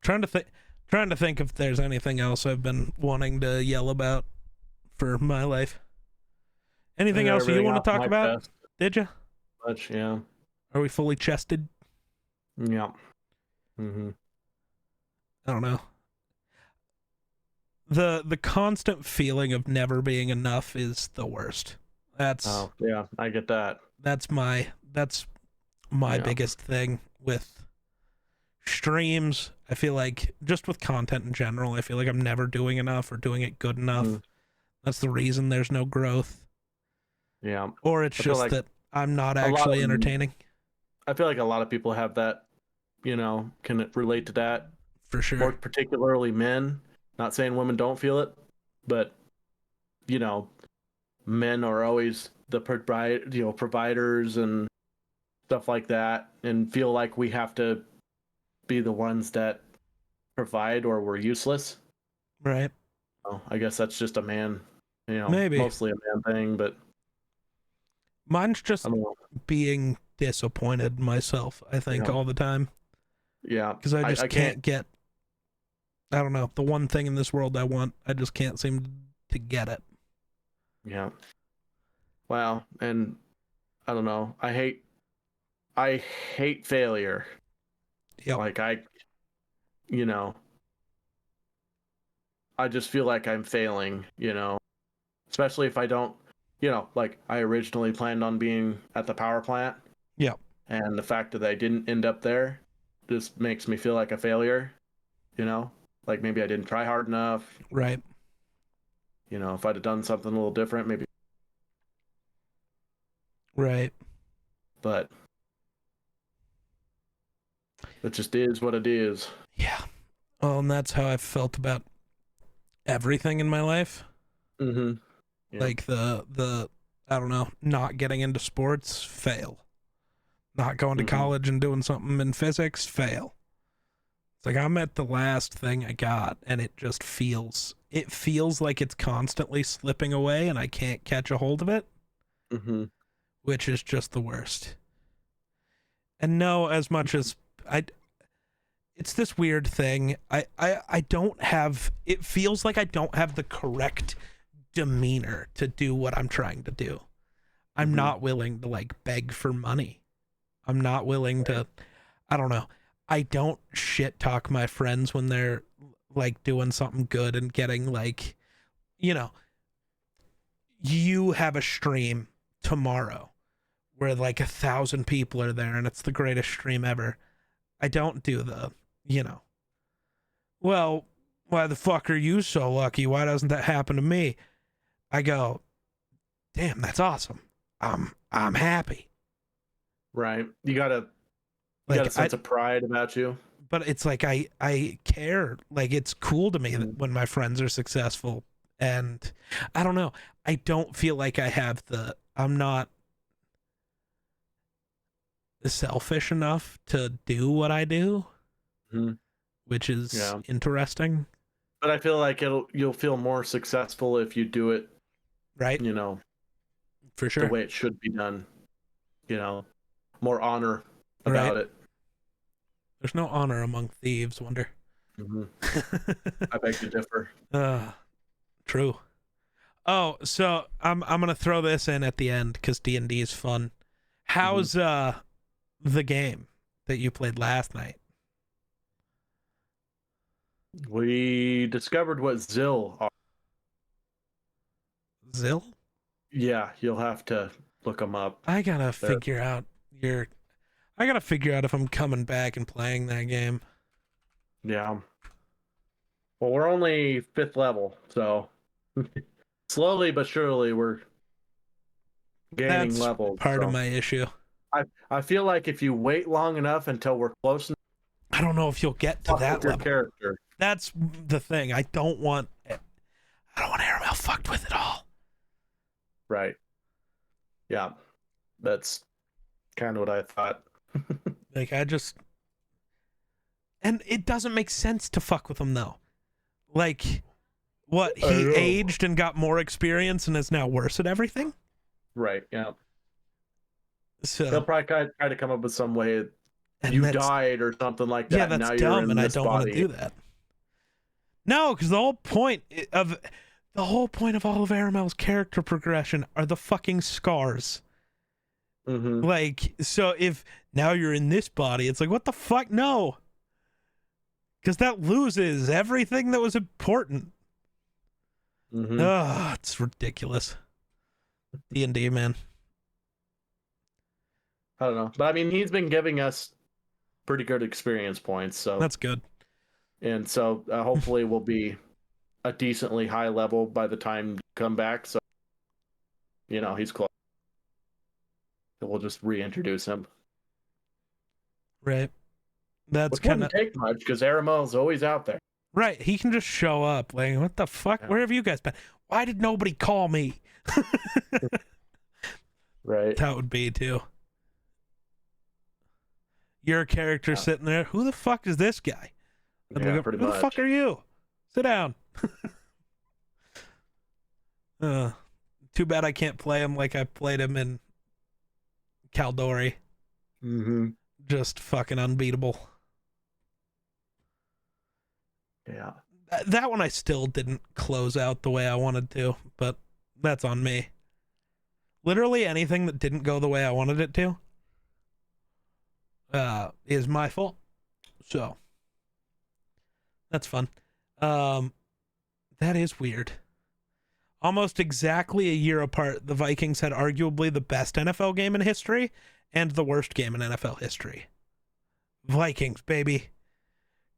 trying to think if there's anything else I've been wanting to yell about for my life. Anything else you want to talk about? Chest. Did you? Much, yeah. Are we fully chested? Yeah. Mm-hmm. I don't know. The constant feeling of never being enough is the worst. Oh, yeah, I get that. That's my biggest thing with streams. I feel like just with content in general, I feel like I'm never doing enough or doing it good enough. That's the reason there's no growth. Yeah. Or it's just like that I'm not actually entertaining. I feel like a lot of people have that, can relate to that. For sure. More particularly men. Not saying women don't feel it, but men are always the providers and stuff like that, and feel like we have to be the ones that provide or we're useless. Right. Oh, I guess that's just a man, maybe mostly a man thing, but mine's just being disappointed in myself, I think, all the time. Yeah. Because I just can't get, I don't know, the one thing in this world I want, I just can't seem to get it. Yeah. Wow. And I don't know. I hate failure. Yeah. Like I just feel like I'm failing, especially if I don't, like I originally planned on being at the power plant. Yeah. And the fact that I didn't end up there just makes me feel like a failure, like maybe I didn't try hard enough. Right. If I'd have done something a little different, maybe. Right. But it just is what it is. Yeah. Well, and that's how I've felt about everything in my life. Mm-hmm. Yeah. Like the I don't know, not getting into sports, fail. Not going to college and doing something in physics, fail. It's like I'm at the last thing I got, and it just feels like it's constantly slipping away and I can't catch a hold of it. Mm-hmm. Which is just the worst. And no, as much as it's this weird thing. I don't have, it feels like I don't have the correct demeanor to do what I'm trying to do. I'm not willing to like beg for money. I'm not willing to, I don't know. I don't shit talk my friends when they're like doing something good and getting like, you have a stream tomorrow where like 1,000 people are there and it's the greatest stream ever. I don't do the, well, why the fuck are you so lucky? Why doesn't that happen to me? I go, damn, that's awesome. I'm happy. Right. You got a sense of pride about you. But it's like I care. Like it's cool to me that when my friends are successful, and I don't know. I don't feel like I have I'm not selfish enough to do what I do, which is interesting. But I feel like you'll feel more successful if you do it, right? For sure, the way it should be done. More honor about it. There's no honor among thieves, Wonder. I beg to differ. True. Oh, so I'm gonna throw this in at the end because D&D is fun. How's the game that you played last night? We discovered what Zill are. Zill? Yeah, you'll have to look them up. I gotta figure out if I'm coming back and playing that game. Yeah. Well, we're only 5th level, so slowly but surely we're gaining That's levels. Part of my issue. I feel like if you wait long enough until we're close enough, I don't know if you'll get to that level. Character. That's the thing. I don't want Aramel fucked with it all. Right. Yeah. That's kind of what I thought. Like, and it doesn't make sense to fuck with him, though. Like, what, he aged and got more experience and is now worse at everything? Right, yeah. So They'll probably try to come up with some way you died or something like that. Yeah, that's now dumb, you're and I don't want to do that. No, because the whole point of all of Aramel's character progression are the fucking scars. Mm-hmm. Like, so if now you're in this body, it's like, what the fuck? No. Because that loses everything that was important. Mm-hmm. Ugh, it's ridiculous. D&D, man. I don't know. But I mean, he's been giving us pretty good experience points. So that's good. And so hopefully we'll be a decently high level by the time you come back. So, he's close. We'll just reintroduce him. Right. That's kind of take much because Aramel's always out there. Right. He can just show up. Like, what the fuck? Yeah. Where have you guys been? Why did nobody call me? Right. That would be too. Your character sitting there. Who the fuck is this guy? Yeah, Who the fuck are you? Sit down. Too bad I can't play him like I played him in Caldori. Mm-hmm. Just fucking unbeatable. Yeah. That one I still didn't close out the way I wanted to, but that's on me. Literally anything that didn't go the way I wanted it to is my fault. So that's fun. That is weird. Almost exactly a year apart, the Vikings had arguably the best NFL game in history and the worst game in NFL history. Vikings, baby.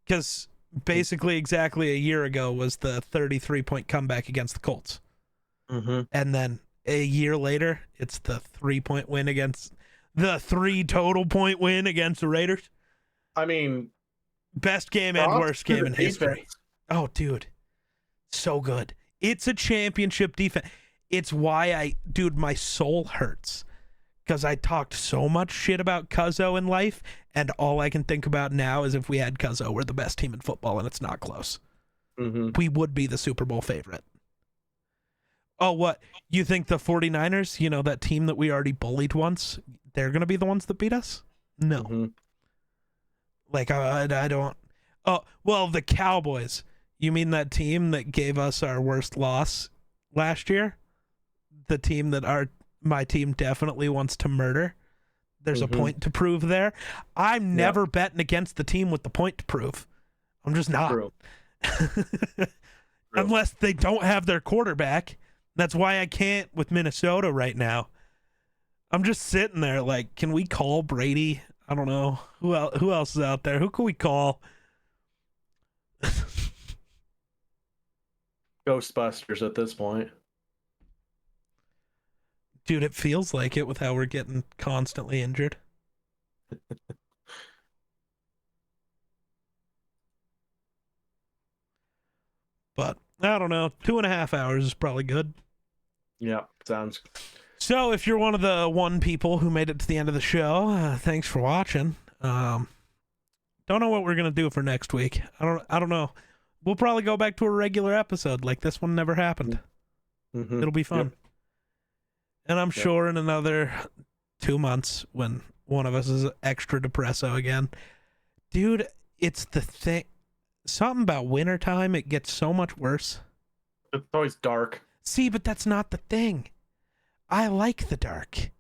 Because basically exactly a year ago was the 33-point comeback against the Colts. Mm-hmm. And then a year later, it's the 3-point win against the 3 total point win against the Raiders. I mean, best game and worst game in history. Oh, dude. So good. It's a championship defense. It's why my soul hurts. Because I talked so much shit about Cuzzo in life, and all I can think about now is if we had Cuzzo, we're the best team in football, and it's not close. Mm-hmm. We would be the Super Bowl favorite. Oh, what? You think the 49ers, that team that we already bullied once, they're going to be the ones that beat us? No. Mm-hmm. Like, I don't... Oh, well, the Cowboys. You mean that team that gave us our worst loss last year? The team that my team definitely wants to murder? There's a point to prove there. I'm never betting against the team with the point to prove. I'm just not. True. Unless they don't have their quarterback. That's why I can't with Minnesota right now. I'm just sitting there like, can we call Brady? I don't know. Who else is out there? Who can we call? Ghostbusters at this point. Dude, it feels like it with how we're getting constantly injured. But I don't know. 2.5 hours is probably good. Yeah, sounds. So if you're one of the people who made it to the end of the show, thanks for watching. Don't know what we're gonna do for next week. I don't know. We'll probably go back to a regular episode like this one never happened. Mm-hmm. It'll be fun. Yep. And I'm sure in another 2 months when one of us is extra depresso again. Dude, it's the thing. Something about wintertime, it gets so much worse. It's always dark. See, but that's not the thing. I like the dark.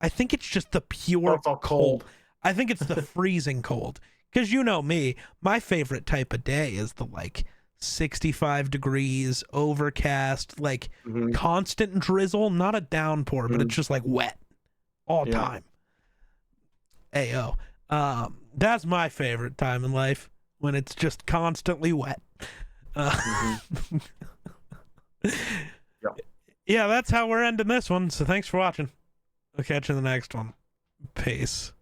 I think it's just the pure cold. I think it's the freezing cold. Because you know me, my favorite type of day is the 65 degrees, overcast, constant drizzle, not a downpour, but it's just wet all time. Ayo. That's my favorite time in life, when it's just constantly wet. Yeah, that's how we're ending this one. So thanks for watching. We'll catch you in the next one. Peace.